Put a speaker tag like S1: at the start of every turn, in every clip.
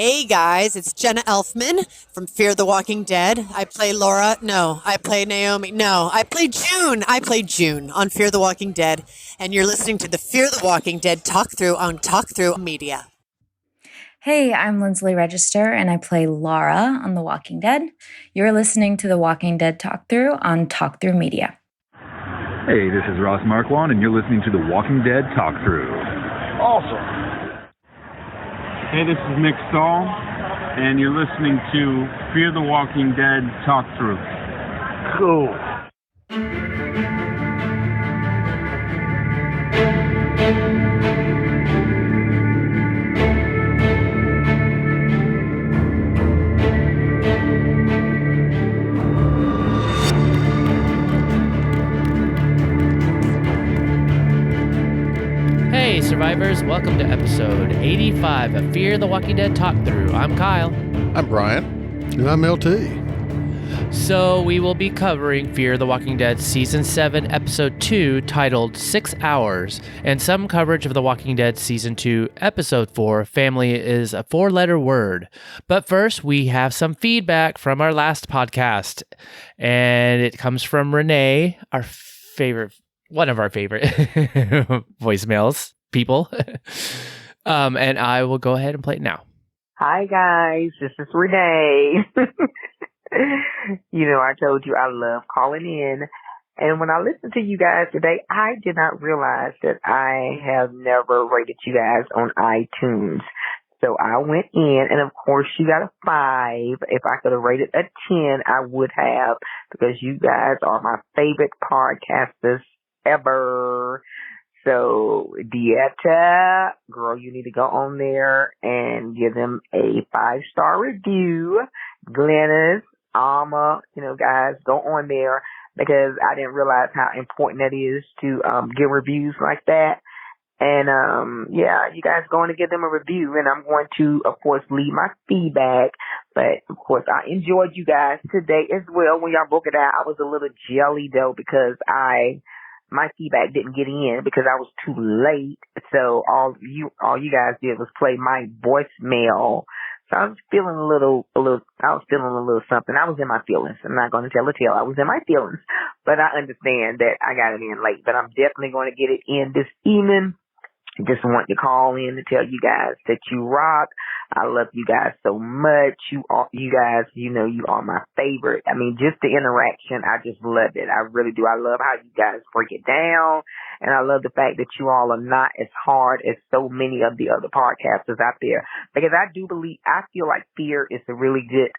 S1: Hey guys, it's Jenna Elfman from Fear the Walking Dead. I play Laura. No, I play Naomi. No, I play June. I play June on Fear the Walking Dead. And you're listening to the Fear the Walking Dead talk through on Talk Through Media.
S2: Hey, I'm Lindsley Register, and I play Lara on The Walking Dead. You're listening to The Walking Dead talk through on Talk Through Media.
S3: Hey, this is Ross Marquand, and you're listening to The Walking Dead talk through.
S4: Awesome.
S5: Hey, this is Mick Stahl, and you're listening to Fear the Walking Dead Talk Through.
S4: Cool.
S6: Hey survivors, welcome to episode 85 of Fear the Walking Dead Talk Through. I'm Kyle.
S7: I'm Brian.
S8: And I'm LT.
S6: So we will be covering Fear the Walking Dead Season 7, Episode 2, titled 6 Hours, and some coverage of The Walking Dead Season 2, Episode 4, Family is a 4-letter word. But first, we have some feedback from our last podcast, and it comes from Renee, one of our favorite voicemails people. And I will go ahead and play it now.
S9: Hi guys, this is Renee. You know, I told you I love calling in. And when I listened to you guys today, I did not realize that I have never rated you guys on iTunes. So I went in, and of course you got a 5. If I could have rated a 10, I would have, because you guys are my favorite podcasters ever. So, Dieta, girl, you need to go on there and give them a 5-star review. Glennis, Alma, you know, guys, go on there, because I didn't realize how important that is to give reviews like that. And, yeah, you guys going to give them a review, and I'm going to, of course, leave my feedback. But, of course, I enjoyed you guys today as well. When y'all broke it out, I was a little jelly, though, because my feedback didn't get in because I was too late. So all you guys did was play my voicemail. So I was feeling a little something. I was in my feelings. I'm not going to tell a tale. I was in my feelings, but I understand that I got it in late, but I'm definitely going to get it in this evening. Just want to call in to tell you guys that you rock. I love you guys so much. You guys, you know, you are my favorite. I mean, just the interaction, I just love it. I really do. I love how you guys break it down. And I love the fact that you all are not as hard as so many of the other podcasters out there. Because I feel like Fear is a really good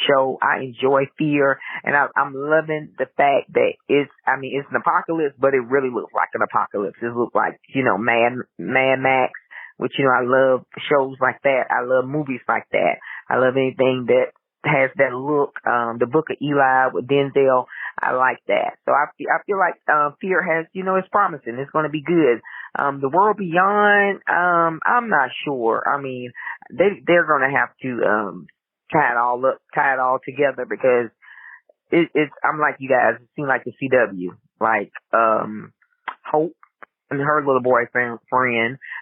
S9: show. I enjoy Fear. And I'm loving the fact that it's an apocalypse, but it really looks like an apocalypse. It looks like, you know, Mad Max, which, you know, I love shows like that. I love movies like that. I love anything that has that look. The Book of Eli with Denzel, I like that. So I feel like Fear has, you know, it's promising. It's going to be good. The World Beyond, I'm not sure. I mean, they're going to have to tie it all together, because I'm like you guys. It seems like the CW, like Hope and her little boyfriend,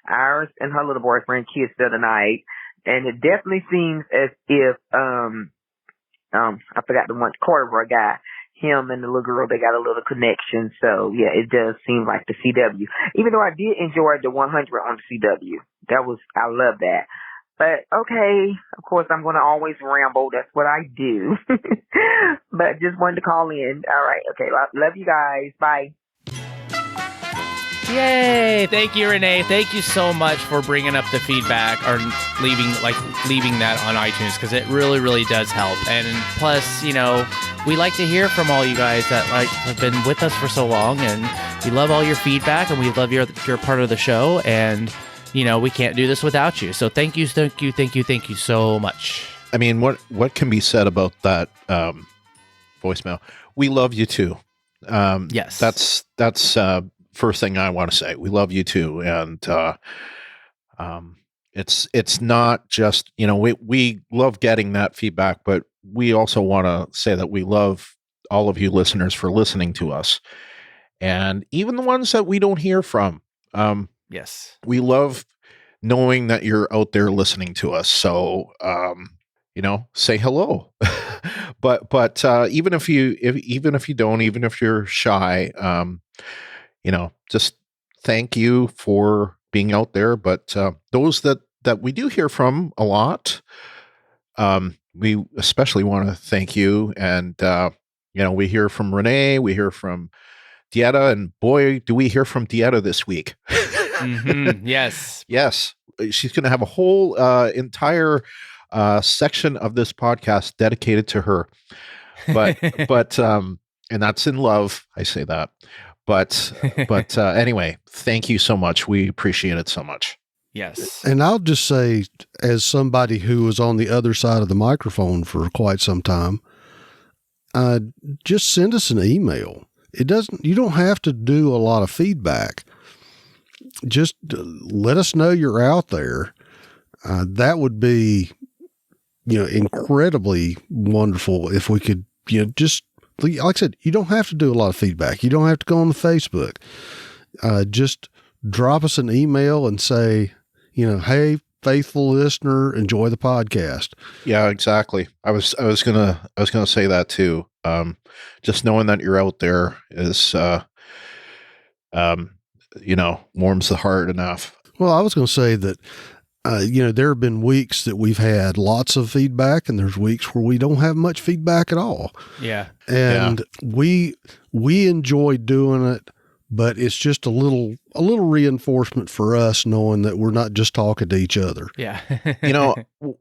S9: Iris and her little boyfriend kissed the other night, and it definitely seems as if I forgot the one corduroy guy, him and the little girl, they got a little connection. So yeah, it does seem like the CW. Even though I did enjoy the 100 on the CW, I love that. But okay, of course I'm going to always ramble. That's what I do. But just wanted to call in. All right, okay, love you guys. Bye.
S6: Yay! Thank you, Renee. Thank you so much for bringing up the feedback or leaving that on iTunes, because it really, really does help. And plus, you know, we like to hear from all you guys that have been with us for so long, and we love all your feedback, and we love you're part of the show, and you know, we can't do this without you. So thank you so much.
S7: I mean, what can be said about that voicemail? We love you too.
S6: Yes,
S7: that's first thing I want to say. We love you too, and it's not just, you know, we love getting that feedback, but we also want to say that we love all of you listeners for listening to us, and even the ones that we don't hear from.
S6: Yes,
S7: we love knowing that you're out there listening to us. So, say hello. but even if you don't, even if you're shy, just thank you for being out there. But those that we do hear from a lot, we especially want to thank you. And we hear from Renee, we hear from Dieta, and boy, do we hear from Dieta this week.
S6: Mm-hmm. Yes.
S7: Yes. She's going to have a whole entire section of this podcast dedicated to her. But and that's in love. I say that. But anyway, thank you so much. We appreciate it so much.
S6: Yes.
S8: And I'll just say, as somebody who was on the other side of the microphone for quite some time, just send us an email. You don't have to do a lot of feedback. Just let us know you're out there. That would be, incredibly wonderful if we could, just, like I said, you don't have to do a lot of feedback. You don't have to go on the Facebook. Just drop us an email and say, hey, faithful listener, enjoy the podcast.
S7: Yeah, exactly. I was gonna say that too. Just knowing that you're out there is, warms the heart enough.
S8: Well, I was going to say that, there have been weeks that we've had lots of feedback, and there's weeks where we don't have much feedback at all.
S6: Yeah.
S8: And we enjoy doing it, but it's just a little reinforcement for us knowing that we're not just talking to each other.
S6: Yeah.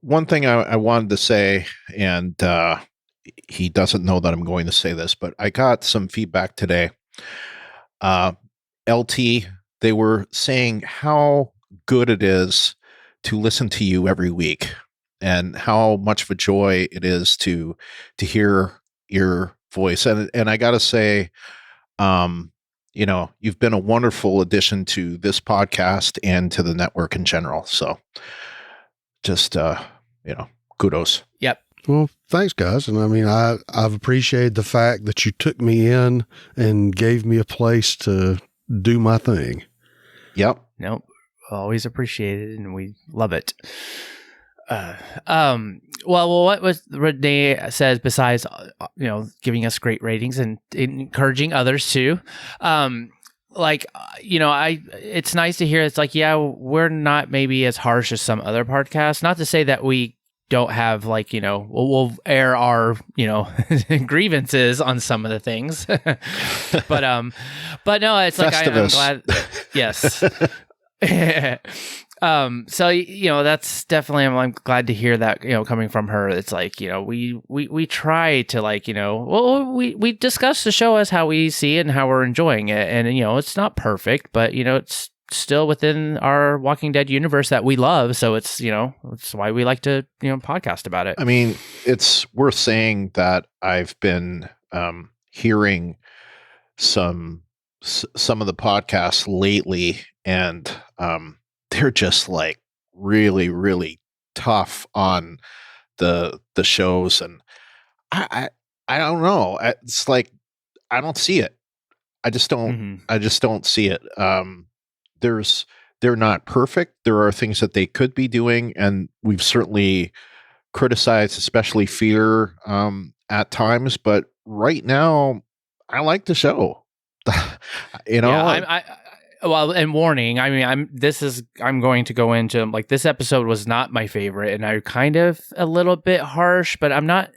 S7: One thing I wanted to say, and he doesn't know that I'm going to say this, but I got some feedback today. LT, they were saying how good it is to listen to you every week and how much of a joy it is to hear your voice. And I got to say, you've been a wonderful addition to this podcast and to the network in general. So just, kudos.
S6: Yep.
S8: Well, thanks, guys. And I mean, I've appreciated the fact that you took me in and gave me a place to do my thing.
S7: Yep.
S6: Nope. Always appreciated, and we love it. Well, what was Renee says besides, giving us great ratings and encouraging others too. It's nice to hear. It's like, yeah, we're not maybe as harsh as some other podcasts. Not to say that we don't have we'll air our, grievances on some of the things, but no, it's like, I'm glad. Yes. So that's definitely, I'm glad to hear that, coming from her. It's like, we try to we discuss the show as how we see it and how we're enjoying it, and it's not perfect, but it's still within our Walking Dead universe that we love. So it's it's why we like to podcast about it.
S7: I mean, it's worth saying that I've been hearing some of the podcasts lately, and they're just like really, really tough on the shows, and I don't know. It's like I don't see it. I just don't. Mm-hmm. I just don't see it. They're not perfect. There are things that they could be doing, and we've certainly criticized, especially Fear, at times. But right now, I like the show.
S6: Well, and warning, I mean, I'm going to go into, this episode was not my favorite, and I kind of a little bit harsh, but I'm not,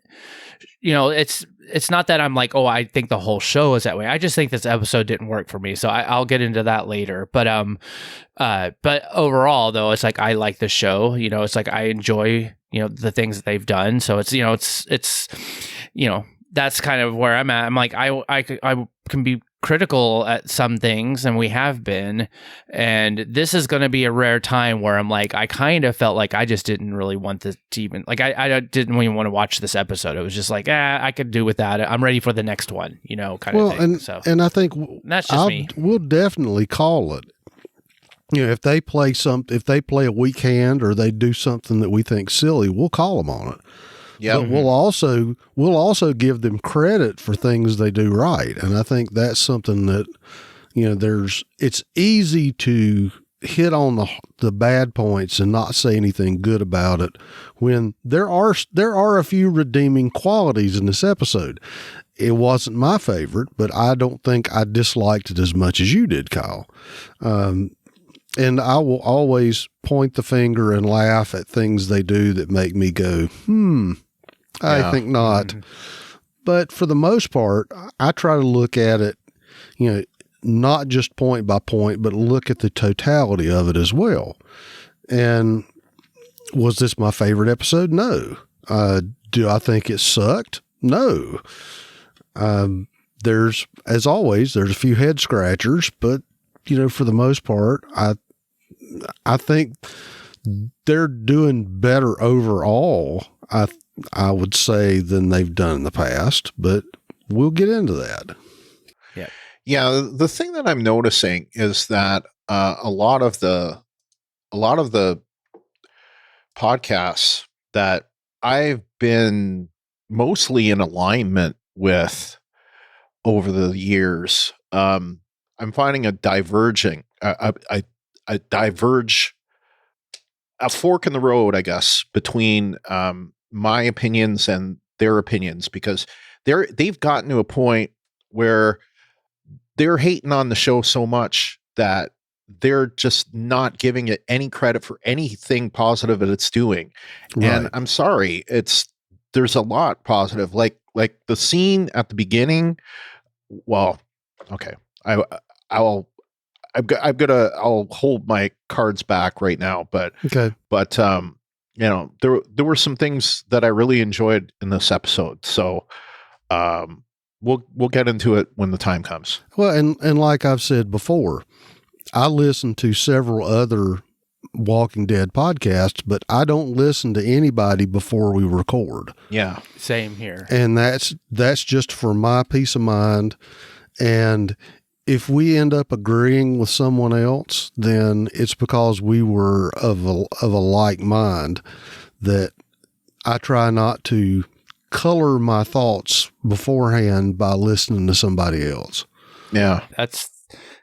S6: it's not that I'm like, oh, I think the whole show is that way. I just think this episode didn't work for me. So I'll get into that later. But overall though, it's like, I like the show, it's like, I enjoy, the things that they've done. So it's, it's that's kind of where I'm at. I'm like, I can be critical at some things, and we have been, and this is going to be a rare time where I'm like, I kind of felt like I just didn't really want this to even, I didn't even want to watch this episode. It was just like, I could do without it. I'm ready for the next one, kind of thing.
S8: And I think
S6: that's just me.
S8: We'll definitely call it. If they play a weak hand or they do something that we think silly, we'll call them on it. Yeah, but we'll also give them credit for things they do right, and I think that's something that it's easy to hit on the bad points and not say anything good about it, when there are a few redeeming qualities in this episode. It wasn't my favorite, but I don't think I disliked it as much as you did, Kyle. And I will always point the finger and laugh at things they do that make me go, I think not. Mm-hmm. But for the most part, I try to look at it, not just point by point, but look at the totality of it as well. And was this my favorite episode? No. Do I think it sucked? No. There's a few head scratchers, but for the most part, I think they're doing better overall, I would say, than they've done in the past, but we'll get into that.
S7: Yeah. Yeah. The thing that I'm noticing is that, a lot of the podcasts that I've been mostly in alignment with over the years, I'm finding a fork in the road, I guess, between my opinions and their opinions, because they've gotten to a point where they're hating on the show so much that they're just not giving it any credit for anything positive that it's doing. Right. And I'm sorry, there's a lot positive, like the scene at the beginning. Well, okay, I'll hold my cards back right now, but there were some things that I really enjoyed in this episode. So, we'll get into it when the time comes.
S8: Well, and like I've said before, I listen to several other Walking Dead podcasts, but I don't listen to anybody before we record.
S6: Yeah, same here.
S8: And that's just for my peace of mind. And if we end up agreeing with someone else, then it's because we were of a like mind. That I try not to color my thoughts beforehand by listening to somebody else.
S7: Yeah.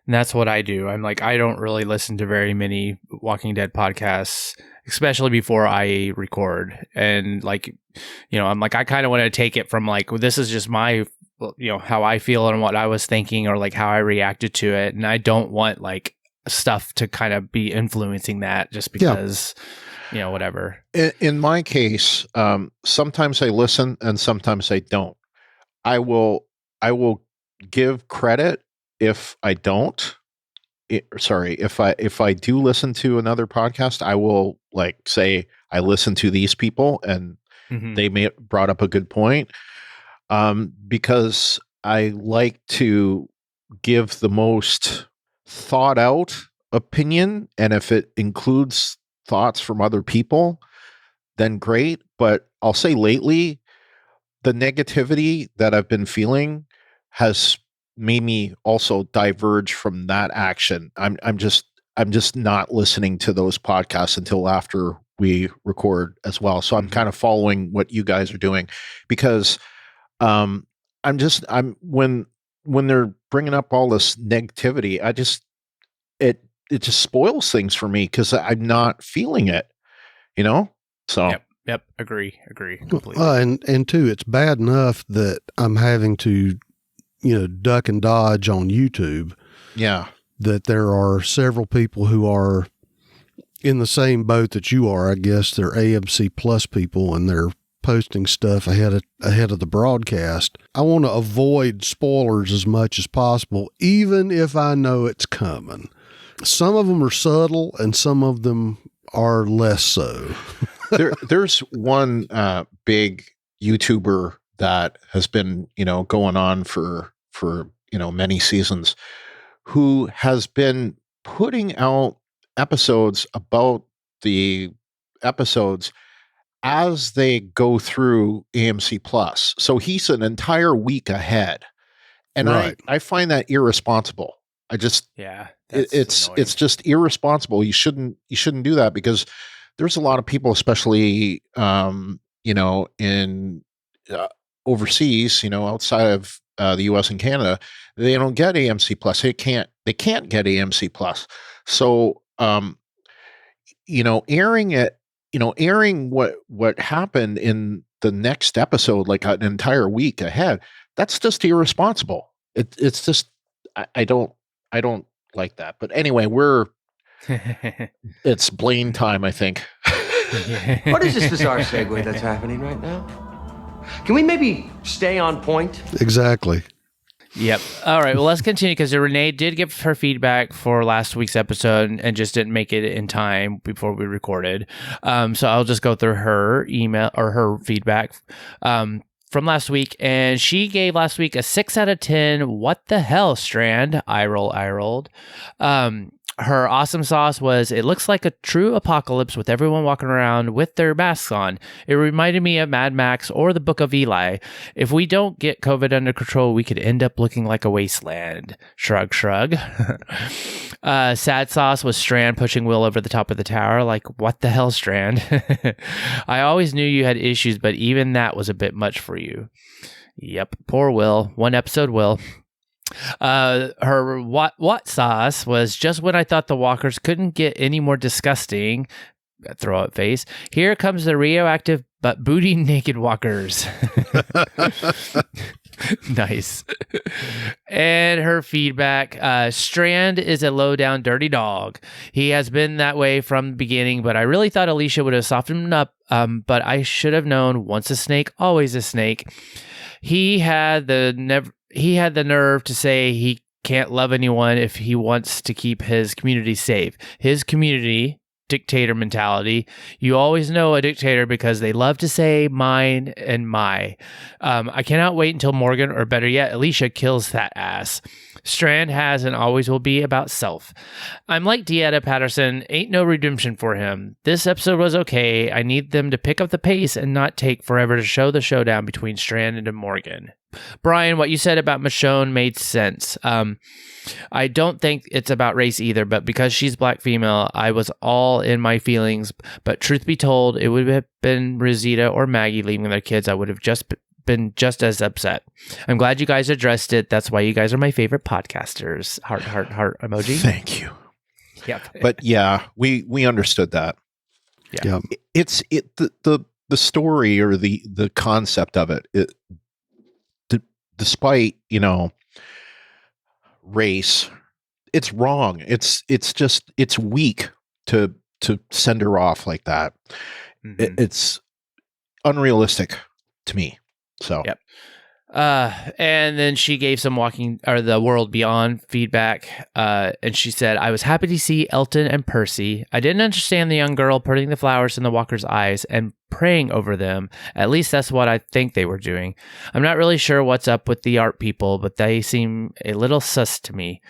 S6: That's what I do. I'm like, I don't really listen to very many Walking Dead podcasts, especially before I record. And I'm like, I kind of want to take it from this is just my, how I feel and what I was thinking, or how I reacted to it. And I don't want stuff to kind of be influencing that just because, whatever.
S7: In my case, sometimes I listen and sometimes I don't. I will give credit if I don't. If I do listen to another podcast, I will say I listen to these people and they brought up a good point. Because I like to give the most thought out opinion, and if it includes thoughts from other people, then great. But I'll say lately, the negativity that I've been feeling has made me also diverge from that action. I'm just not listening to those podcasts until after we record as well. So I'm kind of following what you guys are doing, because when they're bringing up all this negativity, it just spoils things for me, because I'm not feeling it, So
S6: yep, agree completely.
S8: And two, it's bad enough that I'm having to, duck and dodge on YouTube.
S7: Yeah, that
S8: there are several people who are in the same boat that you are. I guess they're AMC Plus people, and they're posting stuff ahead of the broadcast. I want to avoid spoilers as much as possible, even if I know it's coming. Some of them are subtle and some of them are less so.
S7: There's one big YouTuber that has been, going on for many seasons, who has been putting out episodes about the episodes as they go through AMC Plus. So he's an entire week ahead. And right. I find that irresponsible. It's just irresponsible. You shouldn't do that, because there's a lot of people, especially, in overseas, outside of the US and Canada, they don't get AMC Plus. They can't get AMC Plus. So airing what happened in the next episode, like an entire week ahead, that's just irresponsible. It's just, I don't like that. But anyway, it's Blaine time, I think.
S10: What is this bizarre segue that's happening right now? Can we maybe stay on point?
S8: Exactly.
S6: Yep. All right. Well, let's continue because Renee did give her feedback for last week's episode and just didn't make it in time before we recorded. So I'll just go through her email or her feedback from last week. And she gave last week a 6 out of 10. What the hell, Strand? I rolled. Her awesome sauce was, it looks like a true apocalypse with everyone walking around with their masks on. It reminded me of Mad Max or the Book of Eli. If we don't get COVID under control, we could end up looking like a wasteland. Shrug. Sad sauce was Strand pushing Will over the top of the tower. Like, what the hell, Strand? I always knew you had issues, but even that was a bit much for you. Yep, poor Will. One episode Will. Her what sauce was just when I thought the walkers couldn't get any more disgusting. Throw up face. Here comes the radioactive but booty naked walkers. Nice. And her feedback, Strand is a low down dirty dog. He has been that way from the beginning, but I really thought Alicia would have softened him up. But I should have known, once a snake, always a snake. He had the nerve to say he can't love anyone if he wants to keep his community safe. His community, dictator mentality. You always know a dictator because they love to say mine and my. I cannot wait until Morgan, or better yet, Alicia kills that ass. Strand has and always will be about self. I'm like Deetta Patterson, ain't no redemption for him. This episode was okay. I need them to pick up the pace and not take forever to show the showdown between Strand and Morgan. Brian, what you said about Michonne made sense. I don't think it's about race either, but because she's black female, I was all in my feelings. But truth be told, it would have been Rosita or Maggie leaving their kids. I would have been just as upset. I'm glad you guys addressed it. That's why you guys are my favorite podcasters. Heart emoji.
S7: Thank you.
S6: Yep.
S7: But yeah, we understood that.
S6: Yeah.
S7: It's the story or the concept of it. Despite, race, it's wrong. It's weak to send her off like that. Mm-hmm. It's unrealistic to me. So,
S6: yep. And then she gave some the World Beyond feedback. And she said, I was happy to see Elton and Percy. I didn't understand the young girl putting the flowers in the walker's eyes and praying over them. At least that's what I think they were doing. I'm not really sure what's up with the art people, but they seem a little sus to me.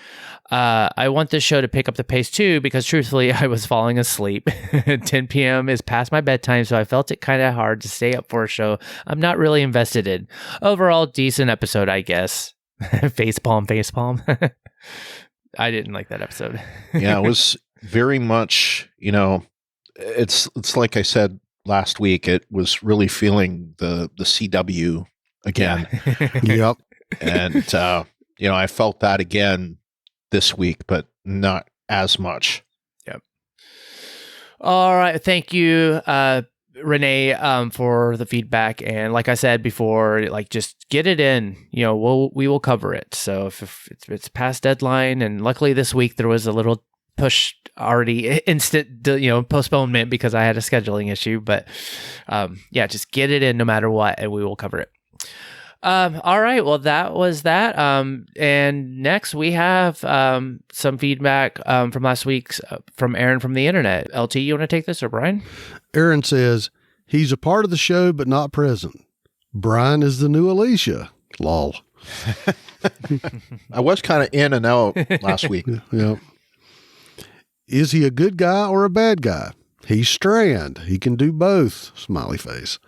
S6: I want this show to pick up the pace too, because truthfully, I was falling asleep. 10 p.m. is past my bedtime, so I felt it kind of hard to stay up for a show I'm not really invested in. Overall, decent episode, I guess. Facepalm. I didn't like that episode.
S7: Yeah, it was very much, it's like I said last week, it was really feeling the CW again.
S8: Yep.
S7: And, I felt that again this week, but not as much.
S6: Yep. All right. Thank you, Renee, for the feedback. And like I said before, just get it in, we will cover it. So if it's past deadline, and luckily this week there was a little push already instant, postponement because I had a scheduling issue, but just get it in no matter what, and we will cover it. All right. Well, that was that. And next we have some feedback from last week's from Aaron from the internet. LT, you want to take this, or Brian?
S8: Aaron says he's a part of the show but not present. Brian is the new Alicia. Lol.
S7: I was kind of in and out last week.
S8: Yeah. Is he a good guy or a bad guy? He's Strand. He can do both. Smiley face.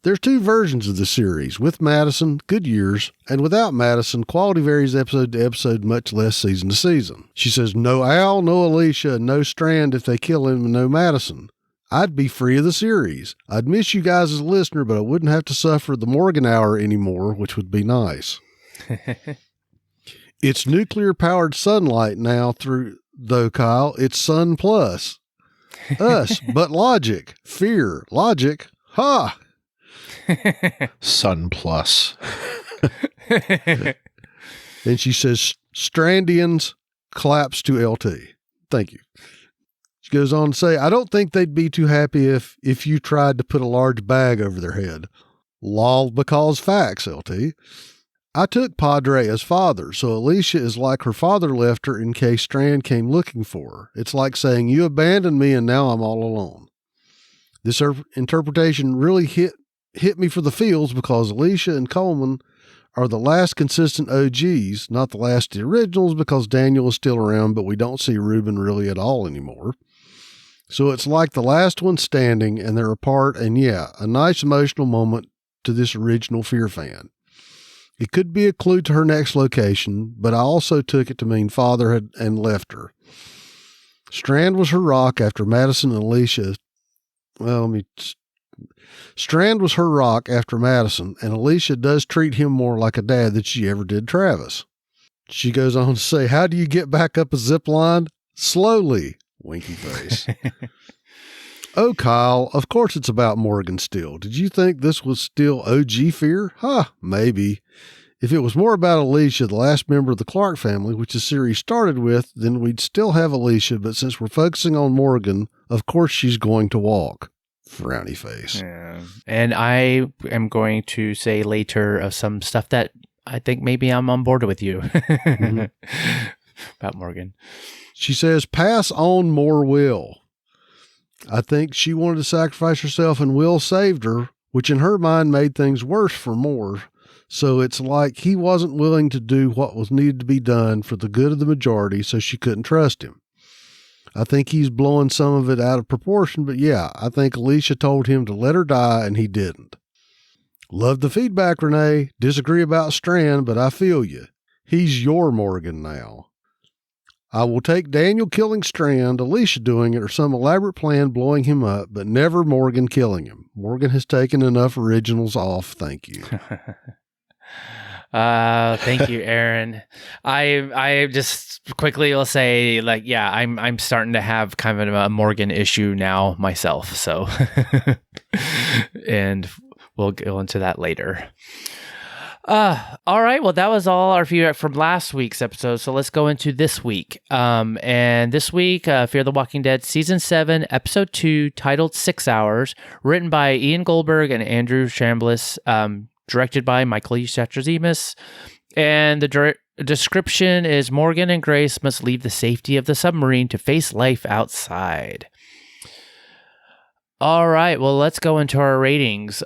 S8: There's two versions of the series, with Madison, good years, and without Madison, quality varies episode to episode, much less season to season. She says, no Al, no Alicia, no Strand if they kill him, and no Madison. I'd be free of the series. I'd miss you guys as a listener, but I wouldn't have to suffer the Morgan hour anymore, which would be nice. It's nuclear-powered sunlight now through though, Kyle. It's Sun Plus. Us, but logic. Fear. Logic. Ha!
S7: Sun Plus.
S8: And she says, Strandians claps to LT. Thank you. She goes on to say, I don't think they'd be too happy if you tried to put a large bag over their head. Lol, because facts, LT. I took Padre as father, so Alicia is like her father left her in case Strand came looking for her. It's like saying, you abandoned me and now I'm all alone. This interpretation really hit me for the feels because Alicia and Coleman are the last consistent OGs, not the last the originals because Daniel is still around, but we don't see Reuben really at all anymore. So it's like the last one standing and they're apart, and yeah, a nice emotional moment to this original Fear fan. It could be a clue to her next location, but I also took it to mean father had and left her. Strand was her rock after Madison and Alicia. Strand was her rock after Madison, and Alicia does treat him more like a dad than she ever did Travis. She goes on to say, how do you get back up a zip line? Slowly. Winky face. Oh, Kyle, of course it's about Morgan still. Did you think this was still OG Fear? Maybe. If it was more about Alicia, the last member of the Clark family, which the series started with, then we'd still have Alicia, but since we're focusing on Morgan, of course she's going to walk. Frowny face.
S6: Yeah. And I am going to say later of some stuff that I think maybe I'm on board with you about Morgan.
S8: She says, pass on more Will. I think she wanted to sacrifice herself and Will saved her, which in her mind made things worse for Moore. So it's like he wasn't willing to do what was needed to be done for the good of the majority, so she couldn't trust him. I think he's blowing some of it out of proportion, but yeah, I think Alicia told him to let her die and he didn't. Love the feedback, Renee. Disagree about Strand, but I feel you. He's your Morgan now. I will take Daniel killing Strand, Alicia doing it, or some elaborate plan blowing him up, but never Morgan killing him. Morgan has taken enough originals off. Thank you.
S6: Thank you, Aaron. I just quickly will say, like, yeah, I'm starting to have kind of a Morgan issue now myself. So, and we'll go into that later. All right. Well, that was all our feedback from last week's episode. So let's go into this week. And this week, Fear the Walking Dead Season 7, Episode 2, titled 6 Hours, written by Ian Goldberg and Andrew Chambliss, directed by Michael Satrazemis. And the description is Morgan and Grace must leave the safety of the submarine to face life outside. All right. Well, let's go into our ratings.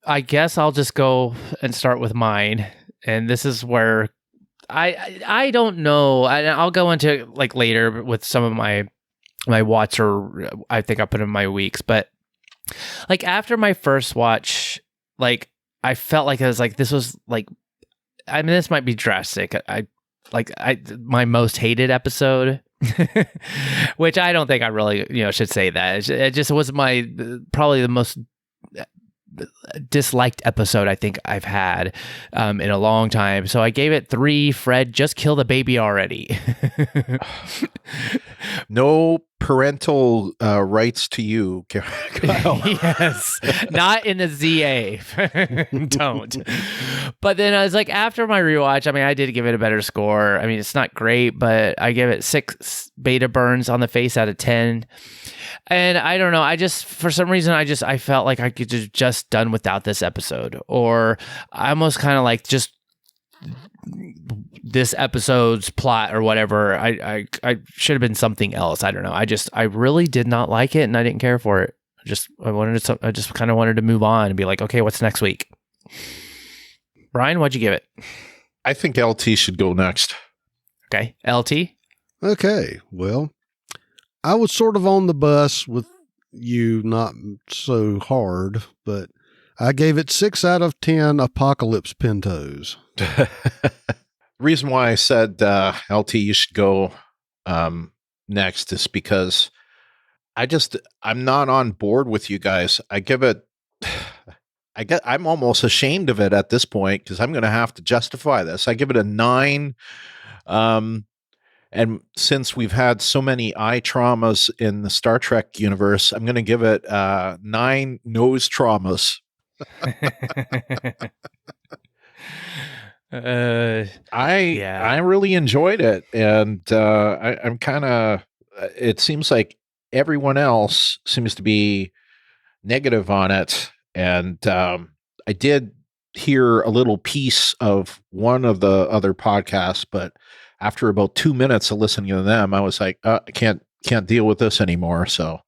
S6: I guess I'll just go and start with mine. And this is where I don't know. I'll go into like later with some of my watch, or I think I put in my weeks. But like after my first watch, like I felt like I was like, this was like, I mean, this might be drastic. My most hated episode, which I don't think I really, should say that. It just was probably the most disliked episode I think I've had in a long time. So I gave it 3. Fred, just kill the baby already.
S7: No parental rights to you, Kyle.
S6: Yes, not in the ZA. Don't. But then I was like, after my rewatch, I mean, I did give it a better score. I mean, it's not great, but I give it 6 beta burns on the face out of 10. And I don't know, I just, for some reason, I felt like I could just done without this episode. Or I almost kind of like just this episode's plot or whatever. I should have been something else. I don't know. I really did not like it and I didn't care for it. I just kind of wanted to move on and be like, okay, what's next week? Brian, what'd you give it?
S7: I think LT should go next.
S6: Okay. LT?
S8: Okay. Well, I was sort of on the bus with you, not so hard, but I gave it 6 out of 10 Apocalypse Pintos.
S7: Reason why I said LT you should go next is because I'm not on board with you guys. I'm almost ashamed of it at this point because I'm going to have to justify this. I give it a 9. And since we've had so many eye traumas in the Star Trek universe, I'm going to give it 9 nose traumas. I really enjoyed it, and I'm kind of. It seems like everyone else seems to be negative on it, and I did hear a little piece of one of the other podcasts, but after about 2 minutes of listening to them, I was like, I can't deal with this anymore. So,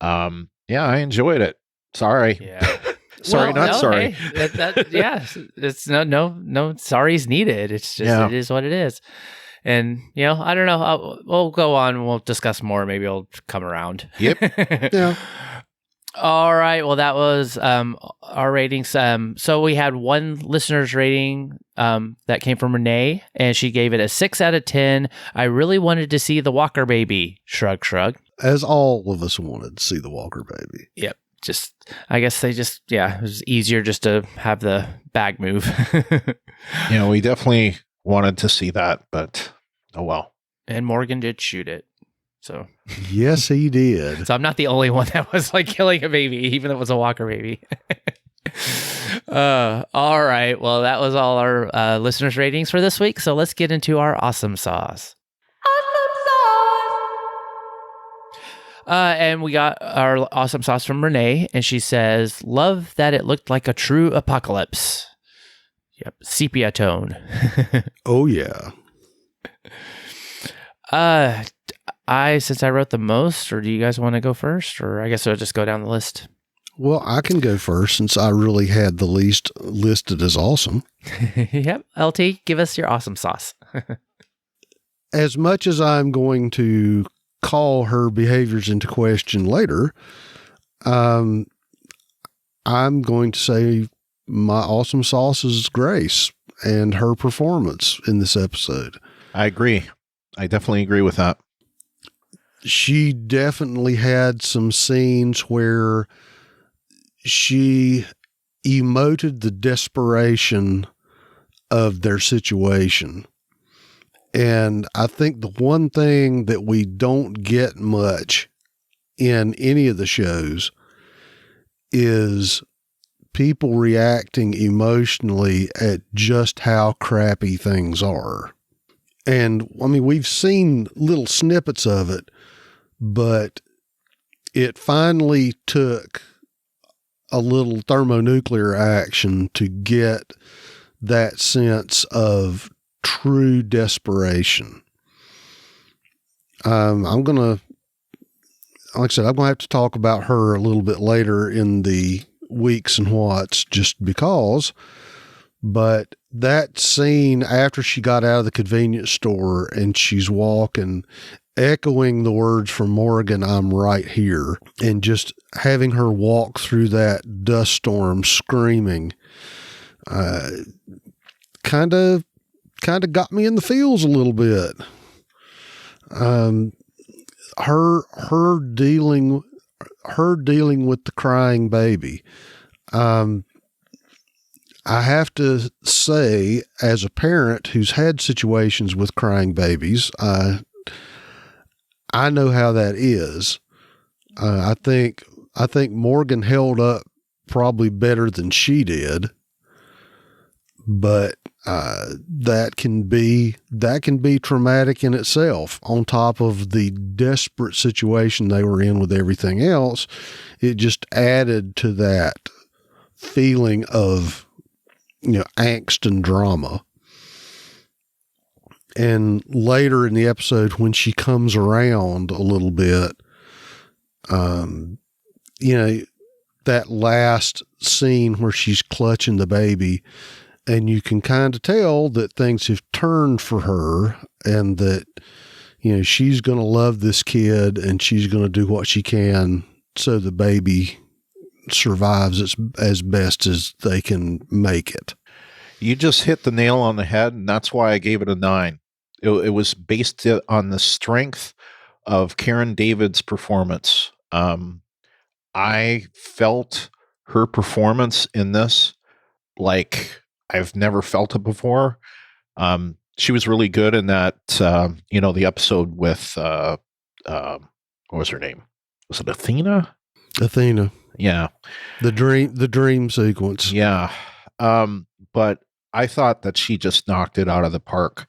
S7: yeah, I enjoyed it. Sorry.
S6: Yeah.
S7: Sorry,
S6: Well,
S7: not sorry.
S6: Hey, yeah, it's no sorry's needed. It's just It is what it is. And I don't know. We'll go on. We'll discuss more. Maybe it'll come around.
S7: Yep.
S8: Yeah.
S6: All right. Well, that was our ratings. So we had one listener's rating that came from Renee, and she gave it a 6 out of 10. I really wanted to see the Walker baby. Shrug, shrug.
S8: As all of us wanted to see the Walker baby.
S6: Yep. I guess it was easier just to have the bag move.
S7: We definitely wanted to see that, but oh well.
S6: And Morgan did shoot it. So
S8: yes, he did.
S6: So I'm not the only one that was like killing a baby, even though it was a Walker baby. All right. Well, that was all our listeners' ratings for this week. So let's get into our awesome sauce. And we got our awesome sauce from Renee, and she says, "Love that it looked like a true apocalypse." Yep, sepia tone.
S8: Oh yeah.
S6: Since I wrote the most, or do you guys want to go first, or I guess I'll just go down the list.
S8: Well, I can go first since I really had the least listed as awesome.
S6: Yep, LT, give us your awesome sauce.
S8: As much as I'm going to call her behaviors into question later, I'm going to say my awesome sauce is Grace and her performance in this episode.
S7: I agree. I definitely agree with that.
S8: She definitely had some scenes where she emoted the desperation of their situation. And I think the one thing that we don't get much in any of the shows is people reacting emotionally at just how crappy things are. And I mean, we've seen little snippets of it, but it finally took a little thermonuclear action to get that sense of true desperation. I'm going to have to talk about her a little bit later in the weeks and whats just because, but that scene after she got out of the convenience store and she's walking, echoing the words from Morgan, "I'm right here," and just having her walk through that dust storm screaming, kind of got me in the feels a little bit. Her dealing with the crying baby. I have to say, as a parent who's had situations with crying babies, I know how that is. I think Morgan held up probably better than she did, but that can be traumatic in itself. On top of the desperate situation they were in with everything else, it just added to that feeling of angst and drama. And later in the episode, when she comes around a little bit, that last scene where she's clutching the baby, and you can kind of tell that things have turned for her, and that, she's going to love this kid and she's going to do what she can so the baby survives as best as they can make it.
S7: You just hit the nail on the head, and that's why I gave it a 9. It was based on the strength of Karen David's performance. I felt her performance in this like I've never felt it before. she was really good in that, the episode with, what was her name? Was it Athena?
S8: Athena.
S7: Yeah.
S8: The dream sequence.
S7: Yeah. But I thought that she just knocked it out of the park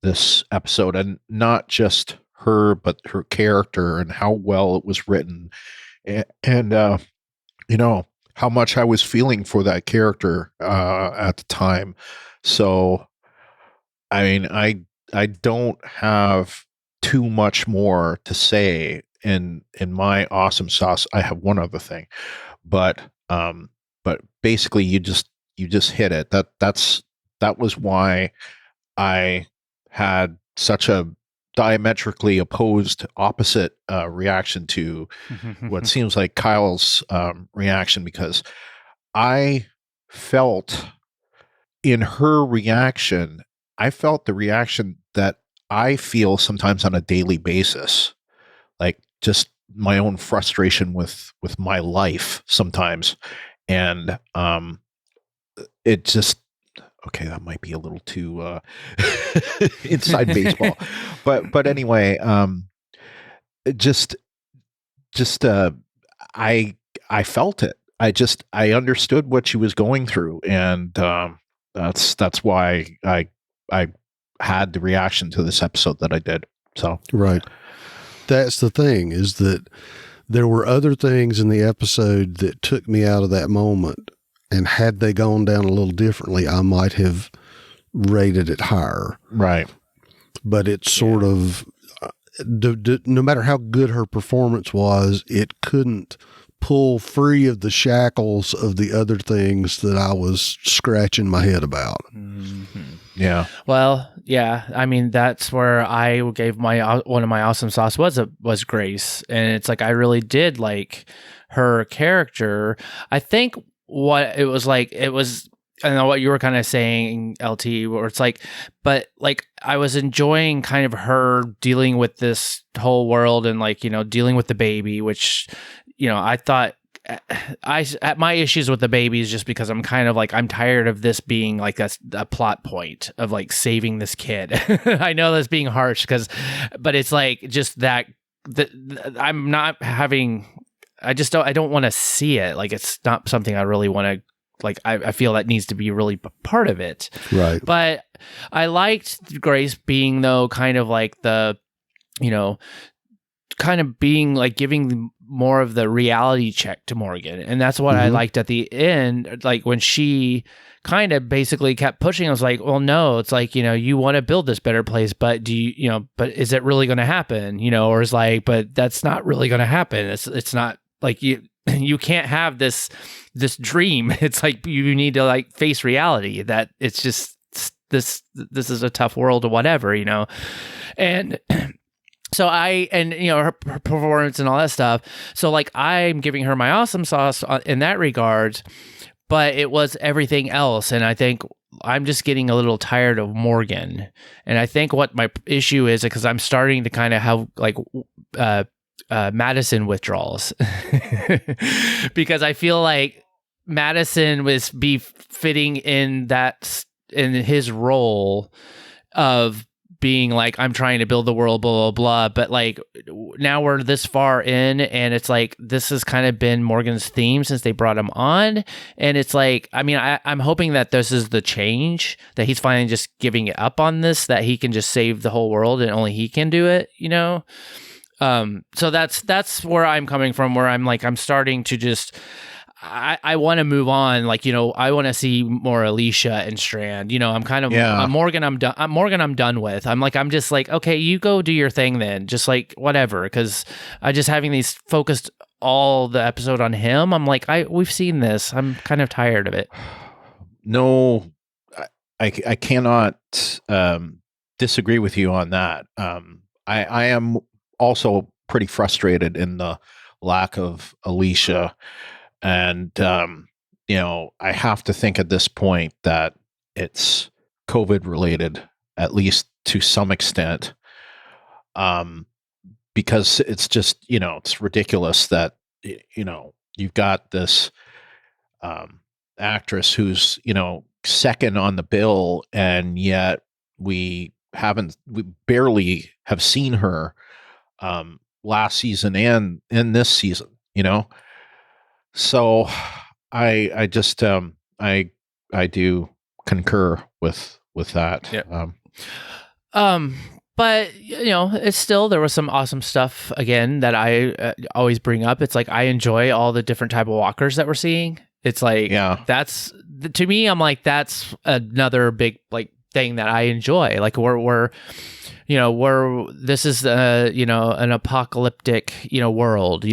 S7: this episode, and not just her, but her character and how well it was written, and how much I was feeling for that character at the time. So, I mean, I don't have too much more to say in my awesome sauce. I have one other thing, but basically you just hit it. That was why I had such a diametrically opposite reaction to what seems like Kyle's reaction, because I felt in her reaction, I felt the reaction that I feel sometimes on a daily basis, like just my own frustration with my life sometimes. And it just, okay, that might be a little too inside baseball, but anyway, I felt it. I understood what she was going through, and that's why I had the reaction to this episode that I did. So
S8: right, that's the thing, is that there were other things in the episode that took me out of that moment. And had they gone down a little differently, I might have rated it higher.
S7: Right.
S8: But it's sort of, no matter how good her performance was, it couldn't pull free of the shackles of the other things that I was scratching my head about.
S6: Mm-hmm.
S7: Yeah.
S6: Well, yeah. I mean, that's where I gave one of my awesome sauce was Grace. And it's like, I really did like her character. I think what it was like, I don't know what you were kind of saying, LT, where it's like, but like I was enjoying kind of her dealing with this whole world and like, dealing with the baby, which, I thought my issues with the baby is just because I'm kind of like, I'm tired of this being like a plot point of like saving this kid. I know that's being harsh but it's like just that I'm not having, I don't want to see it. Like, it's not something I really want to, like, I feel that needs to be really part of it.
S8: Right.
S6: But I liked Grace being, though, kind of like the, kind of being like giving more of the reality check to Morgan. And that's what I liked at the end. Like when she kind of basically kept pushing, I was like, well, no, it's like, you want to build this better place, but but is it really going to happen? Or it's like, but that's not really going to happen. It's not like you can't have this dream. It's like you need to like face reality that it's just this is a tough world or whatever, and so her performance and all that stuff. So like I'm giving her my awesome sauce in that regard, but it was everything else. And I think I'm just getting a little tired of Morgan. And I think what my issue is, because I'm starting to kind of have like Madison withdrawals because I feel like Madison was fitting in his role of being like, I'm trying to build the world, blah, blah, blah. But like now we're this far in and it's like, this has kind of been Morgan's theme since they brought him on. And it's like, I mean, I'm hoping that this is the change, that he's finally just giving it up on this, that he can just save the whole world and only he can do it, So that's where I'm coming from, where I'm like, I'm starting to just, I want to move on. Like, I want to see more Alicia and Strand, I'm kind of, Morgan, I'm done with. I'm just like, okay, you go do your thing then, just like whatever. Cause I just having these focused all the episode on him. I'm like, we've seen this. I'm kind of tired of it.
S7: No, I cannot, disagree with you on that. I am also pretty frustrated in the lack of Alicia. And, I have to think at this point that it's COVID related, at least to some extent, because it's just, it's ridiculous that, you've got this actress who's, second on the bill, and yet we barely have seen her last season and in this season, So I just I do concur with that.
S6: Yeah. But it's still, there was some awesome stuff again that I always bring up. It's like I enjoy all the different type of walkers that we're seeing. It's like that's to me, I'm like that's another big like thing that I enjoy. Like we're this is an apocalyptic world.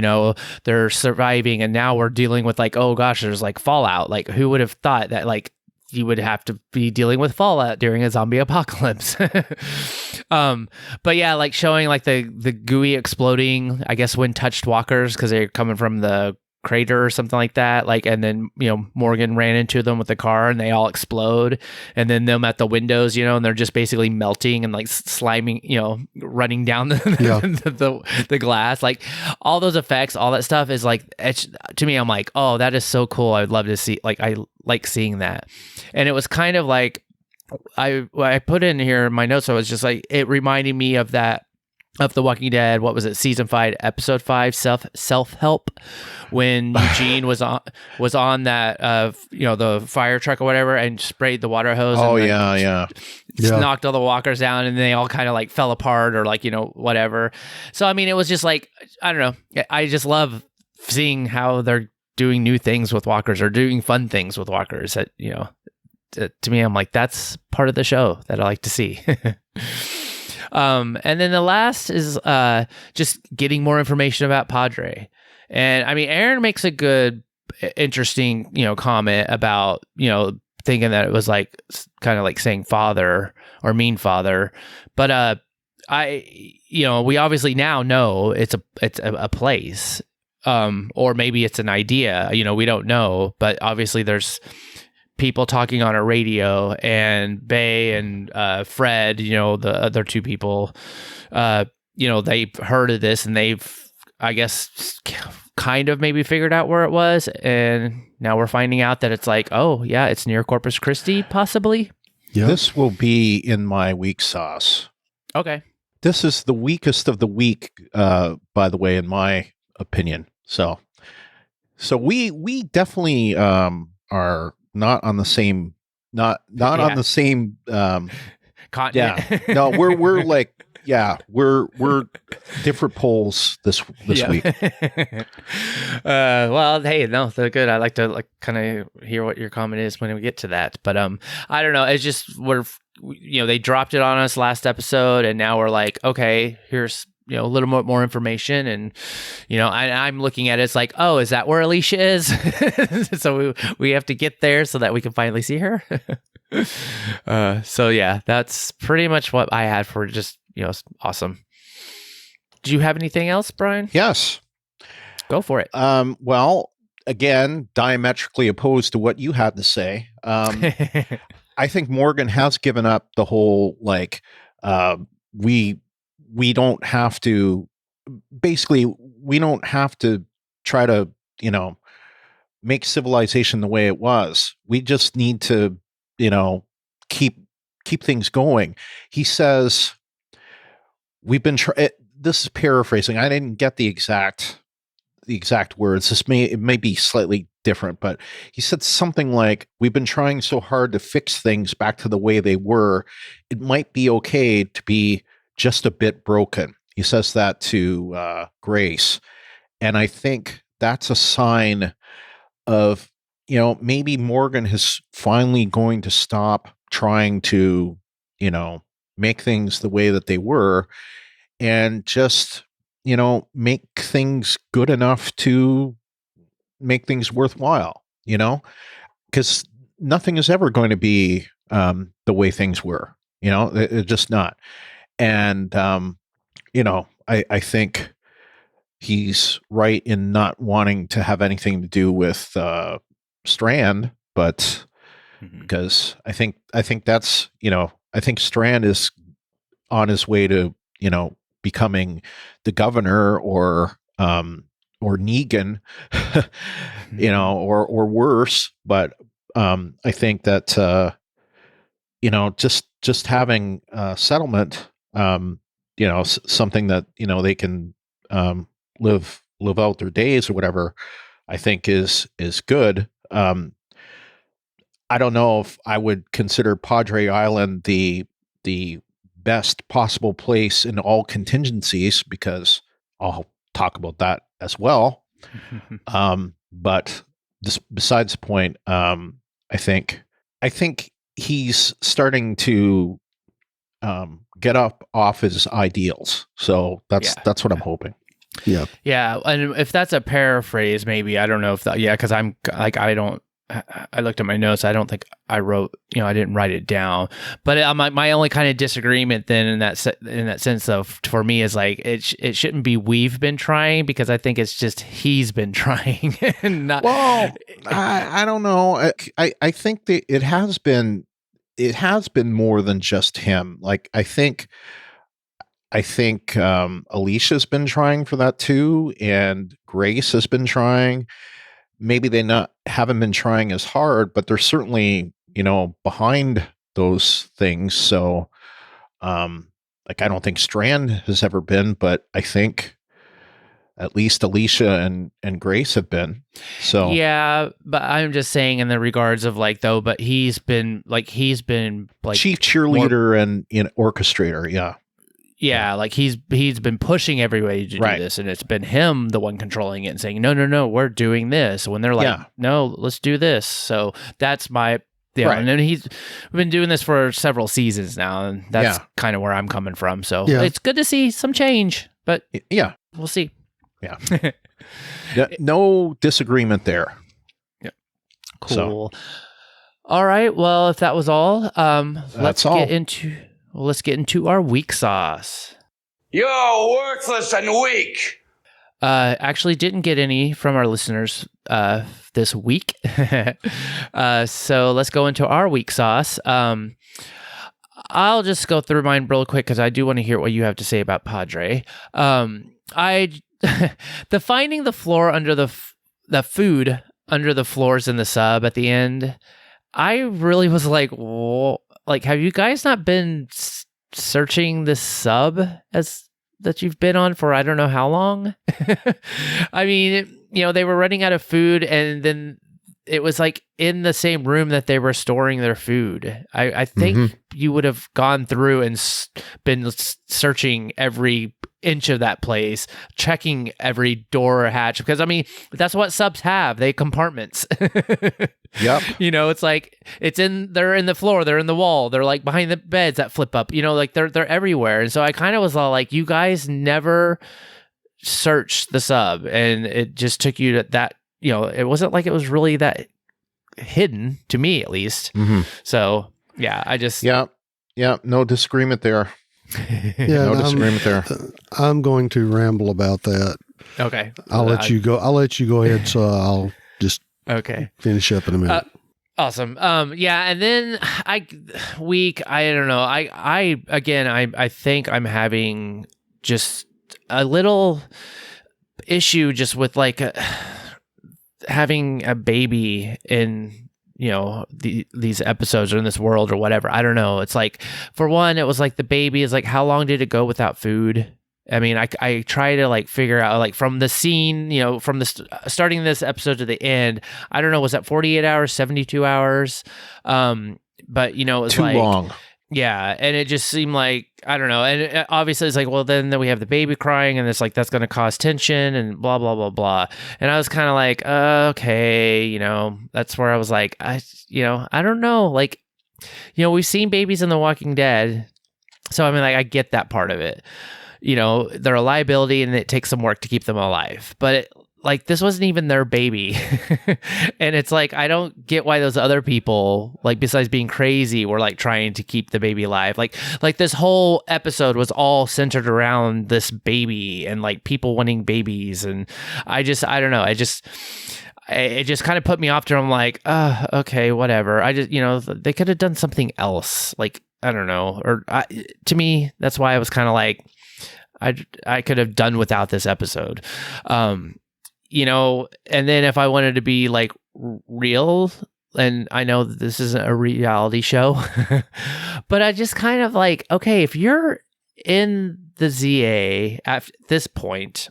S6: They're surviving, and now we're dealing with like, oh gosh, there's like fallout. Like who would have thought that like you would have to be dealing with fallout during a zombie apocalypse. But yeah, like showing like the gooey exploding, I guess when touched walkers, because they're coming from the crater or something like that. Like, and then, Morgan ran into them with the car and they all explode. And then them at the windows, and they're just basically melting and like sliming, running down the glass. Like all those effects, all that stuff is like, to me, I'm like, oh, that is so cool. I'd love to see, like, I like seeing that. And it was kind of like, I put in here in my notes, I was just like, it reminded me of that, of The Walking Dead, what was it, season 5, episode 5, self-help, when Eugene was on that the fire truck or whatever and sprayed the water hose.
S7: Oh,
S6: and knocked all the walkers down, and they all kind of like fell apart or like whatever. So I mean, it was just like, I don't know, I just love seeing how they're doing new things with walkers or doing fun things with walkers. That to me, I'm like, that's part of the show that I like to see. And then the last is just getting more information about Padre. And I mean, Aaron makes a good, interesting, comment about, thinking that it was like kind of like saying father or mean father. But we obviously now know it's a place, or maybe it's an idea, we don't know, but obviously there's people talking on a radio, and Bay and Fred, the other two people, they've heard of this, and they've, I guess, kind of maybe figured out where it was, and now we're finding out that it's like, oh yeah, it's near Corpus Christi, possibly.
S7: Yeah. This will be in my weak sauce.
S6: Okay.
S7: This is the weakest of the weak, by the way, in my opinion. So we definitely are not on the same, not on the same
S6: continent.
S7: Yeah. No, we're like, yeah, we're different poles this week.
S6: Well, hey, no, they're good. I like to kind of hear what your comment is when we get to that. But I don't know. It's just they dropped it on us last episode, and now we're like, okay, here's a little more information, and I'm looking at it, it's like, oh, is that where Alicia is? So we have to get there so that we can finally see her. So yeah, that's pretty much what I had for just awesome. Do you have anything else, Brian?
S7: Yes,
S6: go for it.
S7: Well, again, diametrically opposed to what you had to say. I think Morgan has given up the whole we don't have to, basically, we don't have to try to, make civilization the way it was. We just need to, keep things going. He says, we've been this is paraphrasing. I didn't get the exact words. It may be slightly different, but he said something like, we've been trying so hard to fix things back to the way they were. It might be okay to be just a bit broken. He says that to Grace. And I think that's a sign of, maybe Morgan is finally going to stop trying to, make things the way that they were, and just, make things good enough to make things worthwhile, because nothing is ever going to be the way things were, it's just not. And, I think he's right in not wanting to have anything to do with Strand, but because I think that's, I think Strand is on his way to, becoming the governor or Negan, or worse. But I think that just having settlement, something that, they can live out their days or whatever, I think is good. I don't know if I would consider Padre Island the best possible place in all contingencies, because I'll talk about that as well. But besides the point, I think he's starting to get up off his ideals. So that's what I'm hoping.
S8: Yeah.
S6: Yeah. And if that's a paraphrase, maybe, I don't know if that, because I'm like, I looked at my notes. I don't think I wrote, I didn't write it down. But my only kind of disagreement then in that sense of, for me, is like it shouldn't be we've been trying, because I think it's just he's been trying. And not.
S7: Well, I don't know. I think that it has been more than just him. Like I think Alicia's been trying for that too, and Grace has been trying. Maybe they haven't been trying as hard, but they're certainly, behind those things. So, I don't think Strand has ever been, but I think at least Alicia and Grace have been. So
S6: yeah, but I'm just saying in the regards of but he's been
S7: chief cheerleader and orchestrator. Yeah.
S6: Yeah, like he's been pushing everybody to do this, and it's been him the one controlling it and saying, no, we're doing this. When they're like, no, let's do this. So that's my, and then he's been doing this for several seasons now, and that's kind of where I'm coming from. So it's good to see some change, but we'll see.
S7: Yeah. No disagreement there.
S6: Yeah. Cool. So. All right. Well, if that was all, let's get into our week sauce.
S11: You're worthless and weak.
S6: Actually didn't get any from our listeners this week. So let's go into our week sauce. I'll just go through mine real quick because I do want to hear what you have to say about Padre. The finding the floor under the food under the floors in the sub at the end, I really was like, whoa. Like, have you guys not been searching this sub that you've been on for I don't know how long? I mean, they were running out of food, and then it was like in the same room that they were storing their food. I think you would have gone through and been searching every inch of that place, checking every door or hatch, because I mean that's what subs have. They compartments.
S7: Yep.
S6: It's like they're in the floor, they're in the wall, they're like behind the beds that flip up. Like they're everywhere. And so I kind of was all like, you guys never searched the sub, and it just took you to that. It wasn't like it was really that hidden, to me at least. So yeah, I just
S7: no disagreement there.
S8: No
S7: disagreement there.
S8: I'm going to ramble about that.
S6: Okay.
S8: I'll let you go ahead. So I'll just finish up in a minute.
S6: Awesome. And then I don't know. I think I'm having just a little issue just with having a baby in these episodes or in this world or whatever. I don't know. It's like, for one, it was like the baby is like, how long did it go without food? I mean, I try to figure out from the scene, from the starting this episode to the end, I don't know, was that 48 hours, 72 hours? But it was
S7: too long.
S6: Yeah, and it just seemed like, I don't know, and obviously it's like, well, then we have the baby crying, and it's like, that's going to cause tension, and blah, blah, blah, blah. And I was kind of like, okay, that's where I was like, I don't know, we've seen babies in The Walking Dead, so I mean, I get that part of it. They're a liability, and it takes some work to keep them alive, but this wasn't even their baby. And it's like, I don't get why those other people, besides being crazy, were trying to keep the baby alive. Like this whole episode was all centered around this baby and people wanting babies. And I don't know. It just kind of put me off to, I'm like, okay, whatever. I just, they could have done something else. I don't know. Or to me, that's why I was kind of like, I could have done without this episode. And then if I wanted to be real, and I know that this isn't a reality show, but I just kind of like, okay, if you're in the ZA at this point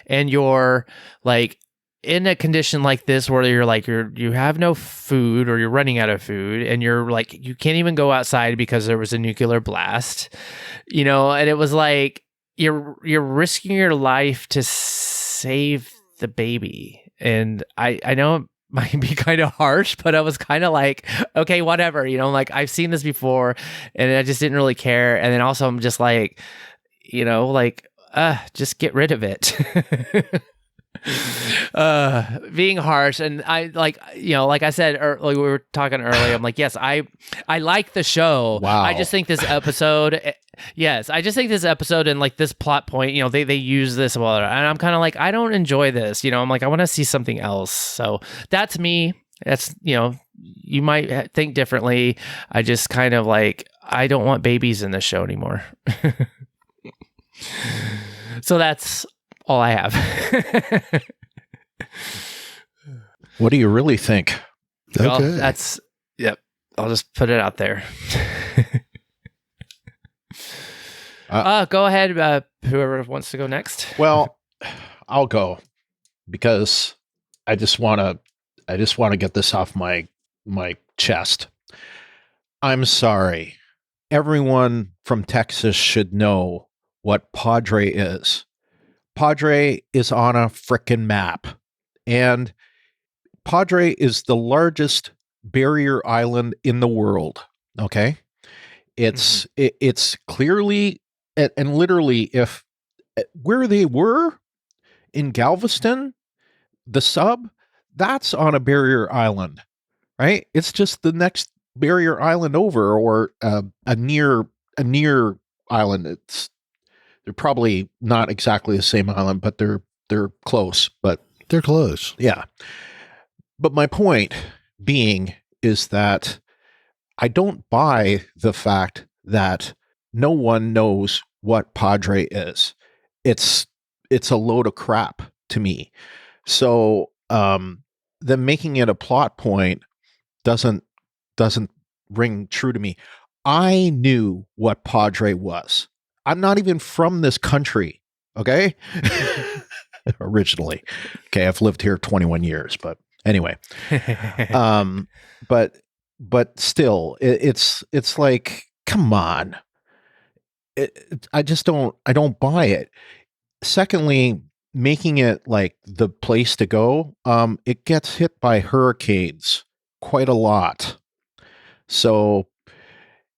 S6: and you're like in a condition like this where you're like you have no food or you're running out of food and you're like you can't even go outside because there was a nuclear blast, and it was like you're risking your life to save the baby. And I know it might be kind of harsh, but I was kind of like, okay, whatever, like I've seen this before and I just didn't really care. And then also I'm just like, just get rid of it. Being harsh. And I like I said, like we were talking earlier, I'm like, yes, I like the show.
S7: Wow.
S6: I just think this episode and like this plot point, they use this well, and I'm kind of like, I don't enjoy this. I'm like, I want to see something else. So that's me. That's you might think differently. I just kind of like, I don't want babies in this show anymore. So that's all I have.
S7: What do you really think?
S6: Well,
S8: Okay.
S6: Yep. I'll just put it out there. Go ahead. Whoever wants to go next.
S7: Well, I'll go because I just want to get this off my chest. I'm sorry. Everyone from Texas should know what Padre is. Padre is on a frickin' map, and Padre is the largest barrier island in the world. Okay. It's clearly and literally, if where they were in Galveston, the sub, that's on a barrier island, right? It's just the next barrier island over, or a near island. They're probably not exactly the same island, but they're close. But
S8: They're close.
S7: yeah. But my point being is that I don't buy the fact that no one knows what Padre is. It's a load of crap to me. So them making it a plot point doesn't ring true to me. I knew what Padre was. I'm not even from this country, okay? Originally. Okay, I've lived here 21 years, but anyway. But still, it's like, come on. I don't buy it. Secondly, making it like the place to go, it gets hit by hurricanes quite a lot. So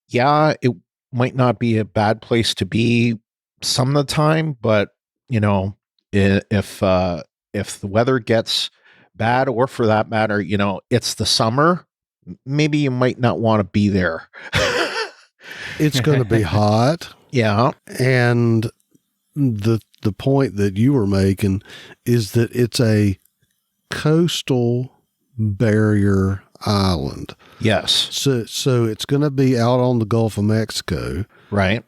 S7: yeah, it might not be a bad place to be some of the time, but if the weather gets bad, or for that matter, it's the summer, maybe you might not want to be there.
S8: It's going to be hot.
S7: Yeah.
S8: And the point that you were making is that it's a coastal barrier island.
S7: Yes.
S8: So it's going to be out on the Gulf of Mexico.
S7: Right.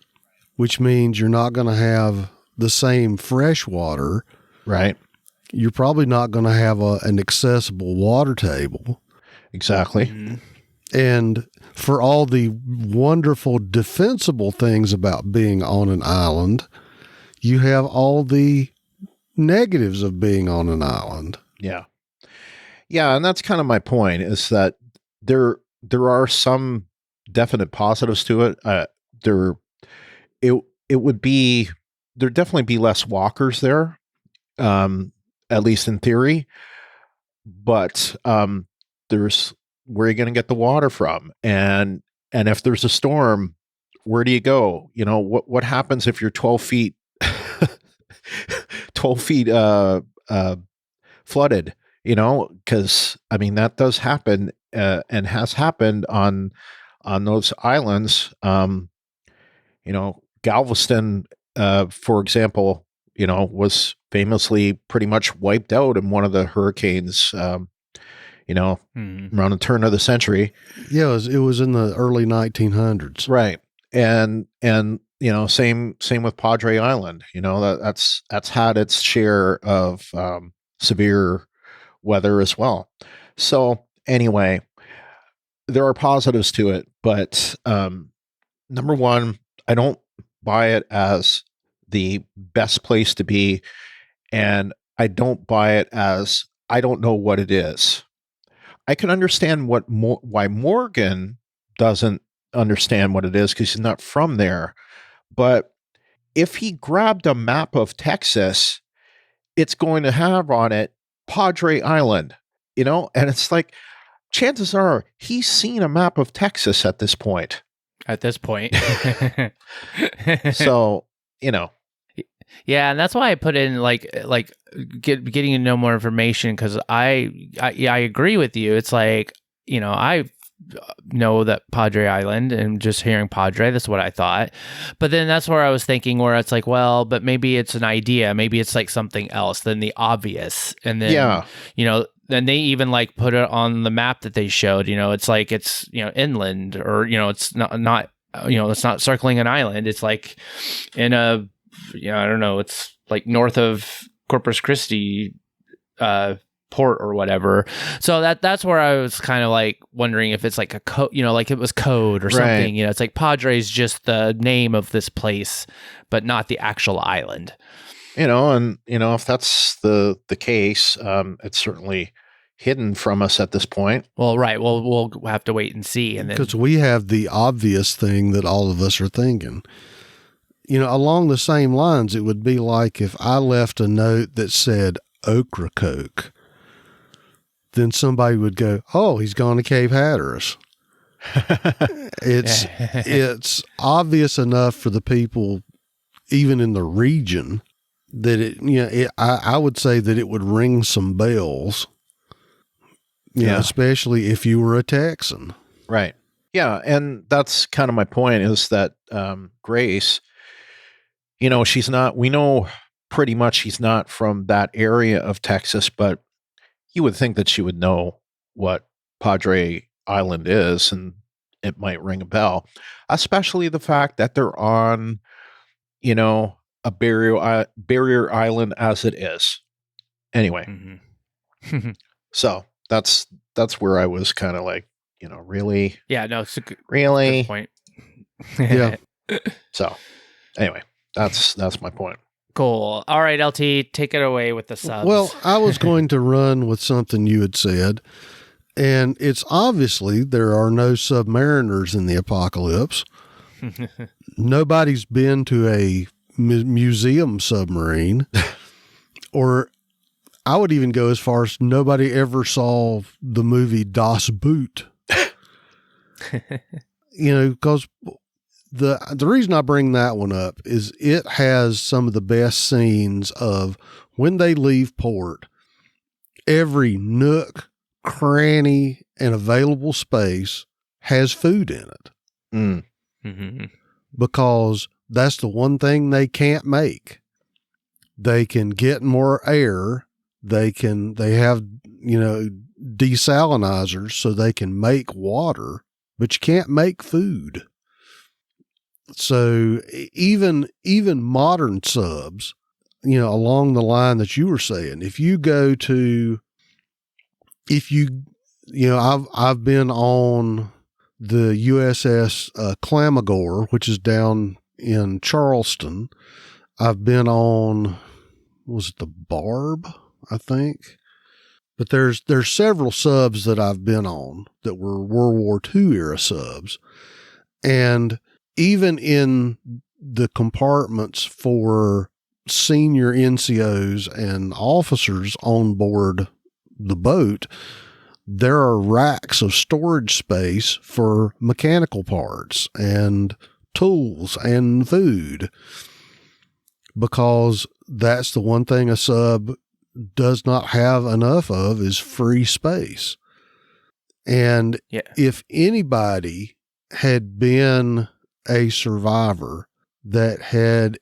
S8: Which means you're not going to have the same fresh water.
S7: Right.
S8: You're probably not going to have an accessible water table.
S7: Exactly.
S8: Mm-hmm. And for all the wonderful defensible things about being on an island, you have all the negatives of being on an island.
S7: Yeah. Yeah, and that's kind of my point, is that there are some definite positives to it. There'd definitely be less walkers there, at least in theory. But there's where are you going to get the water from, and if there's a storm, where do you go? What happens if you're 12 feet 12 feet flooded? Because I mean that does happen, and has happened on those islands. Galveston, for example, was famously pretty much wiped out in one of the hurricanes. Around the turn of the century.
S8: Yeah, it was in the early 1900s.
S7: Right. And same with Padre Island. That's had its share of severe weather as well. So Anyway, there are positives to it, but number one, I don't buy it as the best place to be, and I don't buy it as I don't know what it is. I can understand why Morgan doesn't understand what it is because he's not from there. But if he grabbed a map of Texas, it's going to have on it Padre Island, and it's like, chances are he's seen a map of Texas at this point. So,
S6: Yeah, and that's why I put in getting to know more information, because I agree with you. It's like, I know that Padre Island, and just hearing Padre, that's what I thought. But then that's where I was thinking, where it's like, well, but maybe it's an idea, maybe it's like something else than the obvious. And then then they even put it on the map that they showed. It's like it's inland, or it's not it's not circling an island. It's like in a I don't know. It's like north of Corpus Christi port or whatever. So that's where I was kind of wondering if it's like a code, like it was code or something.
S7: Right.
S6: It's like Padre's just the name of this place, but not the actual island.
S7: If that's the case, it's certainly hidden from us at this point.
S6: Well, right. Well, we'll have to wait and see. And
S8: because we have the obvious thing that all of us are thinking. Along the same lines, it would be like if I left a note that said Ocracoke, then somebody would go, "Oh, he's gone to Cape Hatteras." It's obvious enough for the people, even in the region, that I would say that it would ring some bells. Especially if you were a Texan.
S7: Right. Yeah, and that's kind of my point, is that Grace, she's not, we know pretty much she's not from that area of Texas, but you would think that she would know what Padre Island is, and it might ring a bell, especially the fact that they're on, a barrier island as it is. Anyway, so that's where I was kind of like, really?
S6: Yeah, no, it's a good point.
S8: Yeah.
S7: So anyway, that's my point.
S6: Cool. All right, LT, take it away with the subs.
S8: Well, I was going to run with something you had said, and it's obviously there are no submariners in the apocalypse. Nobody's been to a museum submarine, or I would even go as far as nobody ever saw the movie Das Boot. Because the reason I bring that one up is it has some of the best scenes of when they leave port. Every nook, cranny, and available space has food in it.
S6: Mm-hmm.
S8: Because that's the one thing they can't make. They can get more air. They have, desalinizers so they can make water, but you can't make food. So even modern subs, along the line that you were saying, I've been on the USS Clamagore, which is down in Charleston. I've been on, was it the Barb, I think? But there's several subs that I've been on that were World War II era subs. And even in the compartments for senior NCOs and officers on board the boat, there are racks of storage space for mechanical parts and tools and food, because that's the one thing a sub does not have enough of is free space. And if anybody had been a survivor that had,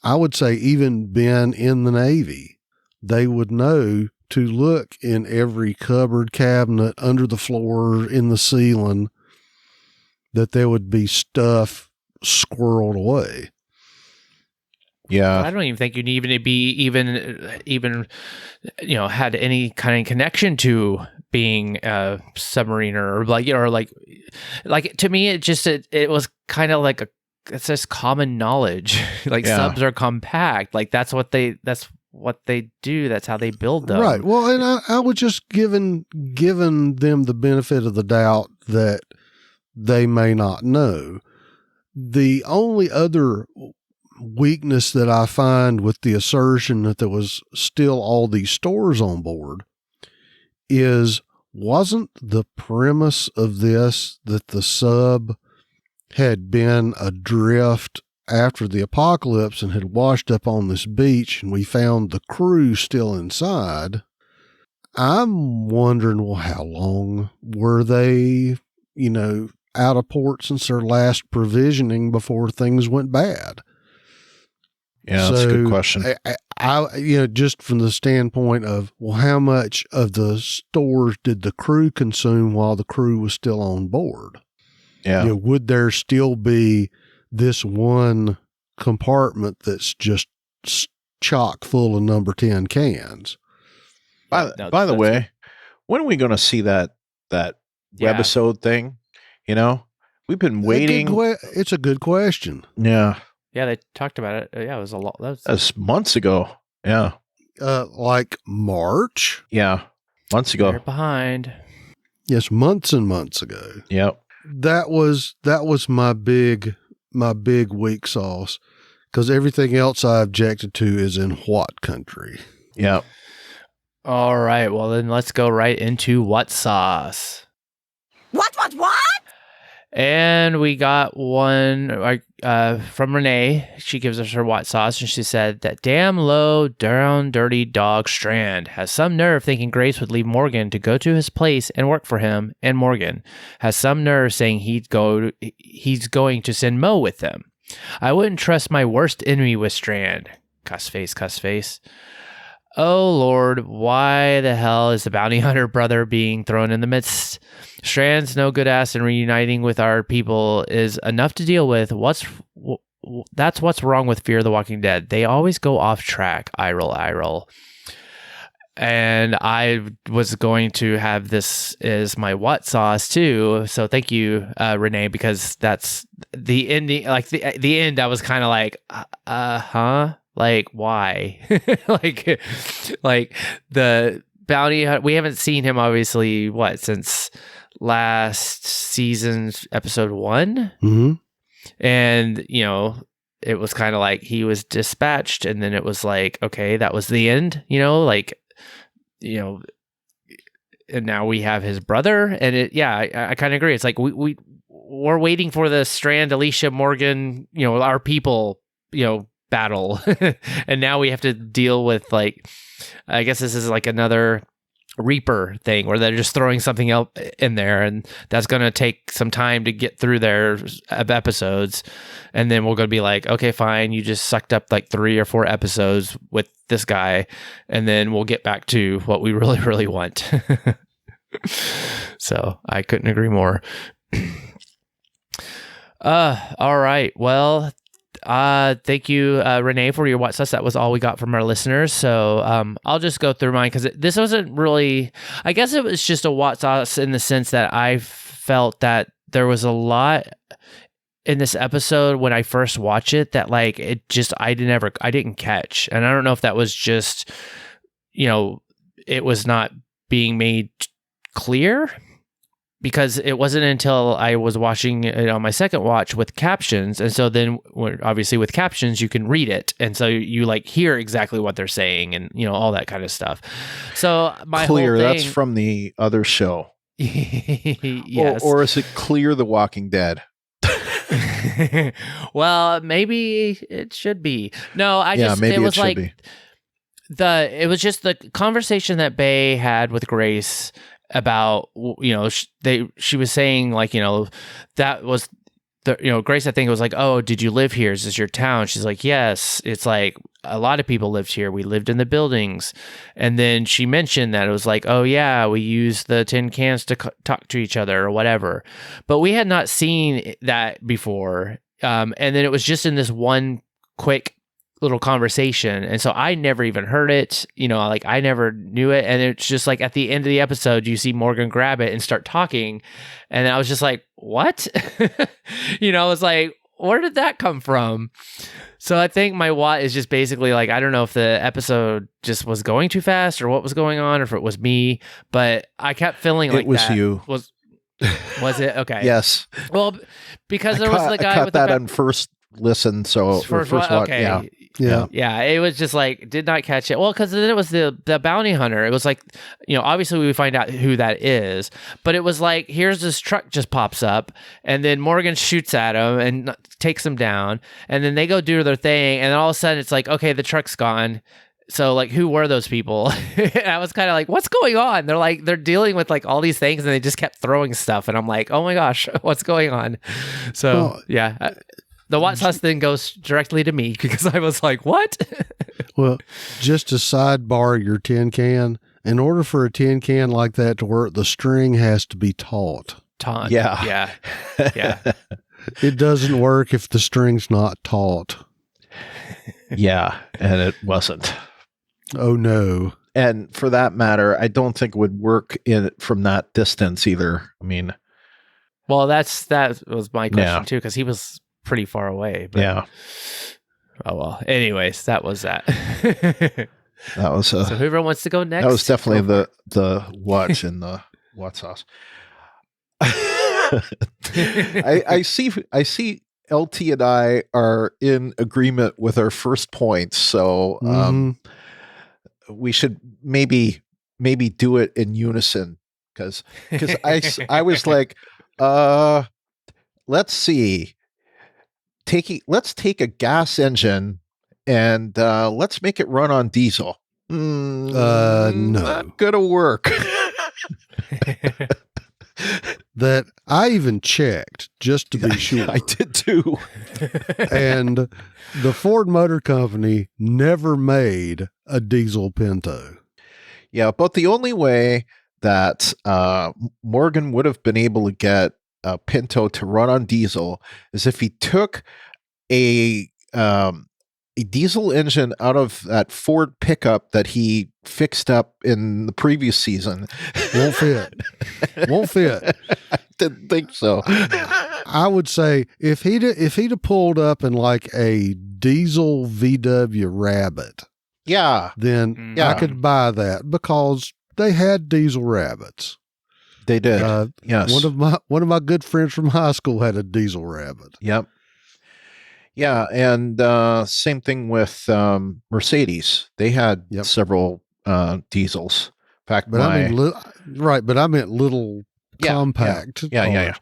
S8: I would say, even been in the Navy, they would know to look in every cupboard, cabinet, under the floor, in the ceiling, that there would be stuff squirreled away.
S7: Yeah.
S6: I don't even think you'd even be even had any kind of connection to being a submariner or like to me it was kind of like it's just common knowledge. Like subs are compact. Like that's what they do. That's how they build them.
S8: Right. Well, and I was just giving them the benefit of the doubt that they may not know. The only other weakness that I find with the assertion that there was still all these stores on board is, wasn't the premise of this that the sub had been adrift after the apocalypse and had washed up on this beach, and we found the crew still inside? I'm wondering, well, how long were they, out of port since their last provisioning before things went bad?
S7: Yeah, that's a good question.
S8: I just from the standpoint of, well, how much of the stores did the crew consume while the crew was still on board?
S7: Yeah.
S8: Would there still be this one compartment that's just chock full of number 10 cans?
S7: By the way, when are we going to see that webisode thing? We've been waiting.
S8: It's a good question.
S7: Yeah.
S6: Yeah, they talked about it. Yeah, it was a lot. That
S7: was months ago. Yeah.
S8: Like March?
S7: Yeah. Months ago.
S6: They're behind.
S8: Yes, months and months ago.
S7: Yep.
S8: That was my big weak sauce, because everything else I objected to is in what country?
S7: Yep.
S6: All right. Well, then let's go right into what sauce.
S12: What?
S6: And we got one from Renee. She gives us her what sauce, and she said that damn low down dirty dog Strand has some nerve thinking Grace would leave Morgan to go to his place and work for him, and Morgan has some nerve saying he's going to send Mo with them. I wouldn't trust my worst enemy with Strand. Cuss face. Oh Lord, why the hell is the bounty hunter brother being thrown in the midst? Strand's no good ass, and reuniting with our people is enough to deal with. That's what's wrong with Fear the Walking Dead. They always go off track. I roll. And I was going to have this as my what sauce too. So thank you, Renee, because that's the ending. Like the end, I was kind of like, huh? Like, why? like the bounty, we haven't seen him obviously since last season's episode 1.
S8: Mm-hmm.
S6: And it was kind of like he was dispatched, and then it was like, okay, that was the end, and now we have his brother, and I kind of agree. It's like we're waiting for the Strand, Alicia, Morgan, our people, battle, and now we have to deal with, like, I guess this is like another Reaper thing where they're just throwing something else in there, and that's going to take some time to get through their episodes, and then we're going to be like, okay, fine, you just sucked up like 3 or 4 episodes with this guy, and then we'll get back to what we really, really want. So I couldn't agree more. All right, well, thank you, Renee, for your what sauce. That was all we got from our listeners. So I'll just go through mine, because this wasn't really, I guess it was just a what sauce in the sense that I felt that there was a lot in this episode when I first watched it that, like, it just, I didn't catch. And I don't know if that was just, it was not being made clear, because it wasn't until I was watching it on my second watch with captions. And so then obviously with captions, you can read it. And so you like hear exactly what they're saying and, all that kind of stuff. So my
S7: Clear,
S6: whole thing,
S7: that's from the other show.
S6: Yes.
S7: Or is it Clear the Walking Dead?
S6: Well, maybe it should be. No, it was like it was just the conversation that Bay had with Grace about, she was saying, like, that was the, Grace, I think, was like, oh, did you live here? Is this your town? She's like, yes. It's like a lot of people lived here. We lived in the buildings. And then she mentioned that it was like, oh yeah, we use the tin cans to talk to each other or whatever. But we had not seen that before. And then it was just in this one quick little conversation. And so I never even heard it, like I never knew it. And it's just like at the end of the episode, you see Morgan grab it and start talking. And I was just like, what? I was like, where did that come from? So I think my what is just basically like, I don't know if the episode just was going too fast or what was going on, or if it was me, but I kept feeling like
S7: it was
S6: that
S7: you.
S6: Was it? Okay.
S7: Yes.
S6: Well, because there was the guy
S7: I caught
S6: with
S7: that on first listen. So
S6: first
S7: watch,
S6: okay. Yeah. It was just like, did not catch it. Well, because then it was the bounty hunter. It was like, obviously we find out who that is, but it was like, here's this truck just pops up, and then Morgan shoots at him and takes him down, and then they go do their thing, and then all of a sudden it's like, okay, the truck's gone. So like, who were those people? And I was kind of like, what's going on? They're dealing with like all these things, and they just kept throwing stuff, and I'm like, oh my gosh, what's going on? So the what sauce thing goes directly to me, because I was like, what?
S8: Well, just to sidebar your tin can, in order for a tin can like that to work, the string has to be taut.
S6: Yeah.
S8: It doesn't work if the string's not taut.
S7: Yeah, and it wasn't.
S8: Oh no.
S7: And for that matter, I don't think it would work from that distance either. I mean,
S6: well, that was my question too, because he was pretty far away. But,
S7: yeah.
S6: Oh well. Anyways, that was that.
S7: That was
S6: so whoever wants to go next.
S7: That was definitely the watch in the what sauce. I see LT and I are in agreement with our first point, so we should maybe do it in unison, because I was like, let's see, let's take a gas engine and let's make it run on diesel.
S8: No,
S7: not gonna work.
S8: That I even checked just to be sure.
S7: I did too.
S8: And the Ford Motor Company never made a diesel Pinto.
S7: Yeah, but the only way that Morgan would have been able to get a Pinto to run on diesel is if he took a diesel engine out of that Ford pickup that he fixed up in the previous season.
S8: Won't fit.
S7: I didn't think so.
S8: I would say if he'd have pulled up in like a diesel VW Rabbit, then I could buy that, because they had diesel Rabbits.
S7: They did. Yes.
S8: One of my good friends from high school had a diesel Rabbit.
S7: Yep. Yeah, and same thing with Mercedes. They had several diesels. In fact,
S8: but I meant little compact.
S7: Yeah.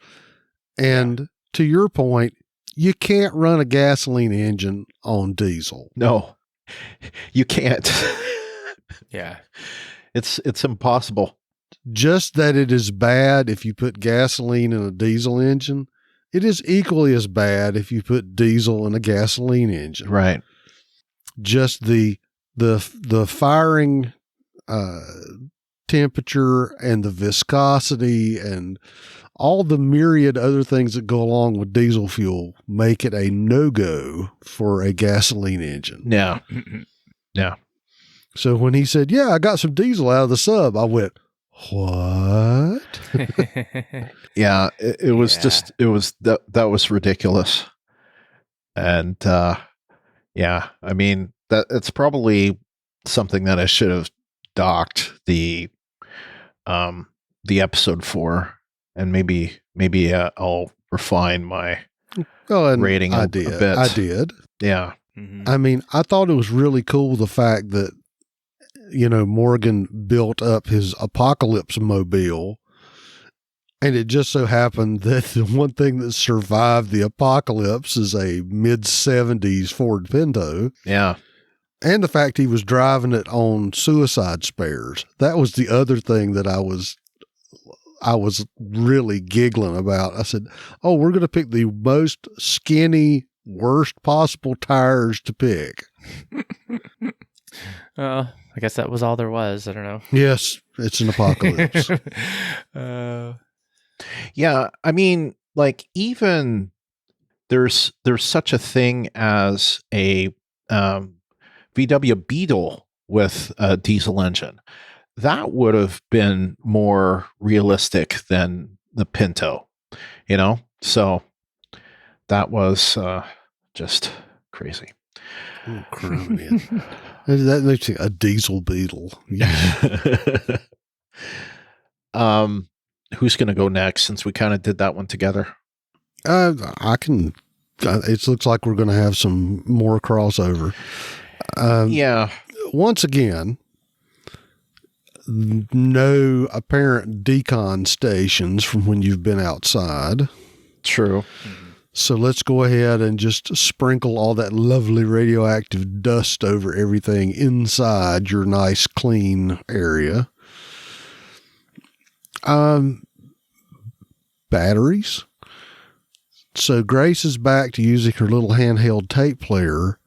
S8: And to your point, you can't run a gasoline engine on diesel.
S7: No, you can't.
S6: Yeah,
S7: it's impossible.
S8: Just that it is bad if you put gasoline in a diesel engine. It is equally as bad if you put diesel in a gasoline engine.
S7: Right.
S8: Just the firing temperature and the viscosity and all the myriad other things that go along with diesel fuel make it a no-go for a gasoline engine.
S7: Yeah. Yeah.
S8: So when he said, "Yeah, I got some diesel out of the sub," I went, "What?"
S7: Yeah, it was just, that was ridiculous. And yeah, I mean, it's probably something that I should have docked the episode for, and maybe I'll refine my rating a bit.
S8: I did.
S7: Yeah.
S6: Mm-hmm.
S8: I mean, I thought it was really cool, the fact that, Morgan built up his apocalypse mobile, and it just so happened that the one thing that survived the apocalypse is a mid-70s Ford Pinto.
S7: Yeah.
S8: And the fact he was driving it on suicide spares. That was the other thing that I was really giggling about. I said, "Oh, we're going to pick the most skinny, worst possible tires to pick."
S6: I guess that was all there was. I don't know.
S8: Yes, it's an apocalypse.
S7: Yeah, I mean, like, even there's such a thing as a VW Beetle with a diesel engine. That would have been more realistic than the Pinto, So that was just crazy.
S8: Oh, that makes it a diesel Beetle.
S7: Who's going to go next, since we kind of did that one together?
S8: I can. It looks like we're going to have some more crossover.
S7: Yeah.
S8: Once again, no apparent decon stations from when you've been outside.
S7: True.
S8: So let's go ahead and just sprinkle all that lovely radioactive dust over everything inside your nice, clean area. Batteries. So Grace is back to using her little handheld tape player.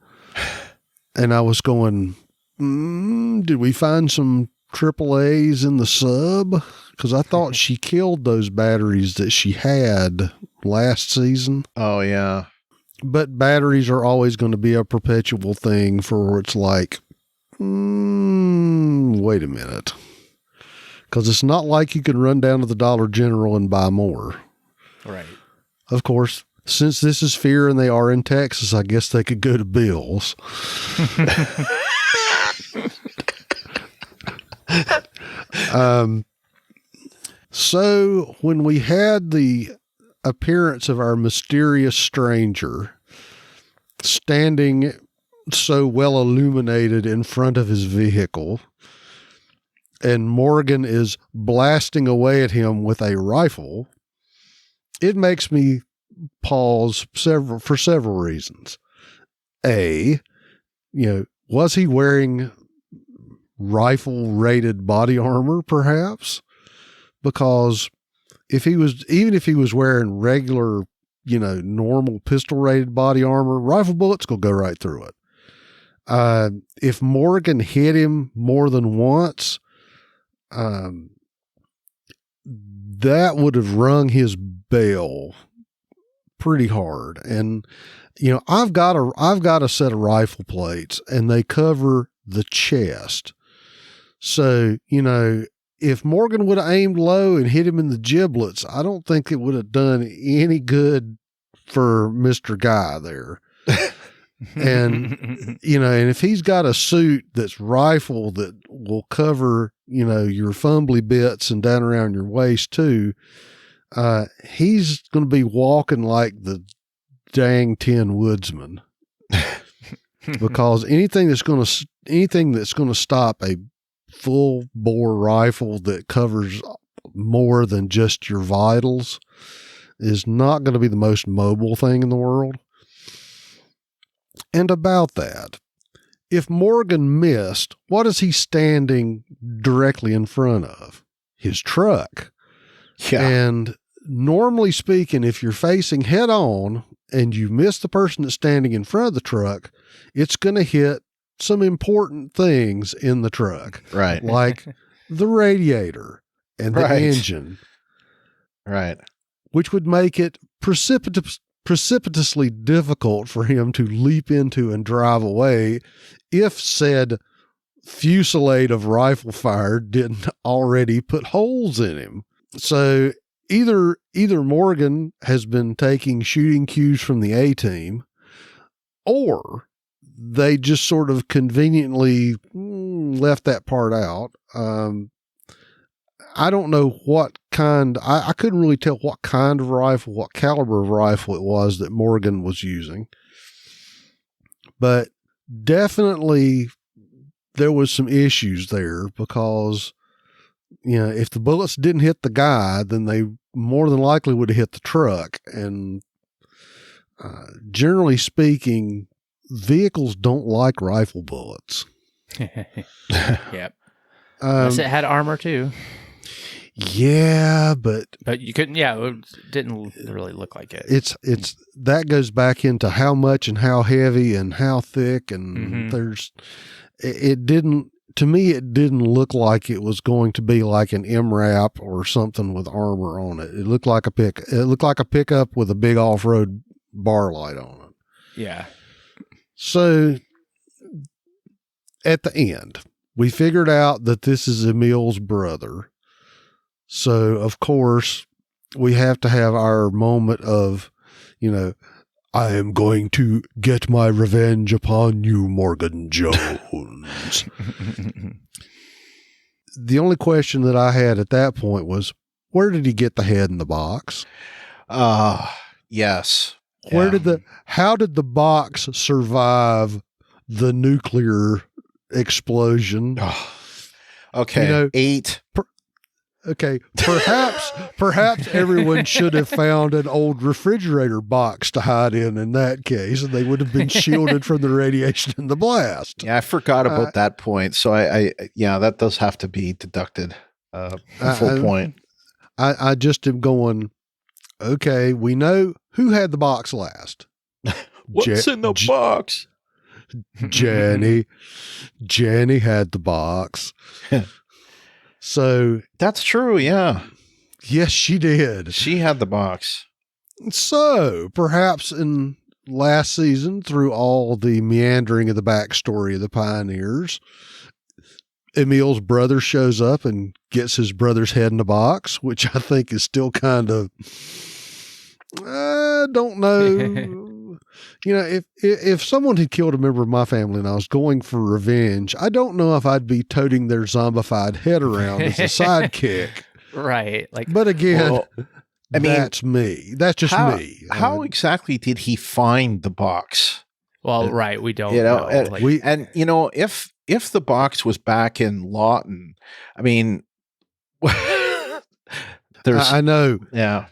S8: And I was going, did we find some AAAs in the sub? Because I thought she killed those batteries that she had last season.
S7: Oh, yeah.
S8: But batteries are always going to be a perpetual thing for where it's like, wait a minute. Because it's not like you can run down to the Dollar General and buy more.
S6: Right.
S8: Of course, since this is Fear and they are in Texas, I guess they could go to Bill's. So when we had the appearance of our mysterious stranger standing so well illuminated in front of his vehicle, and Morgan is blasting away at him with a rifle, it makes me pause for several reasons. A, was he wearing rifle rated body armor perhaps? Because even if he was wearing regular, normal pistol rated body armor, rifle bullets will go right through it. If Morgan hit him more than once, that would have rung his bell pretty hard. And, I've got a set of rifle plates and they cover the chest. So, if Morgan would have aimed low and hit him in the giblets, I don't think it would have done any good for Mr. Guy there. And, and if he's got a suit that's rifle that will cover, your fumbly bits and down around your waist too, he's going to be walking like the dang Tin Woodsman. Because anything that's going to stop a full bore rifle that covers more than just your vitals is not going to be the most mobile thing in the world. And about that, if Morgan missed, what is he standing directly in front of? His truck.
S7: Yeah.
S8: And normally speaking, if you're facing head on and you miss the person that's standing in front of the truck, it's going to hit some important things in the truck.
S7: Right.
S8: Like the radiator and the engine.
S7: Right.
S8: Which would make it precipitously difficult for him to leap into and drive away if said fusillade of rifle fire didn't already put holes in him. So either Morgan has been taking shooting cues from the A-team, or they just sort of conveniently left that part out. I don't know what kind, I couldn't really tell what kind of rifle, what caliber of rifle it was that Morgan was using. But definitely there was some issues there because, if the bullets didn't hit the guy, then they more than likely would have hit the truck. And generally speaking, vehicles don't like rifle bullets.
S6: Yep. Unless it had armor too.
S8: Yeah, but
S6: you couldn't. Yeah, it didn't really look like it.
S8: It's that goes back into how much and how heavy and how thick, and it didn't. To me, it didn't look like it was going to be like an MRAP or something with armor on it. It looked like a pickup with a big off-road bar light on it.
S6: Yeah.
S8: So at the end, we figured out that this is Emil's brother. So, of course, we have to have our moment of, I am going to get my revenge upon you, Morgan Jones. The only question that I had at that point was, where did he get the head in the box?
S7: Yes.
S8: How did the box survive the nuclear explosion?
S7: Okay. 8.
S8: Okay. Perhaps everyone should have found an old refrigerator box to hide in that case, and they would have been shielded from the radiation and the blast.
S7: Yeah, I forgot about that point. So that does have to be deducted. Full point.
S8: I just am going, okay, we know who had the box last.
S7: What's in the box?
S8: Jenny had the box. So
S7: that's true. Yeah.
S8: Yes, she did.
S7: She had the box.
S8: So perhaps in last season, through all the meandering of the backstory of the pioneers, Emil's brother shows up and gets his brother's head in the box, which I think is still kind of, I don't know. If someone had killed a member of my family and I was going for revenge, I don't know if I'd be toting their zombified head around as a sidekick.
S6: Right.
S8: But again, that's me. That's just me.
S7: How exactly did he find the box?
S6: Well, right. We don't know.
S7: If the box was back in Lawton, I mean,
S8: I know.
S7: Yeah.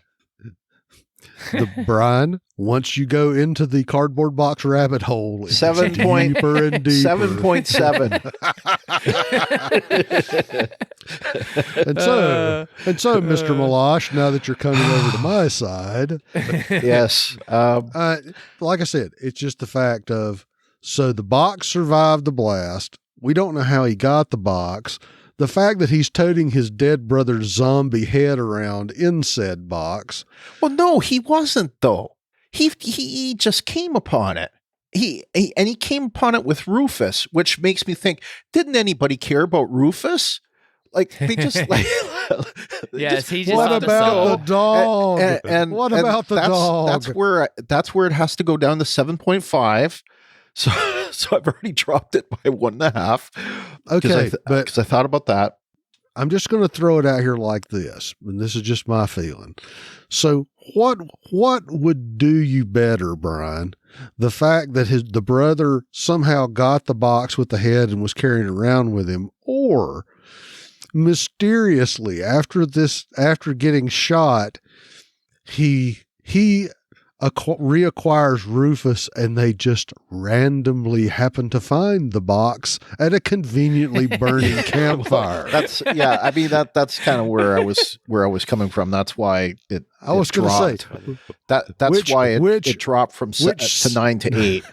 S8: Brian, once you go into the cardboard box rabbit hole, it's deeper and deeper.
S7: 7.7.
S8: and so, Mr. Malash, now that you're coming over to my side,
S7: yes.
S8: Like I said, it's just the fact of, so the box survived the blast. We don't know how he got the box. The fact that he's toting his dead brother's zombie head around in said box.
S7: Well, no, he wasn't though. He just came upon it. He came upon it with Rufus, which makes me think, didn't anybody care about Rufus? Like they just like
S6: yes, he just
S8: what about the dog?
S7: And
S8: what about the dog?
S7: That's where it has to go down to 7.5. So I've already dropped it by 1.5.
S8: Okay,
S7: because I thought about that.
S8: I'm just going to throw it out here like this, and this is just my feeling. So what would do you better, Brian? The fact that the brother somehow got the box with the head and was carrying it around with him, or mysteriously after getting shot, he reacquires Rufus, and they just randomly happen to find the box at a conveniently burning campfire.
S7: That's kind of where I was coming from. That's why
S8: I was going to say
S7: that's why it dropped from 9 to 8.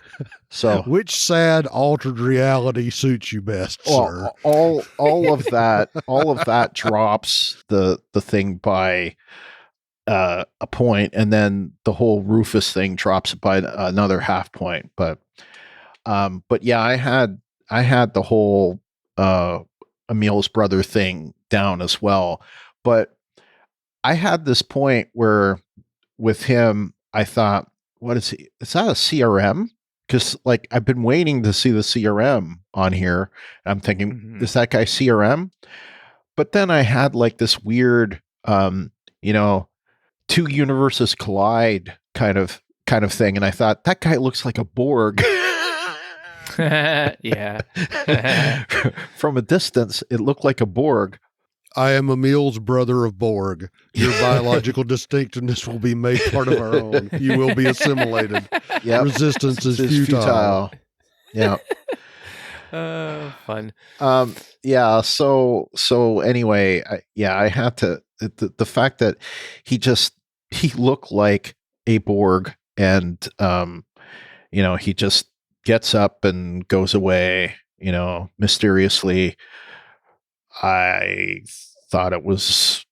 S7: So
S8: which sad altered reality suits you best, sir?
S7: All of that drops the thing by a point, and then the whole Rufus thing drops by another half point. But yeah, I had the whole Emil's brother thing down as well. But I had this point where with him, I thought, what is he? Is that a CRM? Because like I've been waiting to see the CRM on here. I'm thinking, is that guy CRM? But then I had like this weird, two universes collide kind of thing, and I thought that guy looks like a Borg.
S6: Yeah.
S7: From a distance, it looked like a Borg.
S8: I am Emil's brother of Borg. Your biological distinctiveness will be made part of our own. You will be assimilated.
S7: Yep.
S8: Resistance is futile.
S7: Yeah.
S6: Fun.
S7: Yeah. So anyway, I had to. The fact that he looked like a Borg, and he just gets up and goes away, mysteriously. I thought it was,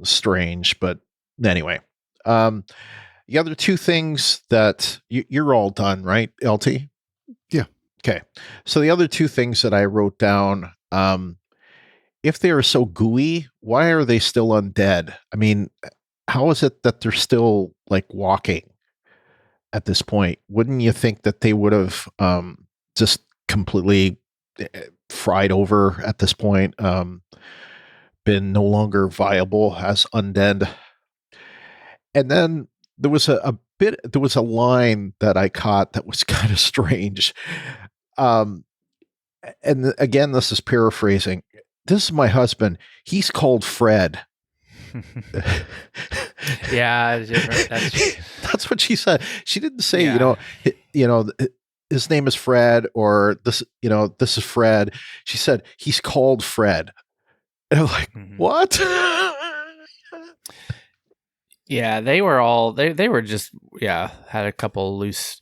S7: strange, but anyway. The other two things that you're all done, right, LT?
S8: Yeah.
S7: Okay. So the other two things that I wrote down, if they are so gooey, why are they still undead? I mean, how is it that they're still like walking at this point? Wouldn't you think that they would have just completely fried over at this point, been no longer viable as undead? And then there was there was a line that I caught that was kind of strange. And again, this is paraphrasing. This is my husband. He's called Fred.
S6: Yeah,
S7: that's what she said. She didn't say, his name is Fred, or this is Fred. She said he's called Fred. And I'm like, what?
S6: Yeah, they were all they were just had a couple loose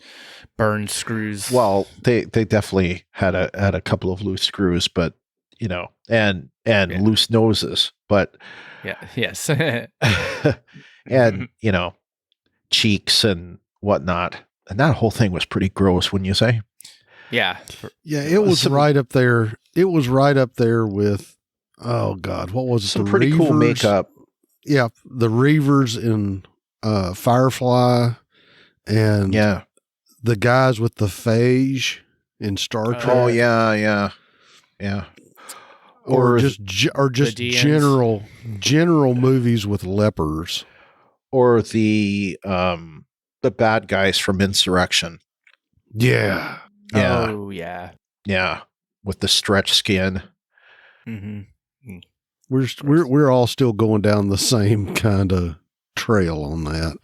S6: burned screws.
S7: Well, they definitely had a couple of loose screws, but and loose noses, but
S6: yes.
S7: And cheeks and whatnot. And that whole thing was pretty gross, wouldn't you say?
S6: Yeah.
S8: It was right up there. It was right up there with, oh God, what was it?
S7: Some pretty cool makeup.
S8: Yeah. The Reavers in Firefly, and the guys with the phage in Star Trek.
S7: Oh yeah.
S8: Or just general movies with lepers,
S7: or the bad guys from Insurrection.
S8: Yeah.
S6: Oh yeah.
S7: Yeah. With the stretch skin.
S6: Mm-hmm.
S8: We're all still going down the same kind of trail on that.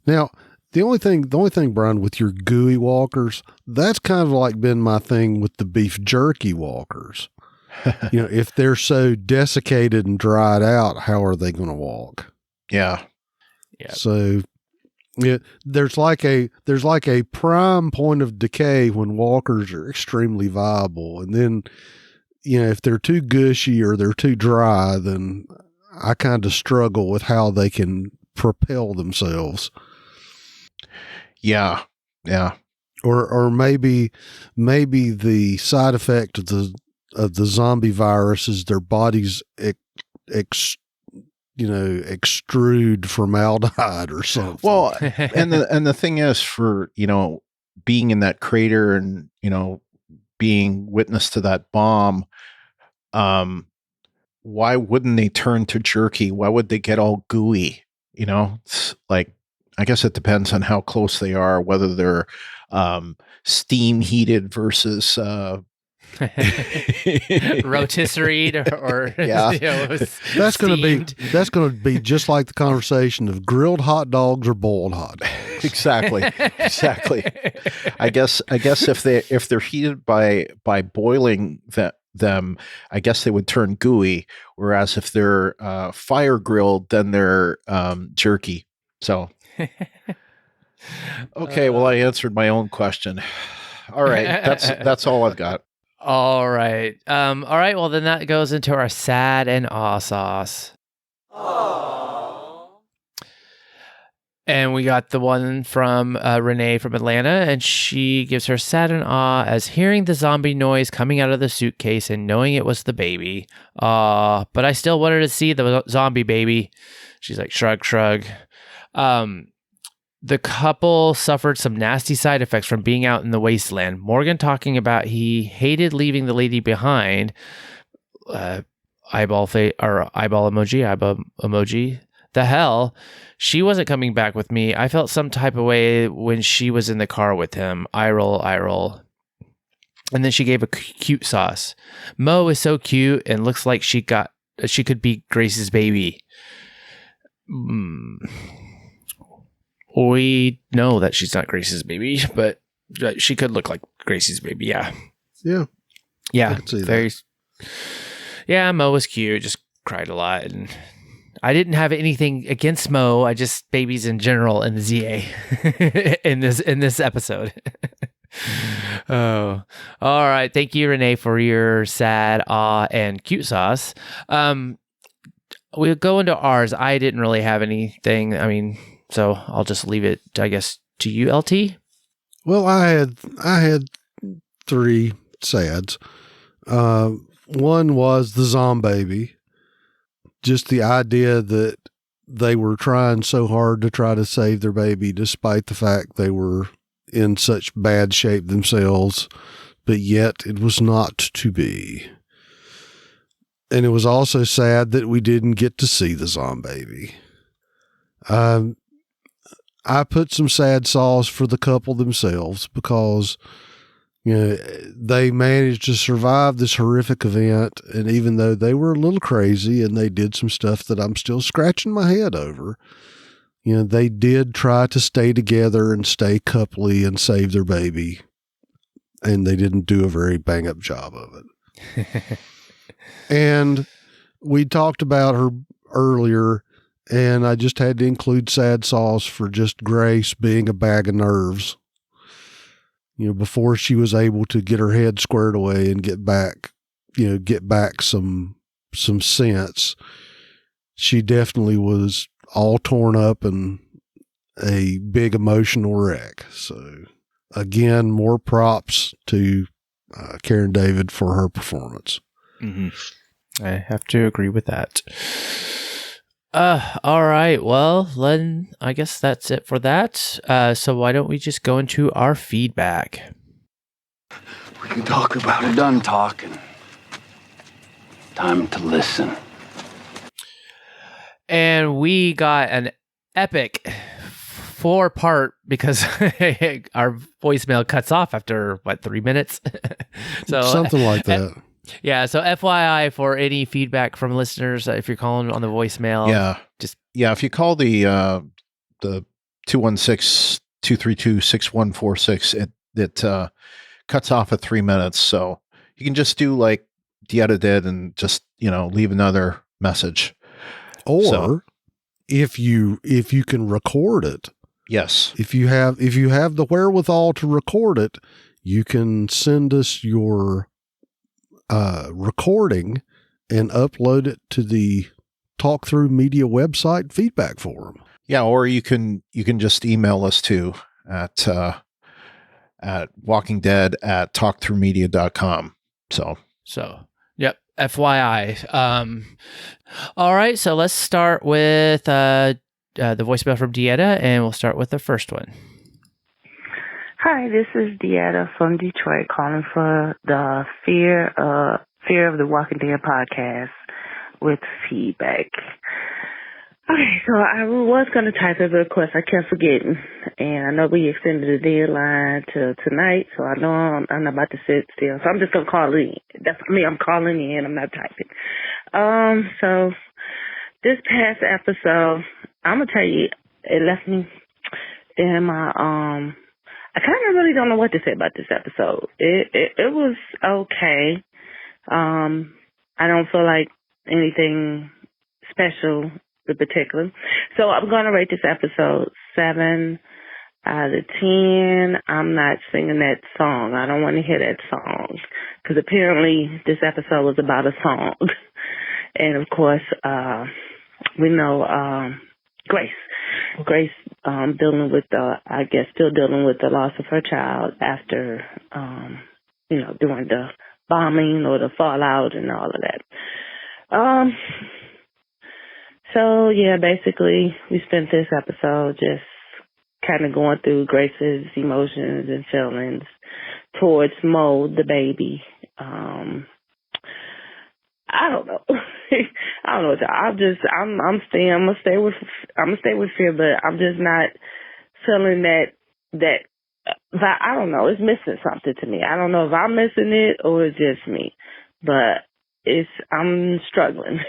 S8: Now, the only thing, Brian, with your gooey walkers, that's kind of like been my thing with the beef jerky walkers. If they're so desiccated and dried out, how are they going to walk?
S7: Yeah.
S8: So there's like a prime point of decay when walkers are extremely viable. And then, if they're too gushy or they're too dry, then I kind of struggle with how they can propel themselves.
S7: Yeah.
S8: Or maybe the side effect of the zombie virus is their bodies extrude formaldehyde or something.
S7: Well, and the thing is, for being in that crater and being witness to that bomb, why wouldn't they turn to jerky? Why would they get all gooey? It's like, I guess it depends on how close they are, whether they're steam heated versus
S6: rotisserie or
S8: that's going to be just like the conversation of grilled hot dogs or boiled hot dogs.
S7: Exactly. I guess if they're heated by boiling them, I guess they would turn gooey. Whereas if they're fire grilled, then they're jerky. So. Okay, well, I answered my own question. All right, that's all I've got.
S6: All right. Well, then that goes into our sad and awe sauce. Aww. And we got the one from Renee from Atlanta, and she gives her sad and awe as hearing the zombie noise coming out of the suitcase and knowing it was the baby. But I still wanted to see the zombie baby. She's like, shrug. The couple suffered some nasty side effects from being out in the wasteland. Morgan talking about he hated leaving the lady behind. Eyeball emoji. The hell? She wasn't coming back with me. I felt some type of way when she was in the car with him. Eye roll. And then she gave a cute sauce. Mo is so cute and looks like she could be Grace's baby. We know that she's not Grace's baby, but she could look like Gracie's baby. Yeah.
S8: I can see that.
S6: Yeah, Mo was cute. Just cried a lot, and I didn't have anything against Mo. I just babies in general in the ZA in this episode. Oh, all right. Thank you, Renee, for your sad, awe, and cute sauce. We'll go into ours. I didn't really have anything. I mean. So I'll just leave it, I guess, to you, LT.
S8: Well, I had 3 sads. One was the zombie. Just the idea that they were trying so hard to try to save their baby, despite the fact they were in such bad shape themselves, but yet it was not to be. And it was also sad that we didn't get to see the zombie. I put some sad saws for the couple themselves because, they managed to survive this horrific event. And even though they were a little crazy and they did some stuff that I'm still scratching my head over, they did try to stay together and stay coupley and save their baby. And they didn't do a very bang up job of it. And we talked about her earlier, and I just had to include sad saws for just Grace being a bag of nerves. Before she was able to get her head squared away and get back some sense, she definitely was all torn up and a big emotional wreck. So again, more props to Karen David for her performance.
S6: Mm-hmm. I have to agree with that. All right. Well, Len, I guess that's it for that. So why don't we just go into our feedback?
S11: We can talk about it. We're done talking. Time to listen.
S6: And we got an epic 4-part because our voicemail cuts off after 3 minutes. So
S8: something like that.
S6: Yeah, so FYI for any feedback from listeners, if you're calling on the voicemail,
S7: if you call the 216-232-6146, it cuts off at 3 minutes. So you can just do like Dieta did and just, leave another message.
S8: Or if you can record it.
S7: Yes.
S8: If you have the wherewithal to record it, you can send us your recording and upload it to the Talk Through Media website feedback forum.
S7: Yeah, or you can just email us too at walkingdead@talkthroughmedia.com. So
S6: yep, FYI. All right, so let's start with the voicemail from Dieta, and we'll start with the first one.
S12: Hi, this is Dieta from Detroit calling for the Fear of the Walking Dead podcast with feedback. Okay, so I was going to type it, but of course I kept forgetting. And I know we extended the deadline to tonight, so I know I'm not about to sit still. So I'm just going to call in. That's me, I'm calling in, I'm not typing. So this past episode, I'm going to tell you, it left me in my, I kind of really don't know what to say about this episode. It was okay. I don't feel like anything special in particular. So I'm going to rate this episode 7 out of 10. I'm not singing that song. I don't want to hear that song because apparently this episode was about a song. And of course, we know Grace, dealing with still dealing with the loss of her child after, during the bombing or the fallout and all of that. So yeah, basically we spent this episode just kind of going through Grace's emotions and feelings towards Mo, the baby. I don't know. I don't know. I'm gonna stay with Fear, but I'm just not feeling that I don't know. It's missing something to me. I don't know if I'm missing it or it's just me, but I'm struggling.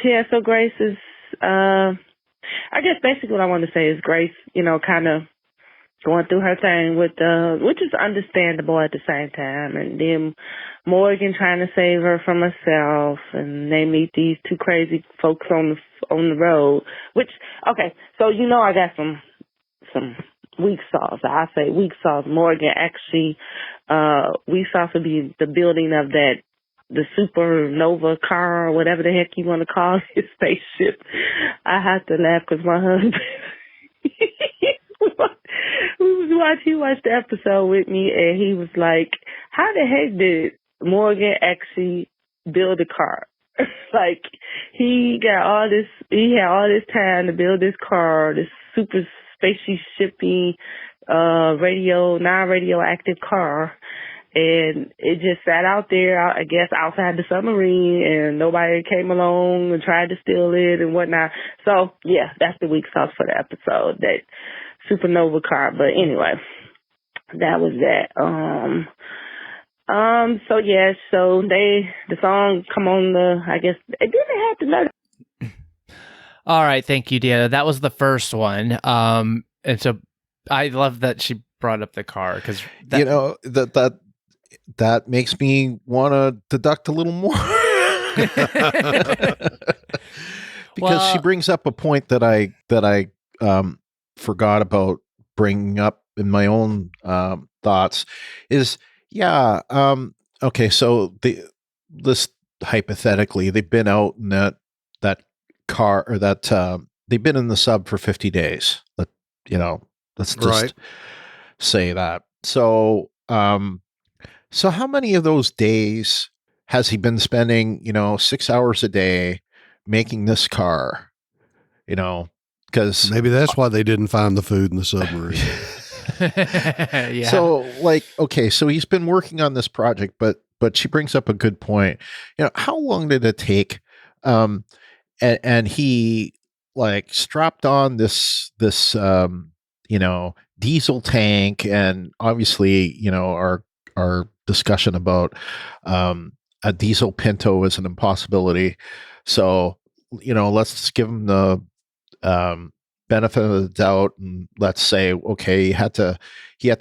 S12: Yeah. So Grace is. I guess basically what I want to say is Grace, kind of going through her thing with which is understandable at the same time, and then Morgan trying to save her from herself, and they meet these two crazy folks on the road. Which okay, so I got some weak sauce. I say weak sauce. Morgan actually weak sauce would be the building of the supernova car or whatever the heck you want to call his spaceship. I have to laugh because my husband He watched the episode with me, and he was like, "How the heck did Morgan actually build a car? Like, he had all this time to build this car, this super spaceshipy, non-radioactive car." And it just sat out there, I guess, outside the submarine, and nobody came along and tried to steal it and whatnot. So, yeah, that's the weak sauce for the episode, that supernova car. But anyway, that was that. So yeah, so the song come on I guess, they didn't have to know.
S6: All right, thank you, Deanna. That was the first one. And so I love that she brought up the car, because
S7: that makes me want to deduct a little more. Because she brings up a point that I forgot about bringing up in my own thoughts is, okay, so this hypothetically, they've been out in that car, or that they've been in the sub for 50 days. Let's just say that. So so how many of those days has he been spending, 6 hours a day making this car? Because
S8: maybe that's why they didn't find the food in the submarine.
S6: Yeah.
S7: So, okay, so he's been working on this project, but she brings up a good point. How long did it take? And he strapped on this diesel tank, and obviously, our discussion about a diesel Pinto is an impossibility. So, let's give him the benefit of the doubt, and let's say, okay, he had to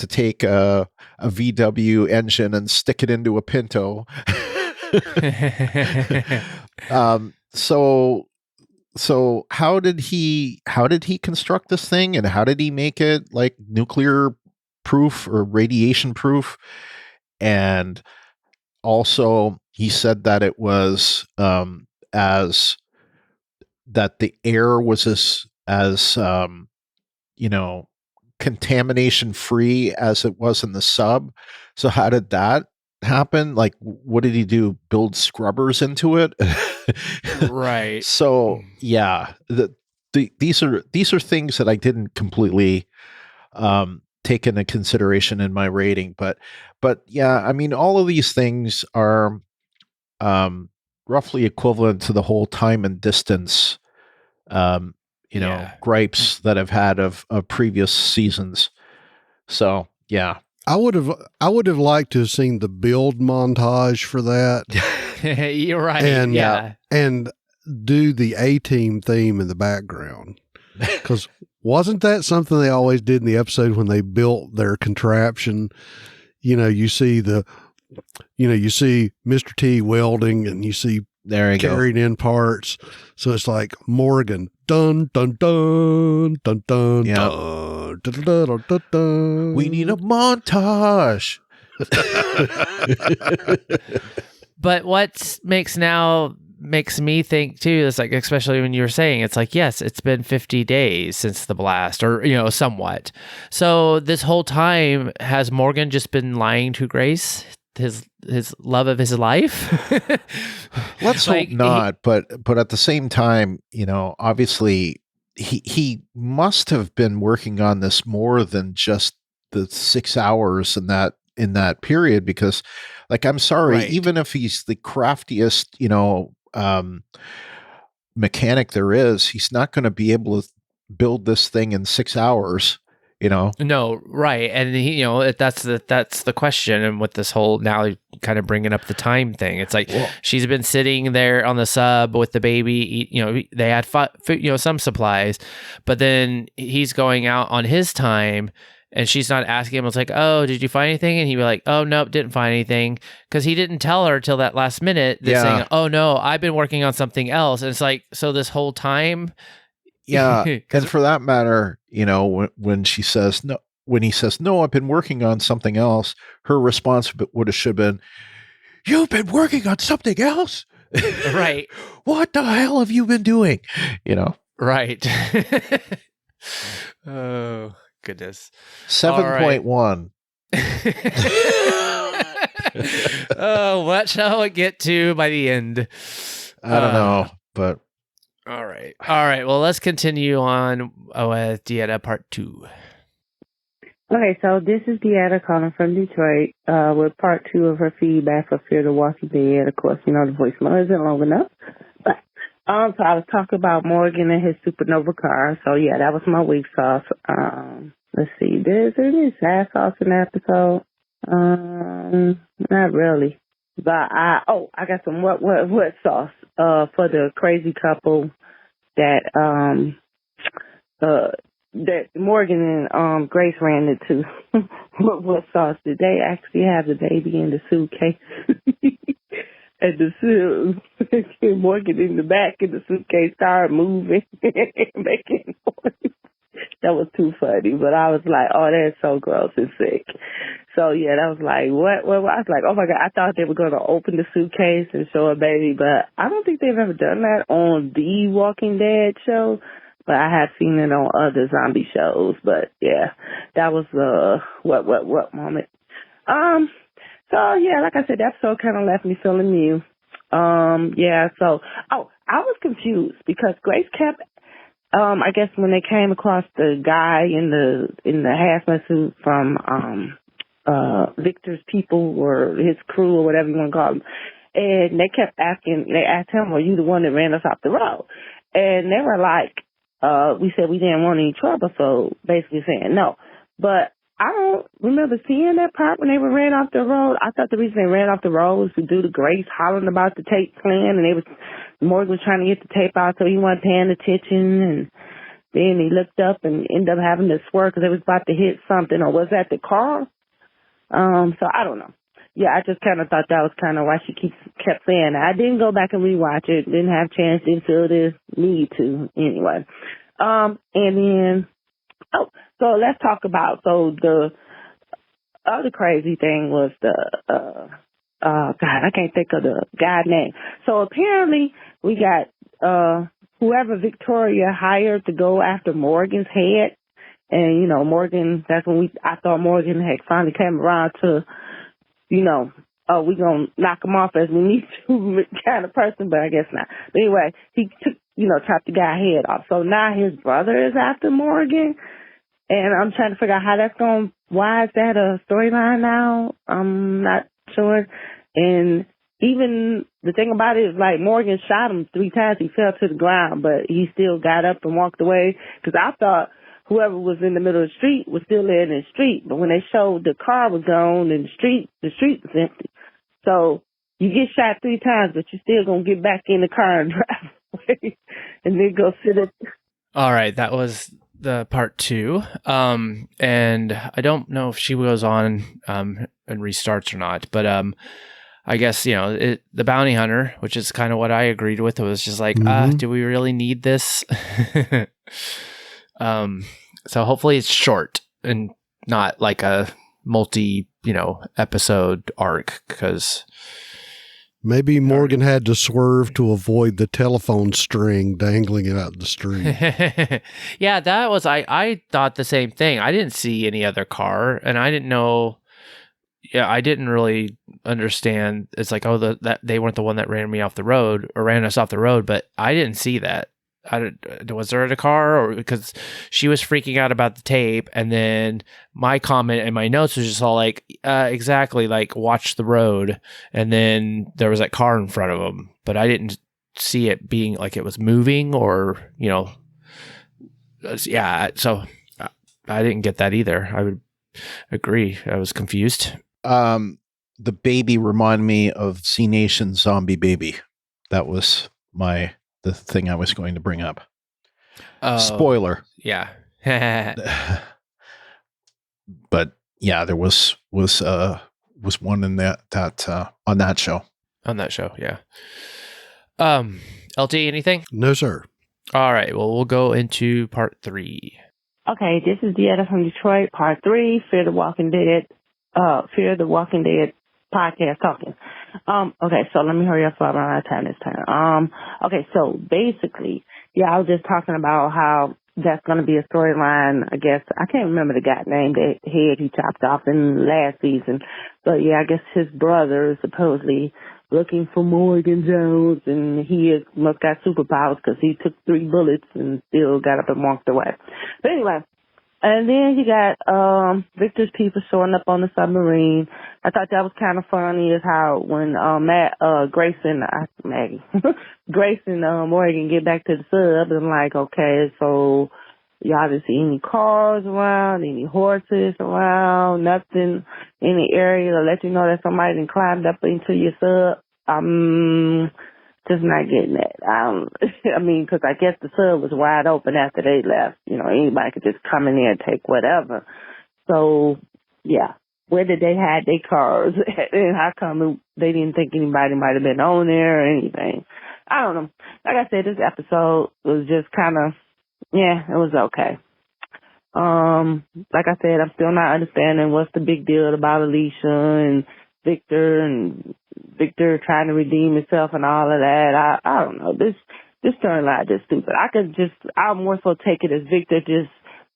S7: take a VW engine and stick it into a Pinto. So how did he construct this thing, and how did he make it nuclear proof or radiation proof? And also, he said that it was that the air was as contamination free as it was in the sub. So how did that happen? What did he do? Build scrubbers into it?
S6: Right.
S7: So yeah, these are things that I didn't completely take into consideration in my rating, but yeah, I mean, all of these things are roughly equivalent to the whole time and distance gripes that I've had of previous seasons. So yeah,
S8: I would have liked to have seen the build montage for that.
S6: You're right.
S8: And
S6: yeah,
S8: and do the A-Team theme in the background, because wasn't that something they always did in the episode when they built their contraption? You see Mr. T welding, and you see carried in parts. So it's like Morgan, dun dun dun dun dun,
S7: yep.
S8: Dun, dun, dun, dun, dun, dun.
S7: We need a montage.
S6: But what makes me think too is especially when you were saying it's yes, it's been 50 days since the blast, or somewhat. So this whole time, has Morgan just been lying to Grace, his love of his life?
S7: Let's hope not. But at the same time, obviously he must have been working on this more than just the 6 hours in that period, because I'm sorry, even if he's the craftiest, mechanic there is, he's not going to be able to build this thing in 6 hours,
S6: No, right. And that's the question. And with this whole, now kind of bringing up the time thing, it's she's been sitting there on the sub with the baby, they had some supplies, but then he's going out on his time, and she's not asking him. It's oh, did you find anything? And he'd be like, oh, nope, didn't find anything. Because he didn't tell her till that last minute, saying, oh, no, I've been working on something else. And it's so this whole time.
S7: Yeah. And for that matter, when she says, no, when he says, no, I've been working on something else, her response should have been, you've been working on something else?
S6: Right.
S7: What the hell have you been doing?
S6: Right. Oh, goodness.
S7: 7.1.
S6: Oh, what shall we get to by the end?
S7: I don't know, but
S6: all right. Well, let's continue on with Deanna part 2.
S12: Okay, so this is Deanna calling from Detroit with part 2 of her feedback for Fear the Walking Dead. Of course, you know the voicemail isn't long enough. But so I was talking about Morgan and his supernova car. So yeah, that was my week sauce. Let's see, is there any sad sauce in the episode? Not really. But I got some what sauce for the crazy couple that that Morgan and Grace ran into. What sauce? Did they actually have the baby in the suitcase? And the Morgan in the back and the suitcase started moving, making noise. That was too funny, but I was like, oh, that's so gross and sick. So, yeah, that was like, what? I was like, oh, my God, I thought they were going to open the suitcase and show a baby, but I don't think they've ever done that on the Walking Dead show, but I have seen it on other zombie shows. But, yeah, that was what moment. So, yeah, like I said, the episode kind of left me feeling new. Yeah, so, I was confused because Grace kept I guess when they came across the guy in the hazmat suit from Victor's people or his crew or whatever you want to call them, and they asked him, "Are you the one that ran us off the road?" And they were like, "We said we didn't want any trouble," so basically saying no. But I don't remember seeing that part when they were ran off the road. I thought the reason they ran off the road was to do the Grace hollering about the tape playing, and Morgan was trying to get the tape out, so he wasn't paying attention, and then he looked up and ended up having to swerve because they was about to hit something, or was that the car? So I don't know. Yeah, I just kind of thought that was kind of why she kept saying that. I didn't go back and rewatch it, didn't have a chance, didn't feel the need to anyway. And then, so let's talk about, so the other crazy thing was God, I can't think of the guy's name. So apparently we got whoever Victoria hired to go after Morgan's head. And, you know, Morgan, that's when I thought Morgan had finally came around to, you know, oh, we're going to knock him off as we need to kind of person, but I guess not. But anyway, he took, chopped the guy's head off. So now his brother is after Morgan. And I'm trying to figure out how that's going, why is that a storyline now? I'm not sure. And even the thing about it is, like, Morgan shot him 3 times. He fell to the ground, but he still got up and walked away. Because I thought whoever was in the middle of the street was still there in the street. But when they showed the car was gone and the street was empty. So you get shot 3 times, but you're still going to get back in the car and drive away and then go sit at.
S6: All right, that was the part 2. And I don't know if she goes on and restarts or not, but I guess, the bounty hunter, which is kind of what I agreed with, it was just like, do we really need this? So hopefully it's short and not like a multi, episode arc, because
S8: maybe Morgan had to swerve to avoid the telephone string dangling out the street.
S6: Yeah, that was, I thought the same thing. I didn't see any other car, and I didn't know. Yeah, I didn't really understand. It's like, that they weren't the one that ran me off the road or ran us off the road, but I didn't see that. Was there a car? Or because she was freaking out about the tape, and then my comment in my notes was just all like, exactly, like, watch the road, and then there was that car in front of them, but I didn't see it being like it was moving or, yeah, so I didn't get that either. I would agree. I was confused.
S7: The baby reminded me of C Nation Zombie Baby. That was the thing I was going to bring up. Spoiler.
S6: Yeah.
S7: But yeah, there was one in that on that show.
S6: On that show, yeah. LT, anything?
S8: No, sir.
S6: All right. Well, we'll go into part 3.
S12: Okay, this is Deanna from Detroit, part 3, Fear the Walking Dead podcast talking. Okay, so let me hurry up so I'm out of time this time. Okay, so basically, yeah, I was just talking about how that's going to be a storyline, I guess. I can't remember the guy name, the head he chopped off in last season. But yeah, I guess his brother is supposedly looking for Morgan Jones, and he must got superpowers because he took 3 bullets and still got up and walked away. But anyway, and then you got Victor's people showing up on the submarine. I thought that was kind of funny is how when Grace and Morgan get back to the sub, I'm like, okay, so y'all didn't see any cars around, any horses around, nothing in the area to let you know that somebody done climbed up into your sub. I'm just not getting that. I mean, because I guess the sub was wide open after they left. You know, anybody could just come in there and take whatever. So, yeah. Where did they hide their cars? And how come they didn't think anybody might have been on there or anything? I don't know. Like I said, this episode was just kind of, yeah, it was okay. Like I said, I'm still not understanding what's the big deal about Alicia and Victor trying to redeem himself and all of that. I don't know. This turned out just stupid. I'll more so take it as Victor just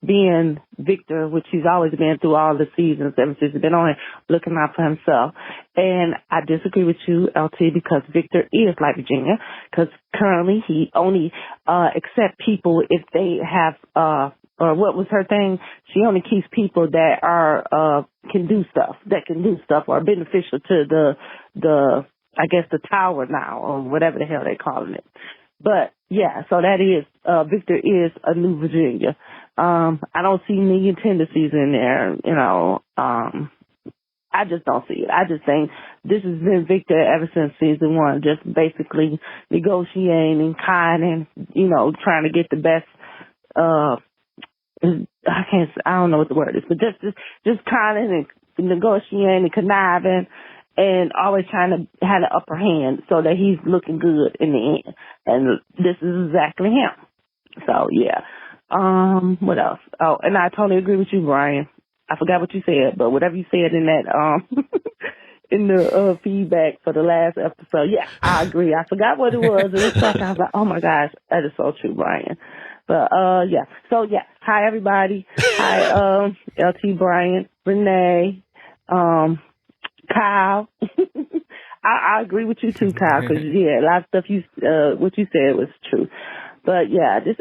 S12: being Victor, which he's always been through all the seasons ever since he's been on it, looking out for himself. And I disagree with you, LT, because Victor is like Virginia, because currently he only accept people if they have or what was her thing? She only keeps people that are can do stuff or beneficial to the I guess the tower now or whatever the hell they calling it. But yeah, so that is Victor is a new Virginia. I don't see million tendencies in there, you know. I just don't see it. I just think this has been Victor ever since season 1, just basically negotiating, kind, and you know, trying to get the best. I don't know what the word is, but just kind and negotiating, conniving, and always trying to have the upper hand so that he's looking good in the end. And this is exactly him. So yeah. What else? Oh, and I totally agree with you, Brian. I forgot what you said, but whatever you said in that in the feedback for the last episode, yeah, I agree. I forgot what it was. And it's like I was like, oh my gosh, that is so true, Brian. But yeah. So yeah, hi everybody. Hi LT, Brian, Renee, Kyle. I agree with you too, Kyle, because yeah, a lot of stuff what you said was true. But yeah, just.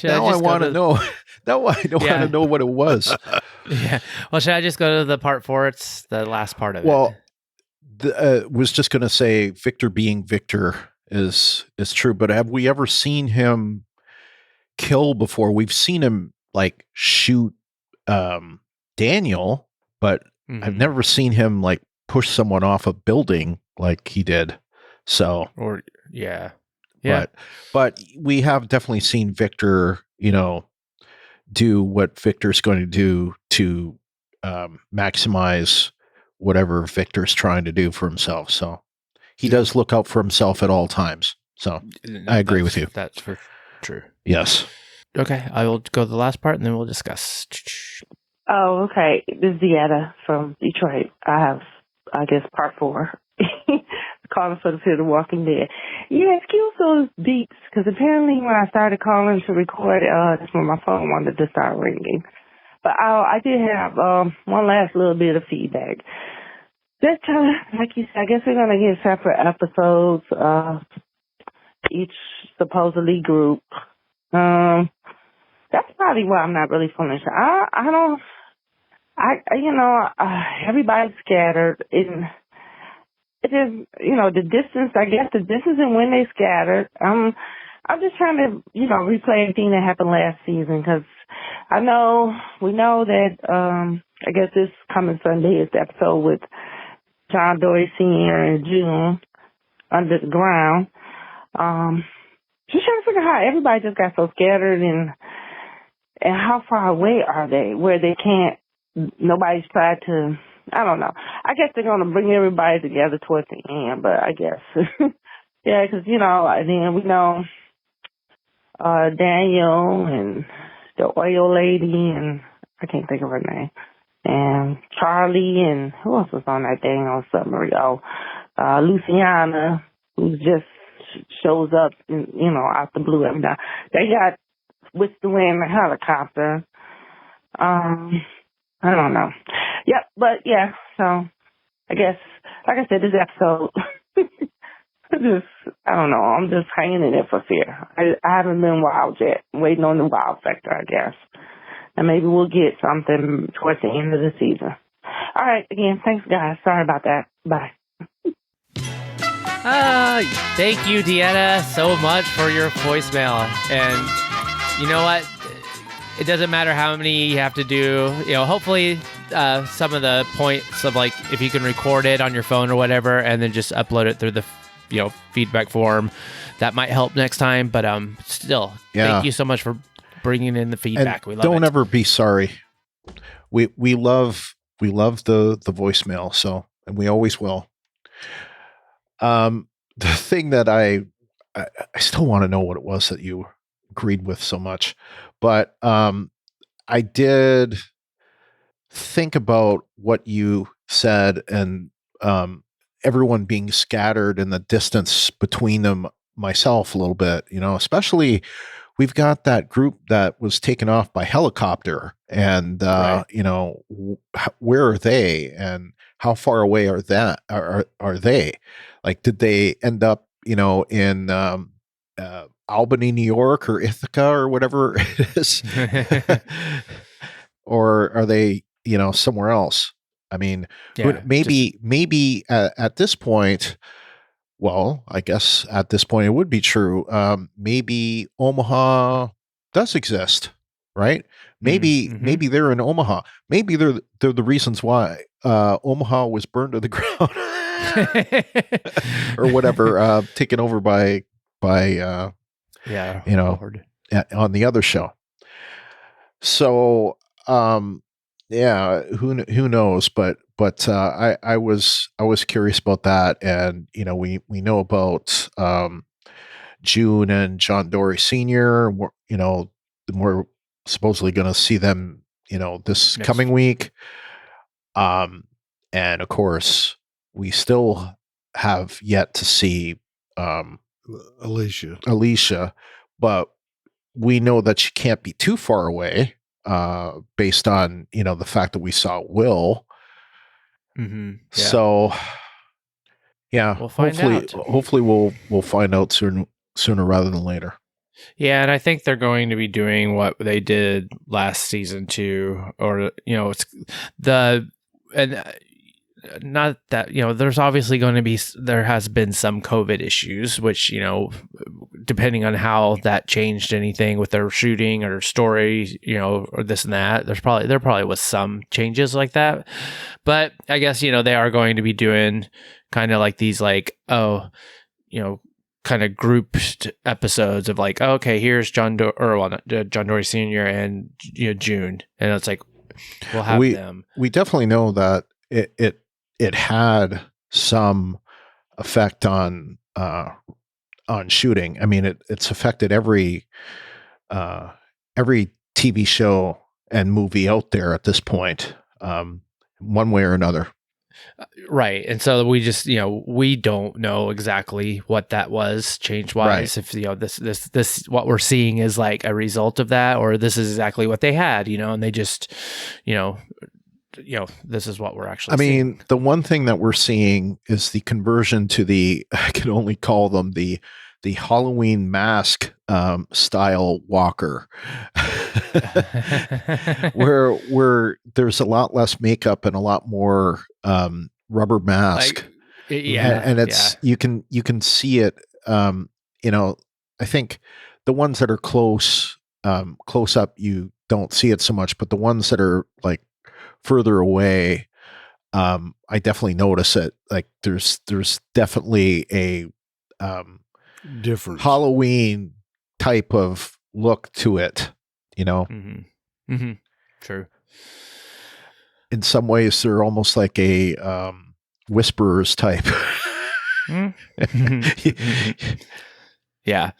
S7: Now I want to know. Now I want to know what it was.
S6: Yeah. Well, should I just go to the part 4? It's the last part of it.
S7: Well, was just going to say Victor being Victor is true, but have we ever seen him kill before? We've seen him like shoot Daniel, but I've never seen him like push someone off a building like he did. So,
S6: or yeah. Yeah.
S7: But we have definitely seen Victor, you know, do what Victor's going to do to maximize whatever Victor's trying to do for himself. So he does look out for himself at all times. So I agree with you.
S6: That's for true.
S7: Yes.
S6: Okay. I will go to the last part and then we'll discuss.
S12: Oh, okay. This is Deanna from Detroit. I have, I guess, part 4. Calling for the Fear the Walking Dead. Yeah, excuse those beeps, because apparently when I started calling to record, that's when my phone wanted to start ringing. But I did have one last little bit of feedback. This time, like you said, I guess we're going to get separate episodes, each supposedly group. That's probably why I'm not really feeling sure. Everybody's scattered. It is, you know, the distance, I guess the distance and when they scattered. I'm just trying to, you know, replay everything that happened last season because we know that, I guess this coming Sunday is the episode with John Dory Sr. and June under the ground. Just trying to figure out how everybody just got so scattered and how far away are they where they can't, nobody's tried to, I don't know. I guess they're going to bring everybody together towards the end, but I guess. Yeah, because, you know, and then we know Daniel and the oil lady, and I can't think of her name, and Charlie, and who else was on that dang on submarine? Luciana, who just shows up, you know, out the blue every now. They got with the wind, the helicopter. I don't know. Yep, but yeah, so I guess, like I said, this episode, I don't know, I'm just hanging in there for fear. I haven't been wild yet. I'm waiting on the wild factor, I guess. And maybe we'll get something towards the end of the season. All right, again, thanks, guys. Sorry about that. Bye.
S6: Thank you, Deanna, so much for your voicemail. And you know what? It doesn't matter how many you have to do. You know, hopefully some of the points of, like, if you can record it on your phone or whatever and then just upload it through the, feedback form, that might help next time. But still, thank you so much for bringing in the feedback.
S7: And
S6: we love it.
S7: Don't ever be sorry. We love the voicemail, so, and we always will. The thing that I still want to know what it was that you agreed with so much, but I did think about what you said, and everyone being scattered and the distance between them myself a little bit, especially we've got that group that was taken off by helicopter, and
S6: Right.
S7: Where are they, and how far away are they? Like, did they end up, in Albany, New York, or Ithaca, or whatever it is, or are they, somewhere else? I mean, maybe at this point. Well, I guess at this point it would be true. Maybe Omaha does exist, right? Maybe they're in Omaha. Maybe they're the reasons why Omaha was burned to the ground, or whatever, taken over by on the other show. So who knows? But I was curious about that, and we know about June and John Dory Sr. We're supposedly going to see them, this coming week, and of course we still have yet to see Alicia, but we know that she can't be too far away, based on the fact that we saw Will.
S6: Mm-hmm. Yeah.
S7: So
S6: we'll find out.
S7: Hopefully we'll find out sooner rather than later.
S6: Yeah, and I think they're going to be doing what they did last season too, or it's not that, there's obviously there has been some COVID issues, which, depending on how that changed anything with their shooting or story, or this and that, there probably was some changes like that. But I guess, they are going to be doing kind of like these, like, kind of grouped episodes of like, okay, here's John Dory Sr. and June. And it's like, we'll have them.
S7: We definitely know that it had some effect on shooting. I mean, it's affected every TV show and movie out there at this point, one way or another.
S6: Right. And so we just, we don't know exactly what that was change wise. Right. If, this, what we're seeing is like a result of that, or this is exactly what they had, and they just, this is what we're actually seeing.
S7: I mean, the one thing that we're seeing is the conversion to I can only call them the Halloween mask style walker, where there's a lot less makeup and a lot more rubber mask. And it's you can see it. I think the ones that are close up, you don't see it so much, but the ones that are like further away, I definitely notice it. Like there's definitely a
S8: different
S7: Halloween type of look to it,
S6: Mm-hmm. Mm-hmm. True.
S7: In some ways, they're almost like a whisperers type.
S6: Yeah.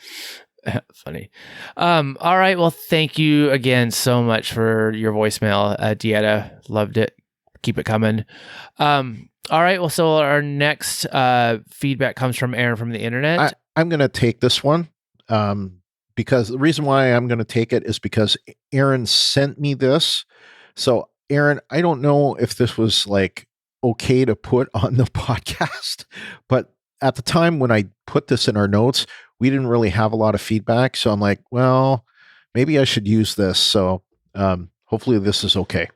S6: Funny. All right. Well, thank you again so much for your voicemail, Dieta. Loved it. Keep it coming. All right. Well, so our next feedback comes from Aaron from the internet.
S7: I'm going to take this one because the reason why I'm going to take it is because Aaron sent me this. So Aaron, I don't know if this was like okay to put on the podcast, but at the time when I put this in our notes, we didn't really have a lot of feedback. So I'm like, well, maybe I should use this. So hopefully this is okay.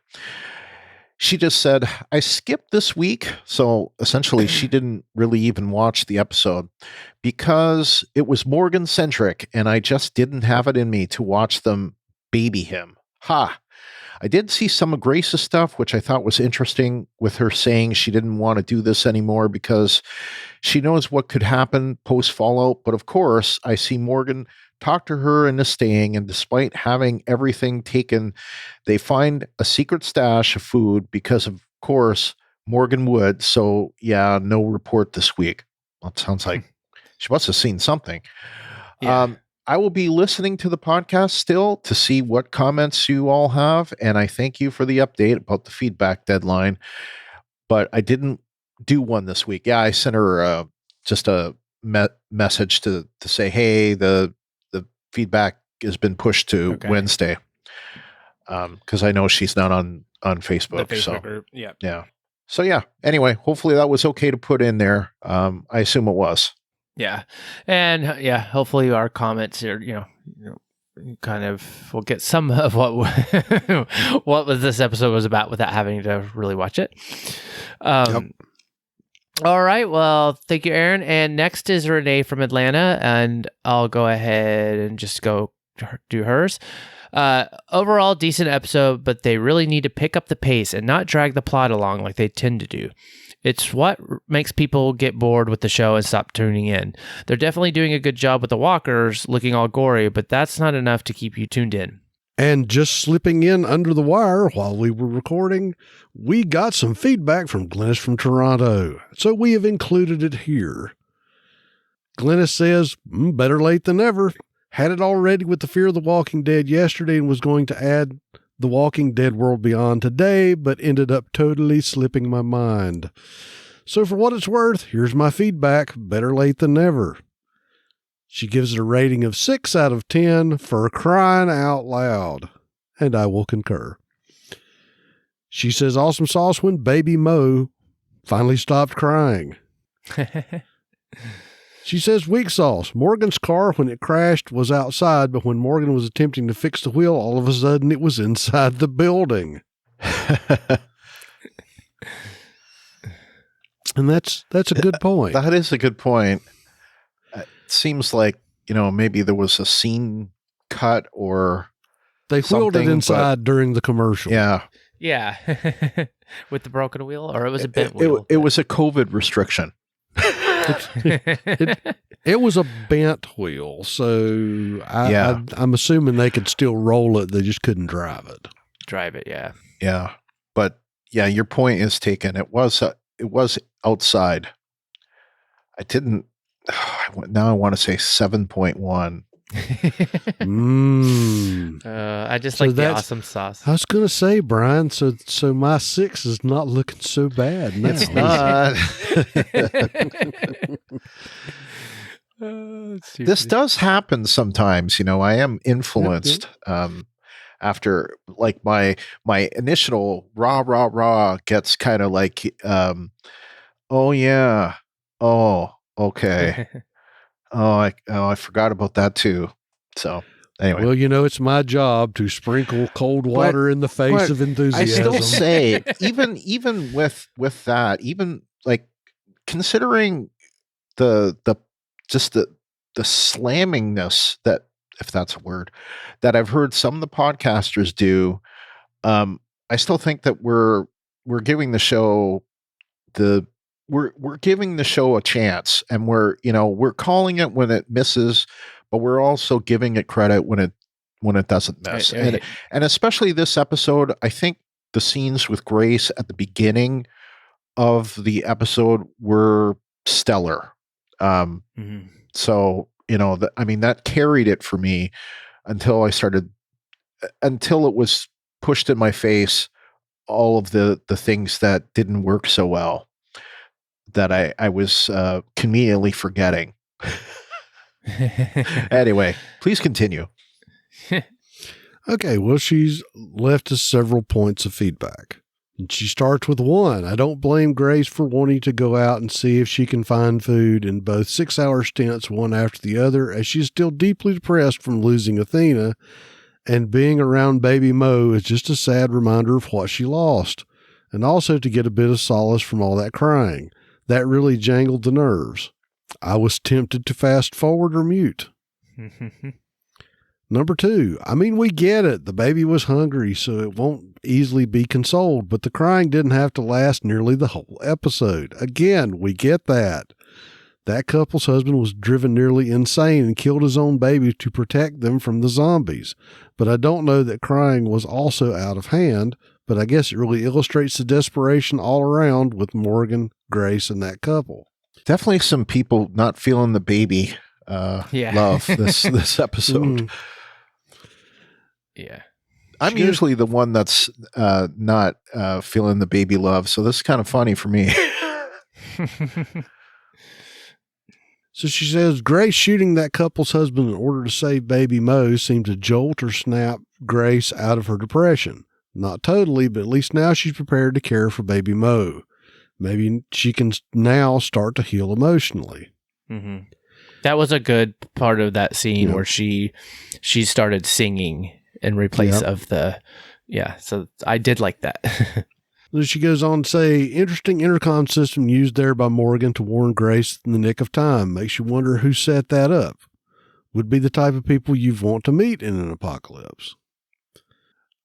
S7: She just said, I skipped this week. So essentially, she didn't really even watch the episode because it was Morgan centric and I just didn't have it in me to watch them baby him. Ha! I did see some of Grace's stuff, which I thought was interesting, with her saying she didn't want to do this anymore because she knows what could happen post Fallout. But of course, I see Morgan talk to her into staying, and despite having everything taken, they find a secret stash of food because, of course, Morgan would. So, yeah, no report this week. Well, it sounds like she must have seen something.
S6: Yeah.
S7: I will be listening to the podcast still to see what comments you all have, and I thank you for the update about the feedback deadline, but I didn't do one this week. Yeah, I sent her just a message to say, hey, the feedback has been pushed to Wednesday, because I know she's not on Facebook.
S6: The Facebook
S7: so
S6: group. Yeah.
S7: Yeah. So yeah, anyway, hopefully that was okay to put in there. I assume it was.
S6: Yeah. And hopefully our comments are, kind of, we'll get some of what what was this episode was about without having to really watch it. All right. Well, thank you, Aaron. And next is Renee from Atlanta, and I'll go ahead and just go do hers. Overall, decent episode, but they really need to pick up the pace and not drag the plot along like they tend to do. It's what makes people get bored with the show and stop tuning in. They're definitely doing a good job with the walkers looking all gory, but that's not enough to keep you tuned in.
S8: And just slipping in under the wire while we were recording, we got some feedback from Glennis from Toronto, so we have included it here. Glennis says, better late than never. Had it already with the Fear of the Walking Dead yesterday and was going to add The Walking Dead World Beyond today, but ended up totally slipping my mind. So for what it's worth, here's my feedback. Better late than never. She gives it a rating of 6 out of 10 for crying out loud, and I will concur. She says awesome sauce when Baby Mo finally stopped crying. She says weak sauce. Morgan's car, when it crashed, was outside, but when Morgan was attempting to fix the wheel, all of a sudden it was inside the building. And that's a good point.
S7: That is a good point. It seems like, maybe there was a scene cut or
S8: they wheeled it inside during the commercial.
S7: Yeah.
S6: Yeah. With the broken wheel, or it was a bent wheel?
S7: It was a COVID restriction.
S8: It was a bent wheel, so I'm assuming they could still roll it. They just couldn't drive it.
S7: Yeah. But yeah, your point is taken. It was outside. I didn't. Now I want to say 7.1.
S6: I just like the awesome sauce.
S8: I was going to say, Brian, so my 6 is not looking so bad now.
S7: It's not. This does happen sometimes. I am influenced after like my initial rah gets kind of like, oh yeah, oh okay. I forgot about that too. So anyway.
S8: Well, it's my job to sprinkle cold water in the face of enthusiasm.
S7: I still say, even with that, even like considering the slammingness that, if that's a word, that I've heard some of the podcasters do, I still think that we're giving the show we're giving the show a chance, and we're calling it when it misses, but we're also giving it credit when it doesn't miss. And especially this episode, I think the scenes with Grace at the beginning of the episode were stellar. So, that carried it for me until it was pushed in my face, all of the things that didn't work so well, that I was conveniently forgetting. Anyway, please continue.
S8: Okay, well, she's left us several points of feedback. And she starts with 1. I don't blame Grace for wanting to go out and see if she can find food in both 6-hour stints, one after the other, as she's still deeply depressed from losing Athena, and being around baby Mo is just a sad reminder of what she lost, and also to get a bit of solace from all that crying. That really jangled the nerves. I was tempted to fast forward or mute. Number 2, I mean, we get it. The baby was hungry, so it won't easily be consoled, but the crying didn't have to last nearly the whole episode. Again, we get that. That couple's husband was driven nearly insane and killed his own baby to protect them from the zombies. But I don't know that crying was also out of hand, but I guess it really illustrates the desperation all around with Morgan, Grace, and that couple.
S7: Definitely some people not feeling the baby love this episode.
S6: Yeah.
S7: I'm usually the one that's not feeling the baby love, so this is kind of funny for me.
S8: So she says, Grace shooting that couple's husband in order to save baby Mo seemed to jolt or snap Grace out of her depression. Not totally, but at least now she's prepared to care for baby Mo. Maybe she can now start to heal emotionally.
S6: Mm-hmm. That was a good part of that scene where she started singing in replace of the, so I did like that.
S8: She goes on to say, interesting intercom system used there by Morgan to warn Grace in the nick of time. Makes you wonder who set that up. Would be the type of people you'd want to meet in an apocalypse.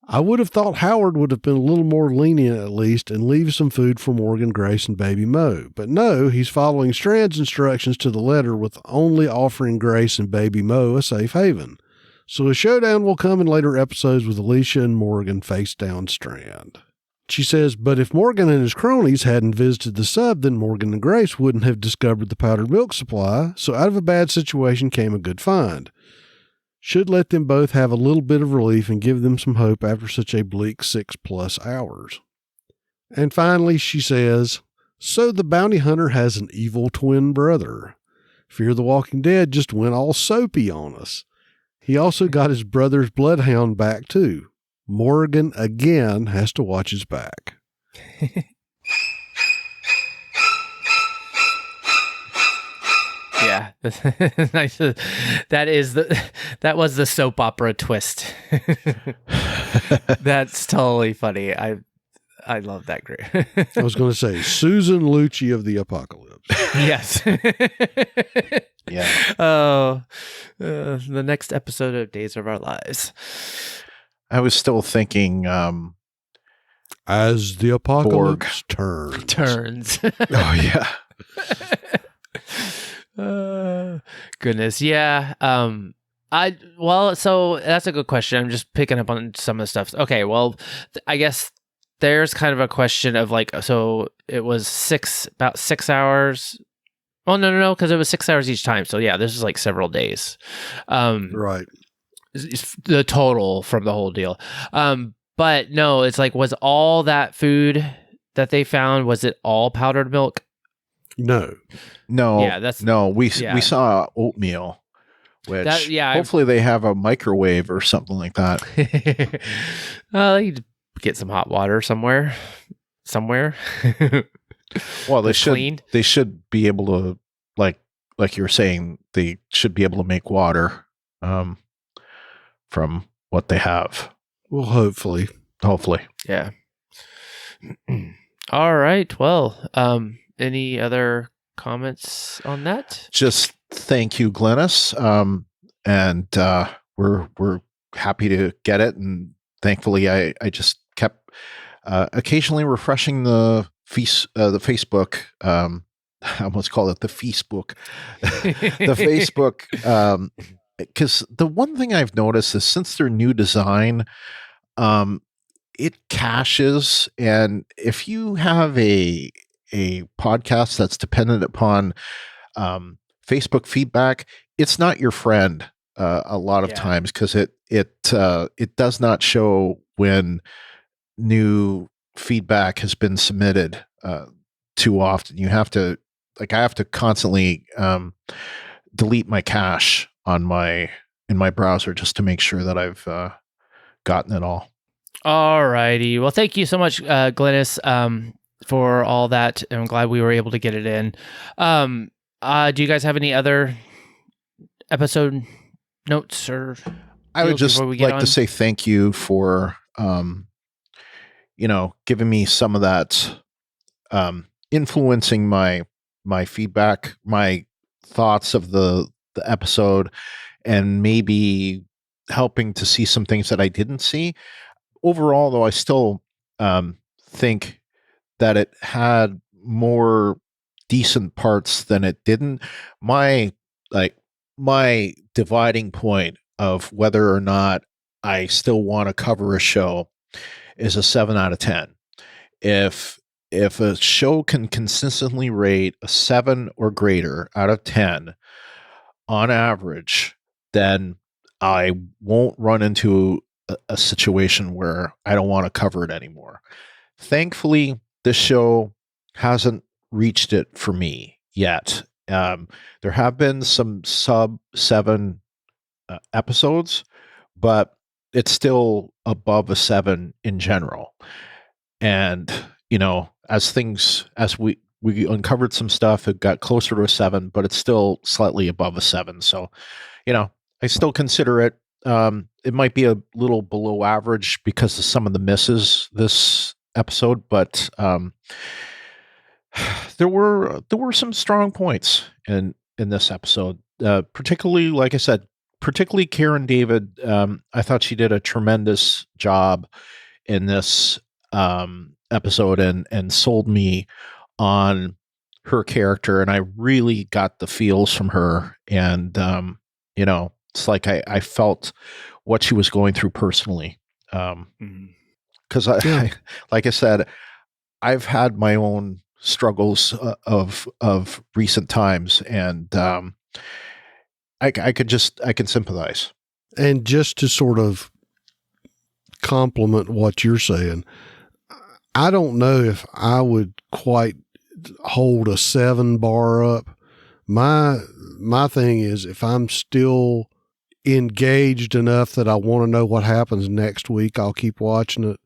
S8: I would have thought Howard would have been a little more lenient at least and leave some food for Morgan, Grace, and baby Mo. But no, he's following Strand's instructions to the letter with only offering Grace and baby Mo a safe haven. So a showdown will come in later episodes with Alicia and Morgan face down Strand. She says, but if Morgan and his cronies hadn't visited the sub, then Morgan and Grace wouldn't have discovered the powdered milk supply, so out of a bad situation came a good find. Should let them both have a little bit of relief and give them some hope after such a bleak 6+ hours. And finally, she says, so the bounty hunter has an evil twin brother. Fear the Walking Dead just went all soapy on us. He also got his brother's bloodhound back, too. Morgan again has to watch his back.
S6: Yeah, nice. That was the soap opera twist. That's totally funny. I love that. Great.
S8: I was going to say Susan Lucci of the Apocalypse.
S6: Yes.
S7: Yeah.
S6: Oh, the next episode of Days of Our Lives.
S7: I was still thinking,
S8: as the apocalypse turns.
S7: Oh yeah.
S6: Goodness, yeah. So that's a good question. I'm just picking up on some of the stuff. Okay, well, I guess there's kind of a question of like, so it was about 6 hours. Oh no, because it was 6 hours each time. So yeah, this is like several days.
S8: Right.
S6: The total from the whole deal. But no, it's like, was all that food that they found, was it all powdered milk?
S8: No.
S7: Yeah, we saw oatmeal, which hopefully they have a microwave or something like that.
S6: They need to get some hot water somewhere.
S7: Well, they should. Clean. They should be able to, like you were saying, they should be able to make water. From what they have.
S8: Well, hopefully.
S6: Yeah. All right. Well, any other comments on that?
S7: Just thank you, Glennis. And we're happy to get it. And thankfully I just kept occasionally refreshing the Facebook. I almost call it the Facebook. The Facebook. Because the one thing I've noticed is since their new design, it caches, and if you have a podcast that's dependent upon Facebook feedback, it's not your friend a lot of times, because it does not show when new feedback has been submitted too often. You have to, I have to constantly delete my cache in my browser just to make sure that I've gotten it all.
S6: All righty. Well, thank you so much, Glennis, for all that. I'm glad we were able to get it in. Do you guys have any other episode notes or?
S7: I would just like to say thank you for, giving me some of that, influencing my feedback, my thoughts of the episode, and maybe helping to see some things that I didn't see. Overall, though, I still think that it had more decent parts than it didn't. My dividing point of whether or not I still want to cover a show is a 7 out of 10. If a show can consistently rate a 7 or greater out of 10 on average, then I won't run into a situation where I don't want to cover it anymore. Thankfully, this show hasn't reached it for me yet. There have been some sub 7 episodes, but it's still above a 7 in general. And, as we uncovered some stuff, it got closer to a 7, but it's still slightly above a 7. So, I still consider it. It might be a little below average because of some of the misses this episode, but there were some strong points in this episode. Particularly, like I said, Karen David. I thought she did a tremendous job in this episode and sold me on her character, and I really got the feels from her. And it's like I felt what she was going through personally. Because like I said, I've had my own struggles of recent times, and I can sympathize.
S8: And just to sort of complement what you're saying, I don't know if I would quite hold a 7 bar up. My thing is, if I'm still engaged enough that I want to know what happens next week, I'll keep watching it.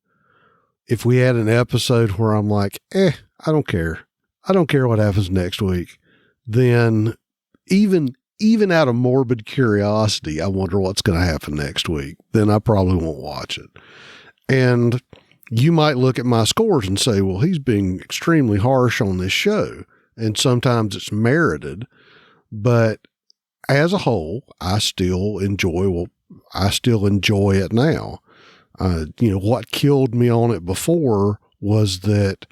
S8: If we had an episode where I'm like, I don't care. I don't care what happens next week, then even out of morbid curiosity, I wonder what's going to happen next week, then I probably won't watch it. And you might look at my scores and say, well, he's being extremely harsh on this show. And sometimes it's merited, but as a whole, I still enjoy it now. What killed me on it before was that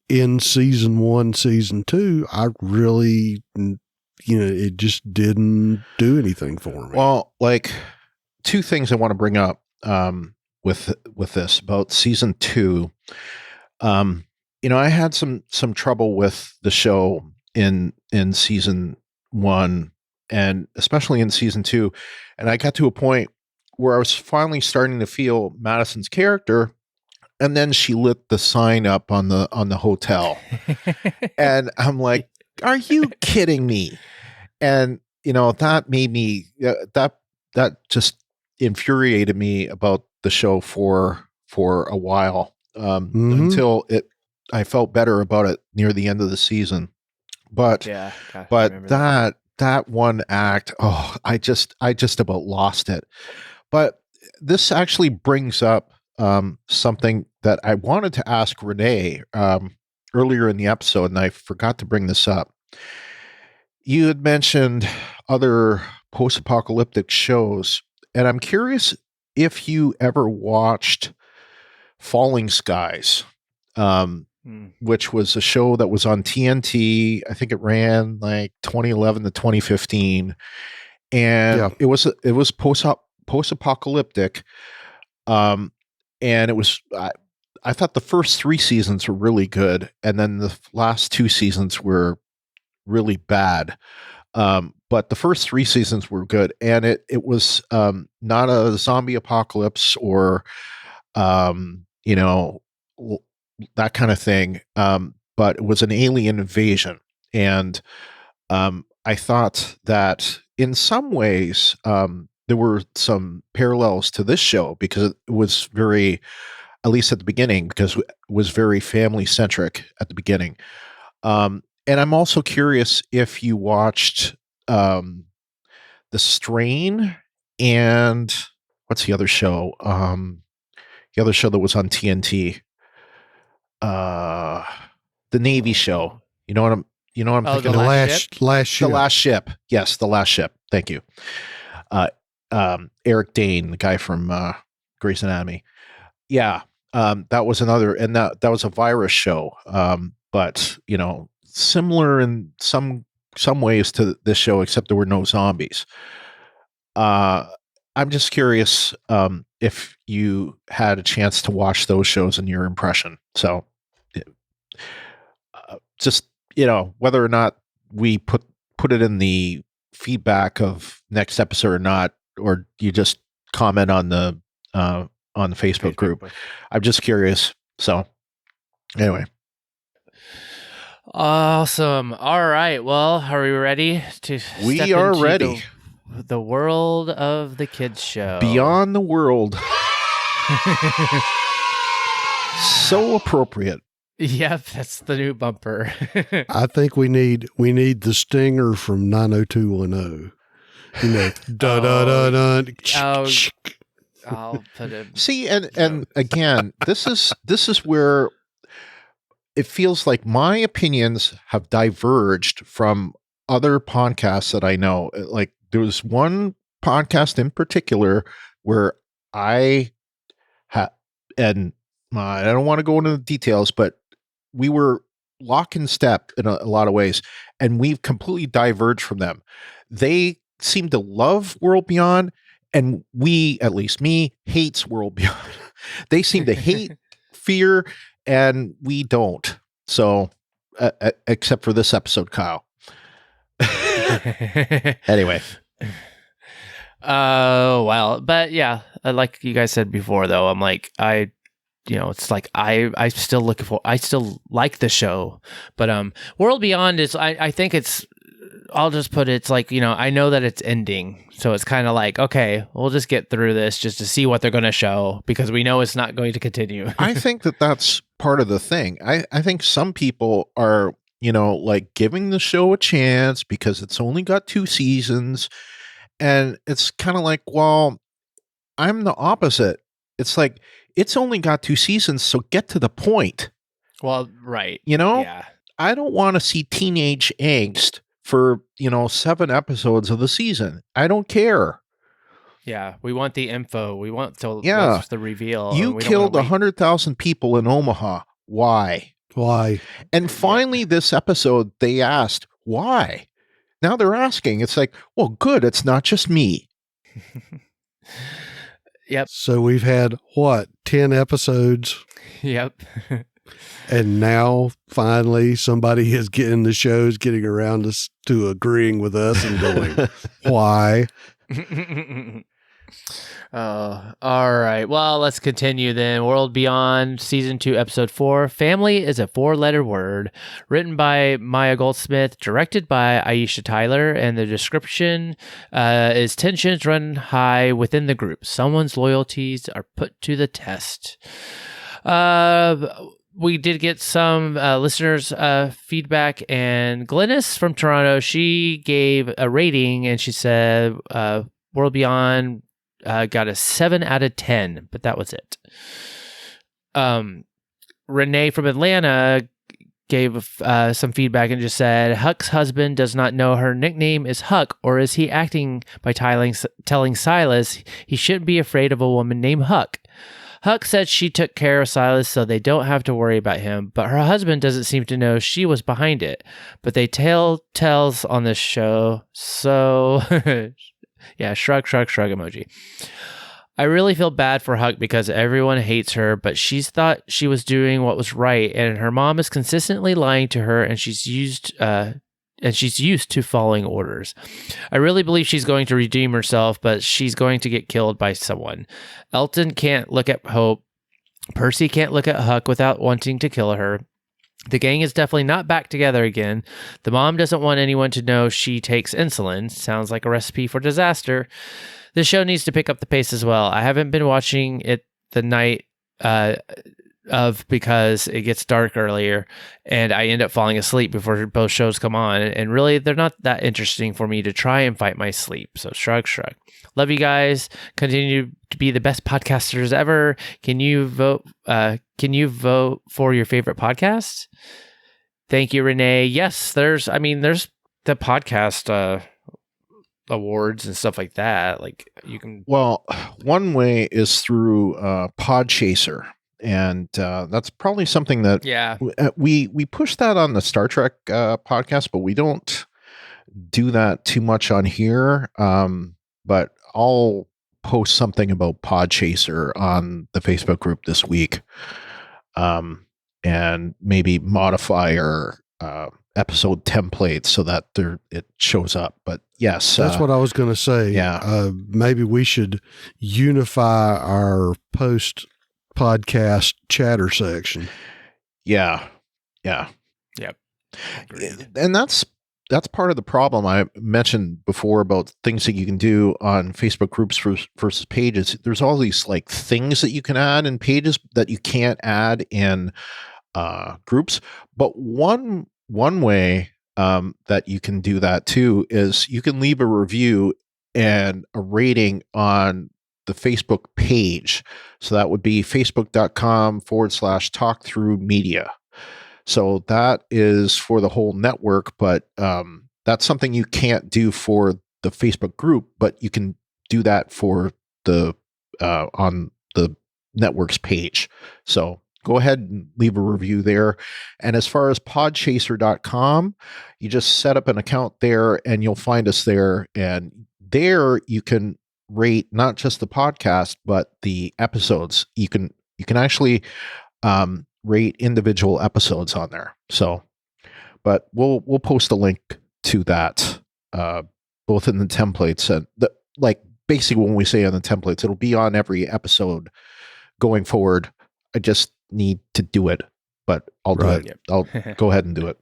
S8: in season 1, season 2, I really, it just didn't do anything for me.
S7: Well, like 2 things I want to bring up with this about season 2. I had some trouble with the show in season 1 and especially in season 2, and I got to a point where I was finally starting to feel Madison's character, and then she lit the sign up on the hotel, and I'm like, "Are you kidding me?" And that made me that just infuriated me about the show for a while until I felt better about it near the end of the season. But that one act, I just about lost it. But this actually brings up something that I wanted to ask Renee earlier in the episode, and I forgot to bring this up. You had mentioned other post-apocalyptic shows, and I'm curious if you ever watched Falling Skies, which was a show that was on TNT. I think it ran like 2011 to 2015, and it was post-apocalyptic, and it was. I thought the first 3 seasons were really good, and then the last 2 seasons were really bad. But the first 3 seasons were good, and it was not a zombie apocalypse or that kind of thing, but it was an alien invasion, and I I thought that in some ways there were some parallels to this show because it was very, at least at the beginning, because it was very family centric at the beginning. And I'm also curious if you watched The Strain and what's the other show? The other show that was on TNT, the Navy show. You know what I'm thinking?
S8: The last ship.
S7: The Last Ship. Yes, The Last Ship. Thank you. Eric Dane, the guy from Grey's Anatomy. Yeah, that was another, and that was a virus show. But similar in some ways to this show, except there were no zombies. I'm just curious if you had a chance to watch those shows and your impression. So, just whether or not we put it in the feedback of next episode or not, or you just comment on the Facebook group. I'm just curious. So, anyway.
S6: Awesome. All right. Well, are we ready to?
S7: We are ready.
S6: The world of the kids show.
S7: Beyond the world. So appropriate.
S6: Yep, that's the new bumper.
S8: I think we need the stinger from 90210. Da da da da.
S6: I'll put it.
S7: See, and again, this is where it feels like my opinions have diverged from other podcasts that I know. Like there was one podcast in particular where I don't want to go into the details, but we were lock in step in a lot of ways, and we've completely diverged from them. They seem to love World Beyond, and we, at least me, hates World Beyond. They seem to hate Fear, and we don't. So, except for this episode, Kyle. Anyway.
S6: Well, but yeah, like you guys said before, though, I'm like, it's like I still I still like the show, but World Beyond is I think it's, I'll just put it, it's like, I know that it's ending, so it's kind of like, okay, we'll just get through this just to see what they're going to show, because we know it's not going to continue.
S7: I think that's part of the thing. I think some people are, like giving the show a chance because it's only got 2 seasons, and it's kind of like, well, I'm the opposite. It's like, it's only got 2 seasons, so get to the point.
S6: Well, right.
S7: Yeah. I don't want to see teenage angst for, 7 episodes of the season. I don't care.
S6: Yeah, we want the info. We want to
S7: watch
S6: the reveal.
S7: You killed 100,000 people in Omaha. Why? And finally, this episode, they asked, why? Now they're asking. It's like, well, good. It's not just me.
S6: Yep.
S8: So we've had, 10 episodes?
S6: Yep.
S8: And now, finally, somebody is getting around us to agreeing with us and going, why?
S6: All right. Well, let's continue then. World Beyond, Season 2, Episode 4. Family is a 4-letter word. Written by Maya Goldsmith, directed by Aisha Tyler, and the description is tensions run high within the group. Someone's loyalties are put to the test. We did get some listeners' feedback, and Glennis from Toronto, she gave a rating, and she said World Beyond got a 7 out of 10, but that was it. Renee from Atlanta gave some feedback and just said, Huck's husband does not know her nickname is Huck, or is he acting by telling Silas he shouldn't be afraid of a woman named Huck? Huck said she took care of Silas so they don't have to worry about him, but her husband doesn't seem to know she was behind it. But they tell tales on this show, so yeah, shrug emoji. I really feel bad for Huck because everyone hates her, but she's thought she was doing what was right, and her mom is consistently lying to her, and she's used to following orders. I really believe she's going to redeem herself, but she's going to get killed by someone. Elton can't look at Hope. Percy can't look at Huck without wanting to kill her. The gang is definitely not back together again. The mom doesn't want anyone to know she takes insulin. Sounds like a recipe for disaster. The show needs to pick up the pace as well. I haven't been watching it the night because it gets dark earlier and I end up falling asleep before both shows come on. And really, they're not that interesting for me to try and fight my sleep. So shrug. Love you guys. Continue to be the best podcasters ever. Can you vote for your favorite podcast? Thank you, Renee. Yes, there's the podcast awards and stuff like that. Like you can.
S7: Well, one way is through Podchaser. And that's probably something that we push that on the Star Trek podcast, but we don't do that too much on here. But I'll post something about Podchaser on the Facebook group this week, and maybe modify our episode template so that it shows up. But yes,
S8: that's what I was going to say.
S7: Yeah,
S8: maybe we should unify our post podcast chatter section.
S7: Yeah.
S6: Yep.
S7: And that's part of the problem I mentioned before about things that you can do on Facebook groups versus pages. There's all these like things that you can add in pages that you can't add in groups. But one way that you can do that too is you can leave a review and a rating on the Facebook page. So that would be facebook.com/talkthroughmedia. So that is for the whole network, but that's something you can't do for the Facebook group, but you can do that for the on the network's page. So go ahead and leave a review there. And as far as podchaser.com, you just set up an account there and you'll find us there. And there you can rate not just the podcast but the episodes. You can actually rate individual episodes on there. So, but we'll post a link to that both in the templates and basically when we say on the templates, it'll be on every episode going forward. I just need to do it, but I'll do it. I'll go ahead and do it.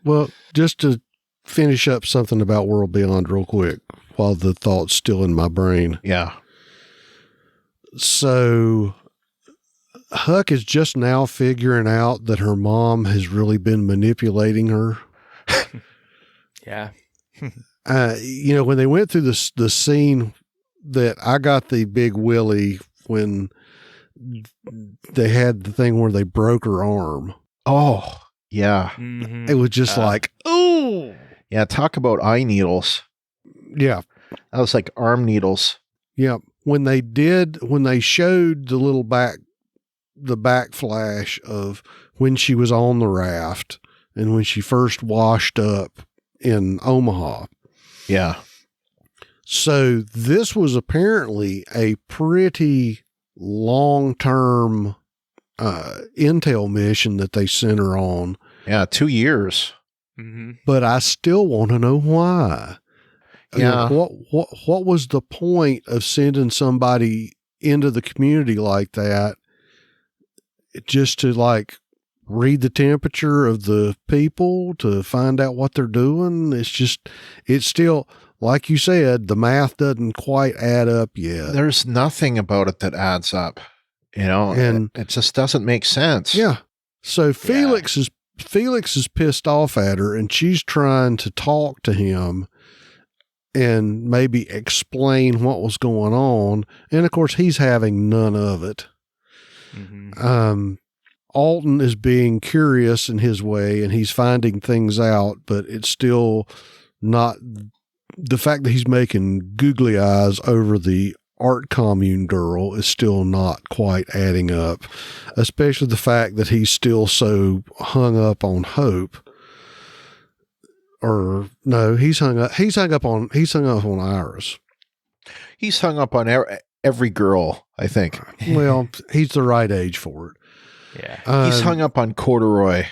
S8: Well, just to finish up something about World Beyond real quick while the thought's still in my brain.
S7: Yeah.
S8: So Huck is just now figuring out that her mom has really been manipulating her.
S6: Yeah.
S8: When they went through the scene that I got the big willy when they had the thing where they broke her arm.
S7: Oh, yeah.
S6: Mm-hmm.
S8: It was just ooh.
S7: Yeah, talk about eye needles.
S8: Yeah.
S7: That was like arm needles.
S8: Yeah. When they showed the back flash of when she was on the raft and when she first washed up in Omaha.
S7: Yeah.
S8: So this was apparently a pretty long-term intel mission that they sent her on.
S7: Yeah, 2 years.
S6: Mm-hmm.
S8: But I still want to know why.
S7: Yeah.
S8: What was the point of sending somebody into the community like that just to read the temperature of the people to find out what they're doing? It's still, like you said, the math doesn't quite add up yet.
S7: There's nothing about it that adds up, and it just doesn't make sense.
S8: Yeah. So Felix is pissed off at her and she's trying to talk to him and maybe explain what was going on. And of course he's having none of it. Mm-hmm. Alton is being curious in his way and he's finding things out, but it's still not the fact that he's making googly eyes over the art commune girl is still not quite adding up, especially the fact that he's still so hung up on Hope. Or no, he's hung up on Iris.
S7: He's hung up on every girl, I think.
S8: Well, he's the right age for it.
S6: Yeah.
S7: He's hung up on corduroy.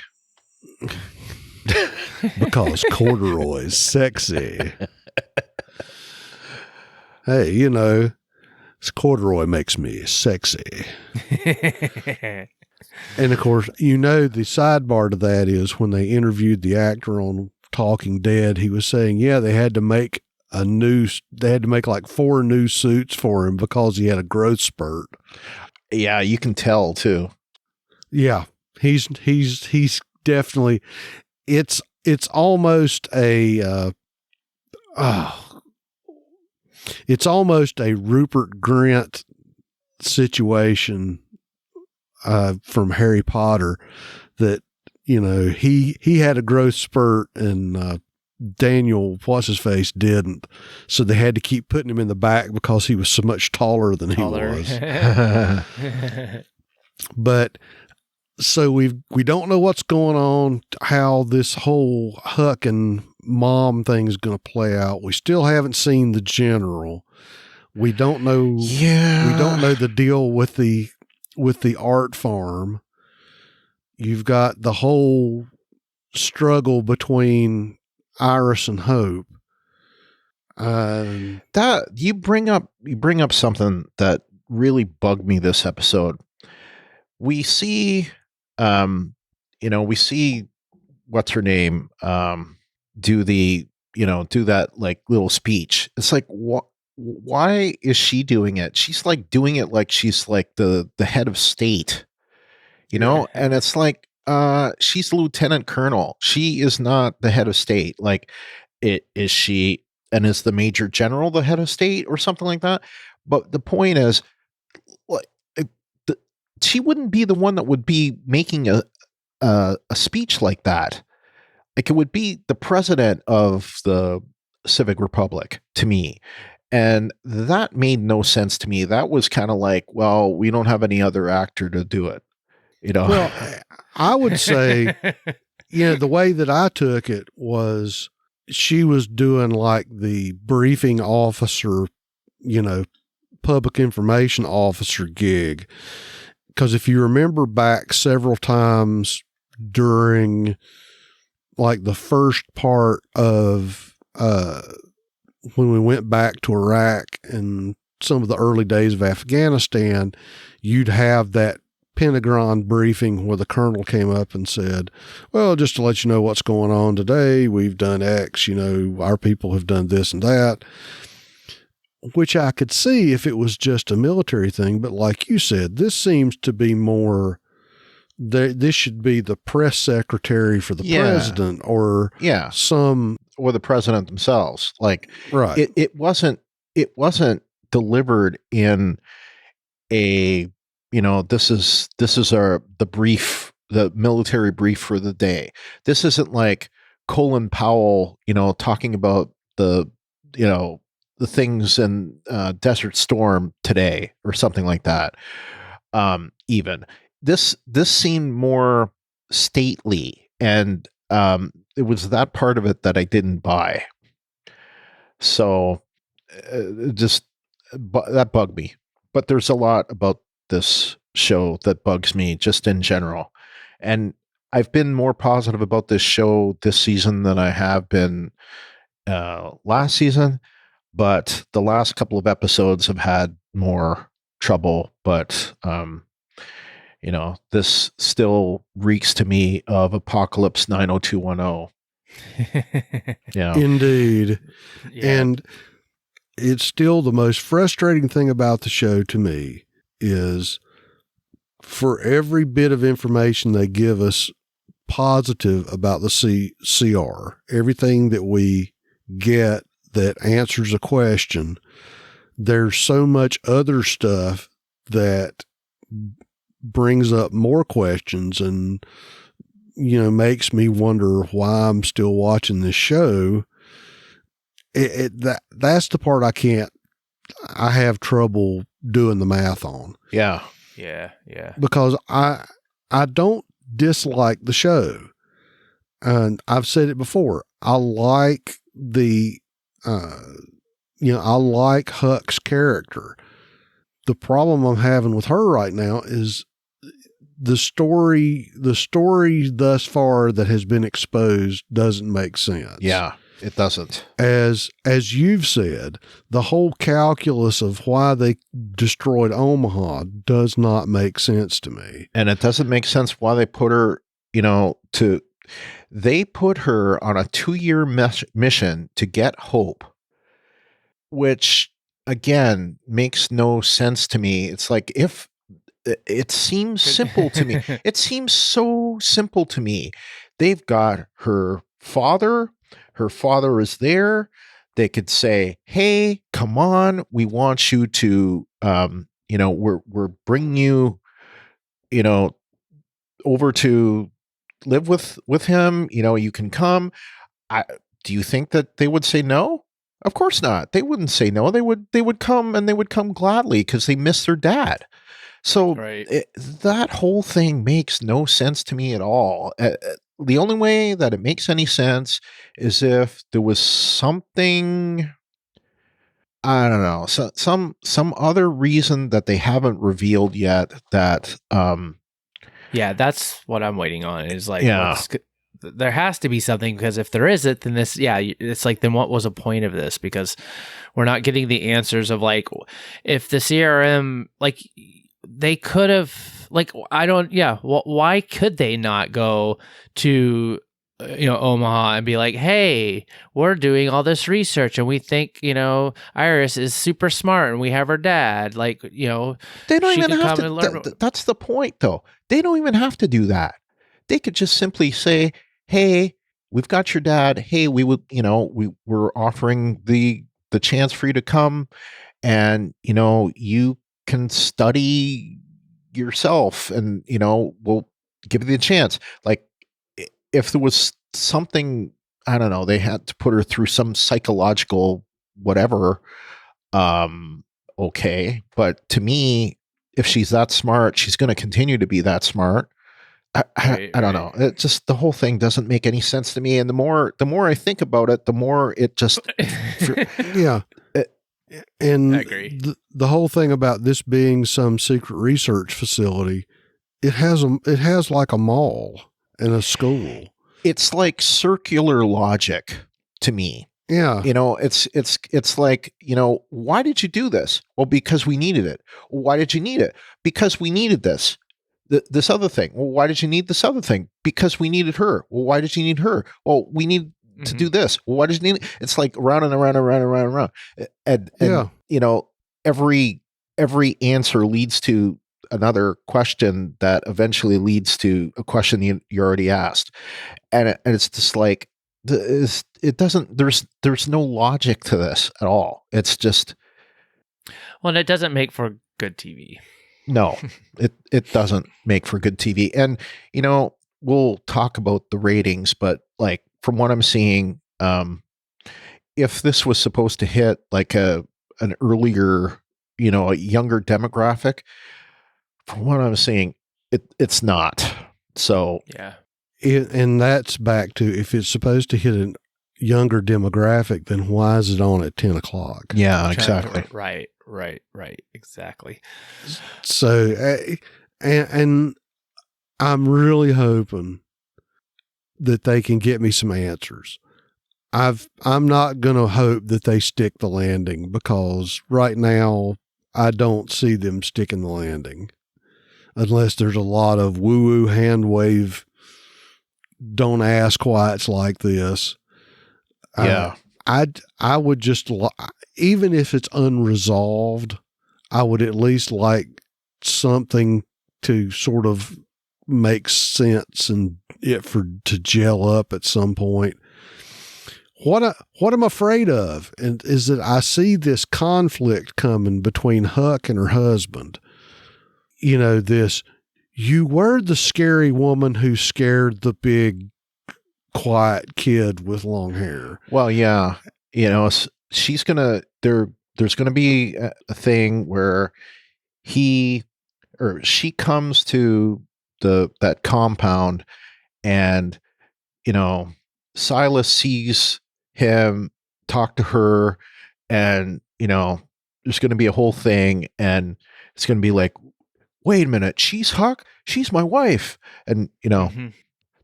S8: Because corduroy is sexy. Hey, corduroy makes me sexy. And of course, the sidebar to that is when they interviewed the actor on Talking Dead, he was saying, they had to make like 4 new suits for him because he had a growth spurt.
S7: Yeah, you can tell too.
S8: Yeah, he's definitely. It's almost a. It's almost a Rupert Grint situation from Harry Potter that, he had a growth spurt and Daniel, what's his face, didn't. So they had to keep putting him in the back because he was so much taller than he was. But so we don't know what's going on, how this whole Huck and Mom thing is going to play out. We still haven't seen the general. We don't know. Yeah. We don't know the deal with the art farm. You've got the whole struggle between Iris and Hope.
S7: That you bring up something that really bugged me this episode. We see, we see what's her name, do that like little speech. It's like, why is she doing it? She's like doing it like she's like the head of state, and it's like, she's lieutenant colonel. She is not the head of state. Like, is she, and is the major general the head of state or something like that? But the point is, she wouldn't be the one that would be making a speech like that. Like, it would be the president of the Civic Republic to me. And that made no sense to me. That was kind of like, well, we don't have any other actor to do it.
S8: Well, I would say, the way that I took it was she was doing like the briefing officer, public information officer gig. Because if you remember back several times during like the first part of when we went back to Iraq and some of the early days of Afghanistan, you'd have that Pentagon briefing where the colonel came up and said, well, just to let you know what's going on today, we've done X, our people have done this and that, which I could see if it was just a military thing. But like you said, this seems to be more, this should be the press secretary for the president or
S7: or the president themselves. Like,
S8: right.
S7: It wasn't delivered in a, this is the brief, the military brief for the day. This isn't like Colin Powell, talking about the things in Desert Storm today or something like that. Even this seemed more stately, and it was that part of it that I didn't buy. So that bugged me. But there's a lot about this show that bugs me just in general. And I've been more positive about this show this season than I have been last season. But the last couple of episodes have had more trouble. But, this still reeks to me of Apocalypse 90210. Yeah.
S8: Indeed. Yeah. And it's still the most frustrating thing about the show to me is for every bit of information they give us positive about the CR, everything that we get that answers a question, there's so much other stuff that brings up more questions and, makes me wonder why I'm still watching this show. That's the part I have trouble doing the math on.
S7: Yeah.
S6: Yeah. Yeah.
S8: Because I don't dislike the show. And I've said it before. I like I like Huck's character. The problem I'm having with her right now is the story thus far that has been exposed doesn't make sense.
S7: Yeah. It doesn't.
S8: As you've said, the whole calculus of why they destroyed Omaha does not make sense to me.
S7: And it doesn't make sense why they put her, they put her on a 2-year mission to get Hope, which again makes no sense to me. It's like, if it seems simple to me, it seems so simple to me. They've got her father is there. They could say, hey, come on, we want you to, we're bringing you, over to live with him. You can come. Do you think that they would say no? Of course not. They wouldn't say no. They would come, and they would come gladly because they miss their dad. So that whole thing makes no sense to me at all. The only way that it makes any sense is if there was something, I don't know, some other reason that they haven't revealed yet that.
S6: Yeah, that's what I'm waiting on. Is like, there has to be something, because if there isn't, then it's like, then what was the point of this? Because we're not getting the answers of, like, if the CRM, like, they could have, like, why could they not go to, Omaha and be like, hey, we're doing all this research and we think, Iris is super smart and we have her dad, like, they
S7: don't even have to. That's the point, though. They don't even have to do that. They could just simply say, hey, we've got your dad. Hey, we would, we're offering the chance for you to come, and, you can study yourself, and, we'll give you the chance. Like, if there was something, I don't know, they had to put her through some psychological whatever, okay. But to me, if she's that smart, she's going to continue to be that smart. I don't know. It just, the whole thing doesn't make any sense to me. And the more I think about it, the more it just,
S8: yeah. And
S6: I agree.
S8: The whole thing about this being some secret research facility, it has like a mall and a school.
S7: It's like circular logic to me.
S8: Yeah.
S7: It's like, why did you do this? Well, because we needed it. Well, why did you need it? Because we needed this. This other thing. Well, why did you need this other thing? Because we needed her. Well, why did you need her? Well, we need to do this. Well, why did you need it? It's like round and around and around and around. And every answer leads to another question that eventually leads to a question you already asked. And it's just like, it doesn't, there's no logic to this at all. It's just.
S6: Well, and it doesn't make for good TV.
S7: No, it doesn't make for good TV. And, we'll talk about the ratings, but like, from what I'm seeing, if this was supposed to hit like an earlier, a younger demographic, from what I'm seeing, it's not. So
S6: yeah.
S8: And that's back to, if it's supposed to hit a younger demographic, then why is it on at 10 o'clock?
S7: Yeah, exactly.
S6: Right. Exactly.
S8: So, and I'm really hoping that they can get me some answers. I'm not going to hope that they stick the landing, because right now I don't see them sticking the landing unless there's a lot of woo-woo hand wave. Don't ask why it's like this.
S7: Yeah.
S8: I would just, even if it's unresolved, I would at least like something to sort of make sense and to gel up at some point. What I'm afraid of is that I see this conflict coming between Huck and her husband. You were the scary woman who scared the big, quiet kid with long hair.
S7: Well, yeah. She's going to, there's going to be a thing where she comes to that compound, and, Silas sees him talk to her, and, there's going to be a whole thing, and it's going to be like, wait a minute, she's Huck? She's my wife. And,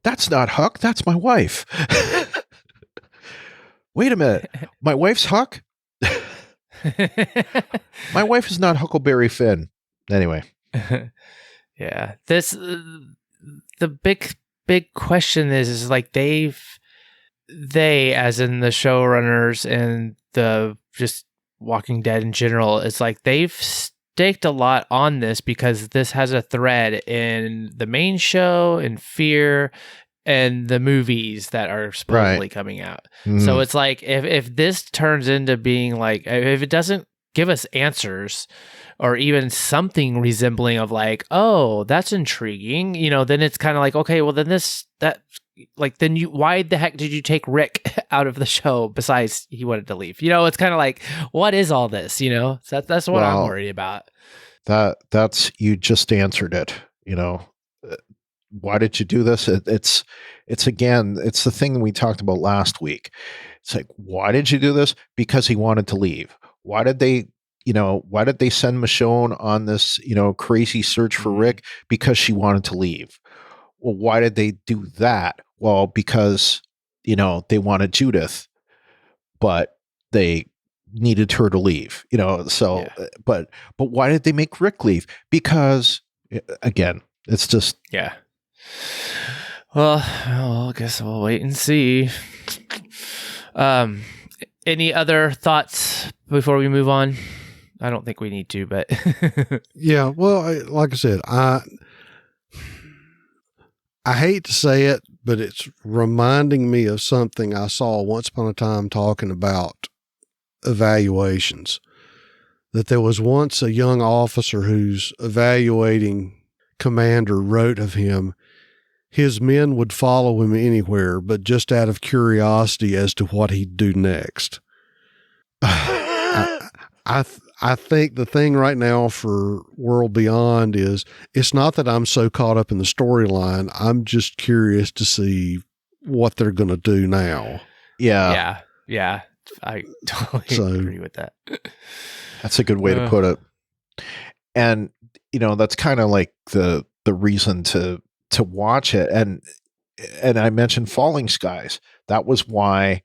S7: that's not Huck, that's my wife. Wait a minute. My wife's Huck? My wife is not Huckleberry Finn. Anyway.
S6: Yeah. The big question is like they, as in the showrunners and the just Walking Dead in general, it's like they've staked a lot on this because this has a thread in the main show, in Fear, and the movies that are supposedly coming out. So it's like if this turns into being like, if it doesn't give us answers or even something resembling of like, oh, that's intriguing, then it's kind of like, okay, well then why the heck did you take Rick out of the show besides he wanted to leave? It's kind of like, what is all this? So that's what I'm worried about.
S7: That's you just answered it. Why did you do this? It's the thing we talked about last week. It's like, why did you do this? Because he wanted to leave. Why did they send Michonne on this, crazy search for Rick? Because she wanted to leave. Well, why did they do that? Well, because, they wanted Judith, but they needed her to leave, but why did they make Rick leave? Because again, it's just,
S6: yeah. Well, I guess we'll wait and see. Any other thoughts before we move on? I don't think we need to, but
S8: yeah. Well, like I said, I hate to say it, but it's reminding me of something I saw once upon a time talking about evaluations. That there was once a young officer whose evaluating commander wrote of him, his men would follow him anywhere, but just out of curiosity as to what he'd do next. I think the thing right now for World Beyond is it's not that I'm so caught up in the storyline. I'm just curious to see what they're going to do now.
S7: Yeah.
S6: Yeah. I totally agree with that.
S7: That's a good way to put it. And, that's kind of like the reason to watch it. And I mentioned Falling Skies. That was why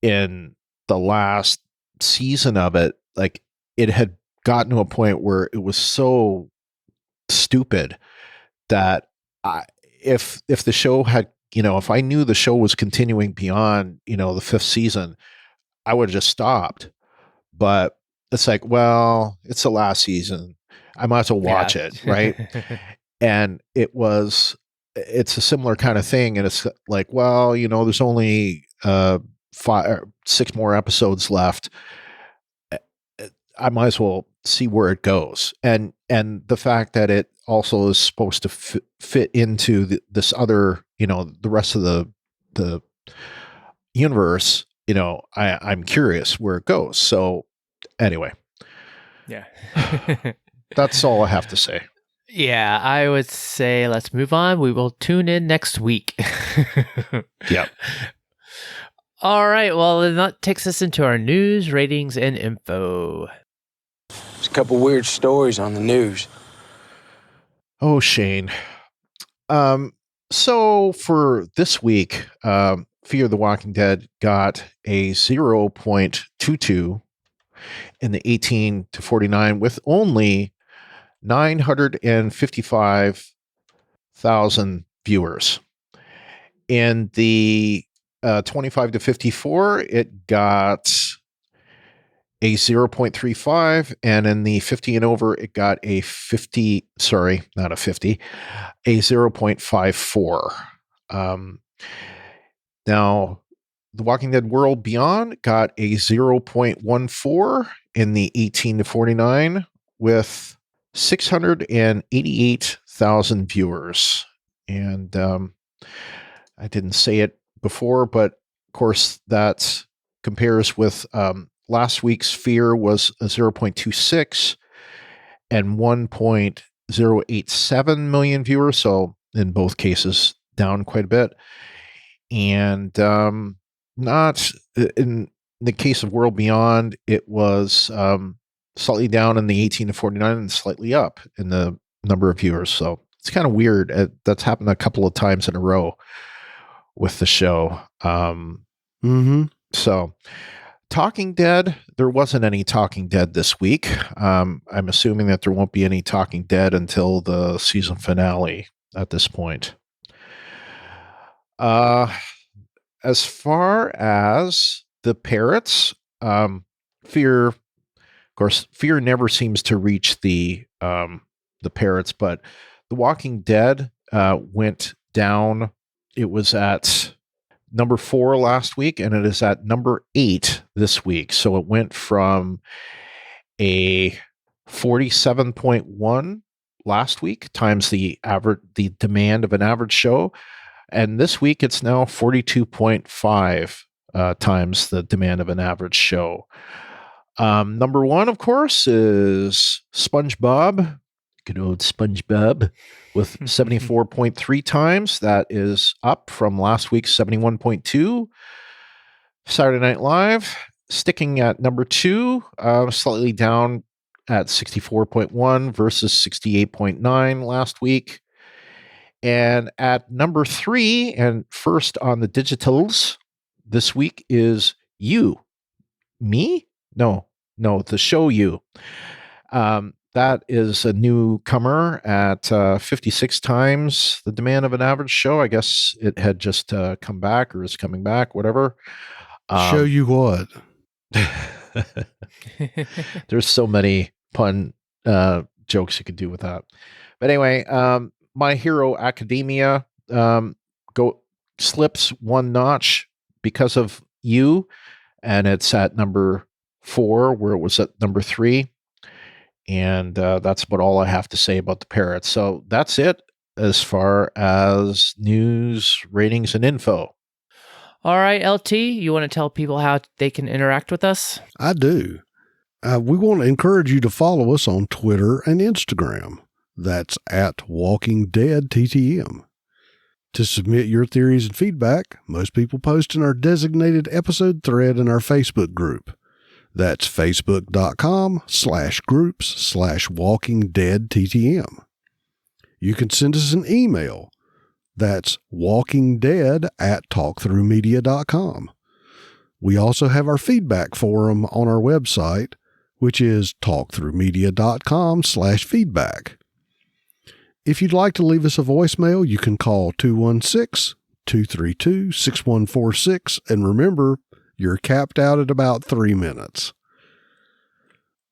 S7: in the last season of it, like, it had gotten to a point where it was so stupid that if the show had, if I knew the show was continuing beyond, the fifth season, I would have just stopped. But it's like, well, it's the last season. I might as well watch it, right? And it's a similar kind of thing. And it's like, well, there's only 5 or 6 more episodes left. I might as well see where it goes. And the fact that it also is supposed to fit into this other, the rest of the universe, I'm curious where it goes. So anyway.
S6: Yeah.
S7: That's all I have to say.
S6: Yeah, I would say let's move on. We will tune in next week.
S7: Yep.
S6: All right. Well, then that takes us into our news, ratings, and info.
S11: There's a couple weird stories on the news.
S7: Oh, Shane. So for this week, Fear the Walking Dead got a 0.22 in the 18 to 49 with only 955,000 viewers. In the 25 to 54, it got a 0.35, and in the 50 and over, it got a 0.54. Now, The Walking Dead World Beyond got a 0.14 in the 18 to 49 with 688,000 viewers. And I didn't say it before, but of course that compares with last week's Fear was a 0.26 and 1.087 million viewers. So in both cases, down quite a bit. And not in the case of World Beyond, it was slightly down in the 18 to 49 and slightly up in the number of viewers. So it's kind of weird. That's happened a couple of times in a row with the show. So, Talking Dead, there wasn't any Talking Dead this week. I'm assuming that there won't be any Talking Dead until the season finale at this point. As far as the parrots, Fear, of course, Fear never seems to reach the parrots, but The Walking Dead went down. It was at number 4 last week, and it is at number 8 this week. So it went from a 47.1 last week times the demand of an average show, and this week it's now 42.5 times the demand of an average show. Number 1, of course, is SpongeBob. Good old SpongeBob with 74.3 times. That is up from last week's 71.2. Saturday Night Live sticking at number 2, slightly down at 64.1 versus 68.9 last week. And at number 3 and first on the digitals this week is You. Me? No, the show You. That is a newcomer at 56 times the demand of an average show. I guess it had just come back or is coming back, whatever.
S8: Show you what?
S7: There's so many pun jokes you could do with that. But anyway, My Hero Academia slips 1 notch because of You, and it's at number 4 where it was at number 3. And that's about all I have to say about the parrots. So that's it as far as news, ratings, and info.
S6: All right, LT, you want to tell people how they can interact with us?
S8: I do. We want to encourage you to follow us on Twitter and Instagram. That's at Walking Dead TTM. To submit your theories and feedback, most people post in our designated episode thread in our Facebook group. That's facebook.com/groups/WalkingDeadTTM. You can send us an email. That's walkingdead@talkthroughmedia.com. We also have our feedback forum on our website, which is talkthroughmedia.com/feedback. If you'd like to leave us a voicemail, you can call 216-232-6146, and remember, you're capped out at about 3 minutes.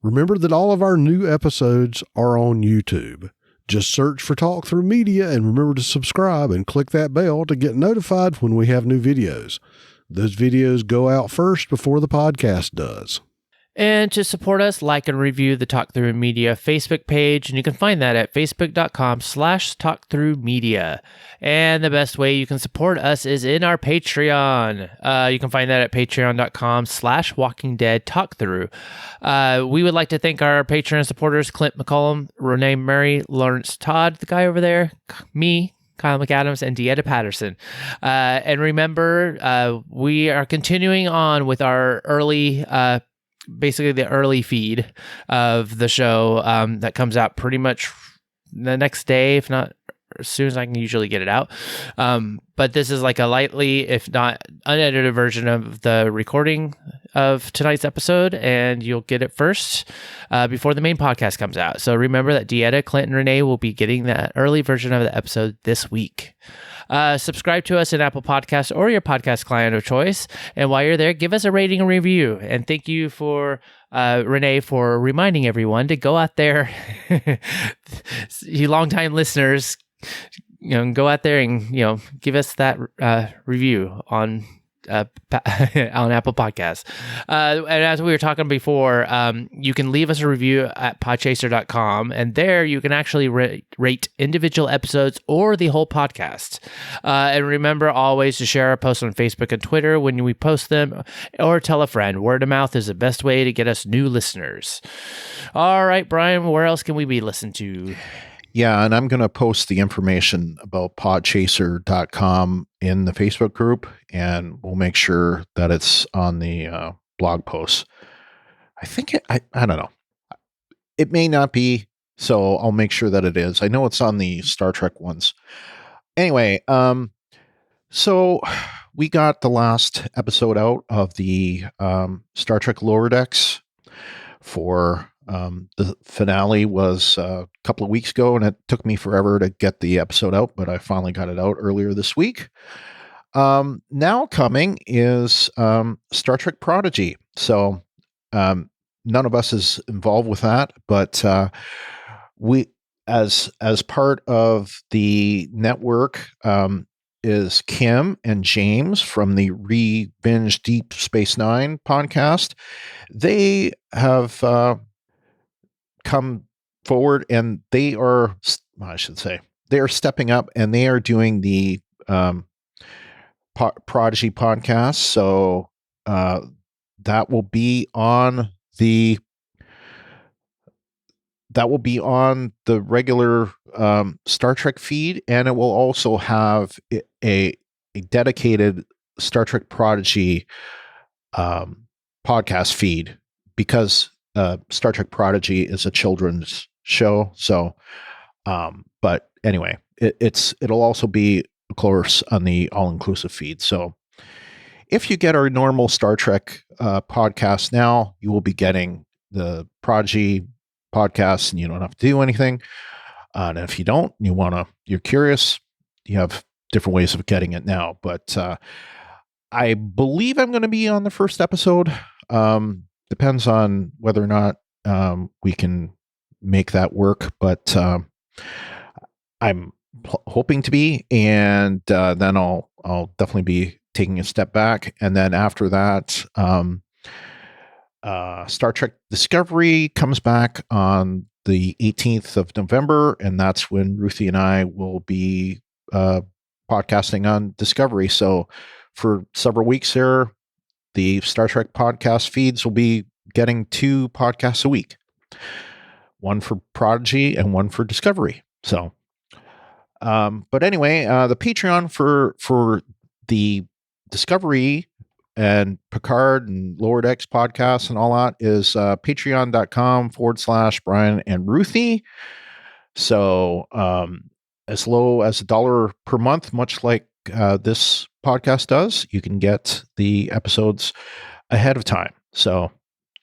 S8: Remember that all of our new episodes are on YouTube. Just search for Talk Through Media and remember to subscribe and click that bell to get notified when we have new videos. Those videos go out first before the podcast does.
S6: And to support us, like and review the Talk Through Media Facebook page, and you can find that at facebook.com/talkthroughmedia. And the best way you can support us is in our Patreon. You can find that at patreon.com/walkingdeadtalkthrough. We would like to thank our Patreon supporters, Clint McCollum, Renee Murray, Lawrence Todd, the guy over there, me, Kyle McAdams, and Dieta Patterson. And remember, we are continuing on with our early basically the early feed of the show that comes out pretty much the next day, if not as soon as I can usually get it out. But this is like a lightly, if not unedited version of the recording of tonight's episode, and you'll get it first before the main podcast comes out. So remember that Dieta, Clint, and Renee will be getting that early version of the episode this week. Subscribe to us in Apple Podcasts or your podcast client of choice. And while you're there, give us a rating and review. And thank you for Renee for reminding everyone to go out there. You longtime listeners, go out there and give us that review on Apple Podcasts. And as we were talking before, you can leave us a review at podchaser.com, and there you can actually rate individual episodes or the whole podcast. And remember always to share our posts on Facebook and Twitter when we post them, or tell a friend. Word of mouth is the best way to get us new listeners. All right, Brian, where else can we be listened to?
S7: Yeah, and I'm going to post the information about podchaser.com in the Facebook group, and we'll make sure that it's on the blog post. I think I don't know. It may not be, so I'll make sure that it is. I know it's on the Star Trek ones. Anyway, so we got the last episode out of the Star Trek Lower Decks for the finale was a couple of weeks ago, and it took me forever to get the episode out, but I finally got it out earlier this week. Now coming is Star Trek Prodigy. So none of us is involved with that, but we as part of the network is Kim and James from the Re-Binge Deep Space Nine podcast. They have come forward, and they are, they are stepping up, and they are doing the Prodigy podcast. So that will be on the regular Star Trek feed, and it will also have a dedicated Star Trek Prodigy podcast feed, because Star Trek Prodigy is a children's show. So, but anyway, it'll also be, of course, on the all-inclusive feed. So if you get our normal Star Trek podcast now, you will be getting the Prodigy podcast, and you don't have to do anything. And if you don't, you're curious, you have different ways of getting it now. But I believe I'm going to be on the first episode. Depends on whether or not we can make that work, but I'm hoping to be, and then I'll definitely be taking a step back, and then after that, Star Trek Discovery comes back on the 18th of November, and that's when Ruthie and I will be podcasting on Discovery. So for several weeks there, the Star Trek podcast feeds will be getting 2 podcasts a week, one for Prodigy and one for Discovery. So, but anyway, the Patreon for the Discovery and Picard and Lower Decks podcasts and all that is patreon.com/Brian and Ruthie. So, as low as $1 per month, much like this podcast does, you can get the episodes ahead of time. So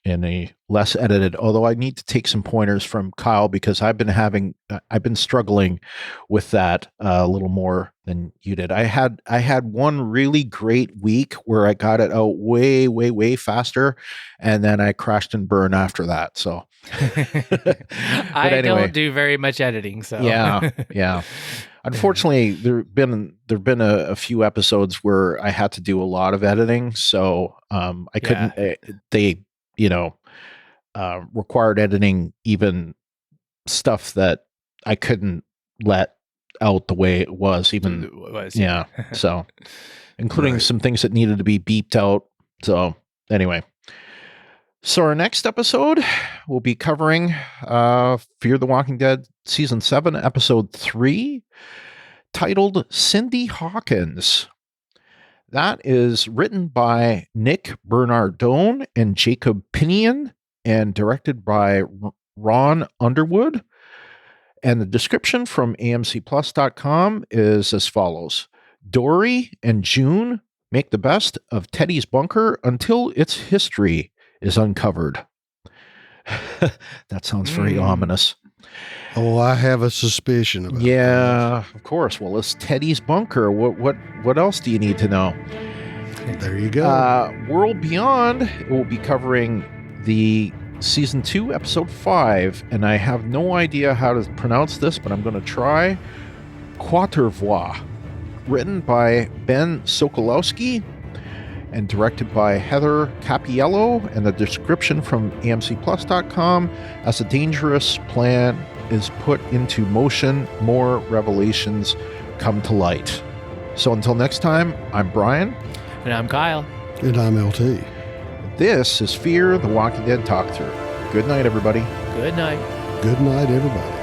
S7: in a less edited, although I need to take some pointers from Kyle, because I've been struggling with that a little more than you did. I had one really great week where I got it out way faster, and then I crashed and burned after that. So
S6: I don't do very much editing. So
S7: yeah. Unfortunately, there've been a few episodes where I had to do a lot of editing, so I couldn't. They required editing even stuff that I couldn't let out the way it was. So including some things that needed to be beeped out. So anyway. So our next episode, we'll be covering Fear the Walking Dead Season 7, Episode 3, titled Cindy Hawkins. That is written by Nick Bernardone and Jacob Pinion and directed by Ron Underwood. And the description from AMCplus.com is as follows. Dory and June make the best of Teddy's bunker until its history is uncovered. That sounds very ominous.
S8: Oh, I have a suspicion about
S7: that. Of course. Well, it's Teddy's bunker. What else do you need to know?
S8: There you go.
S7: World Beyond will be covering the Season 2, Episode 5, and I have no idea how to pronounce this, but I'm going to try. Quatervoix, written by Ben Sokolowski and directed by Heather Capiello, and the description from AMCplus.com: as a dangerous plan is put into motion, more revelations come to light. So until next time, I'm Brian.
S6: And I'm Kyle.
S8: And I'm LT.
S7: This is Fear the Walking Dead Talk Through. Good night, everybody.
S6: Good night.
S8: Good night, everybody.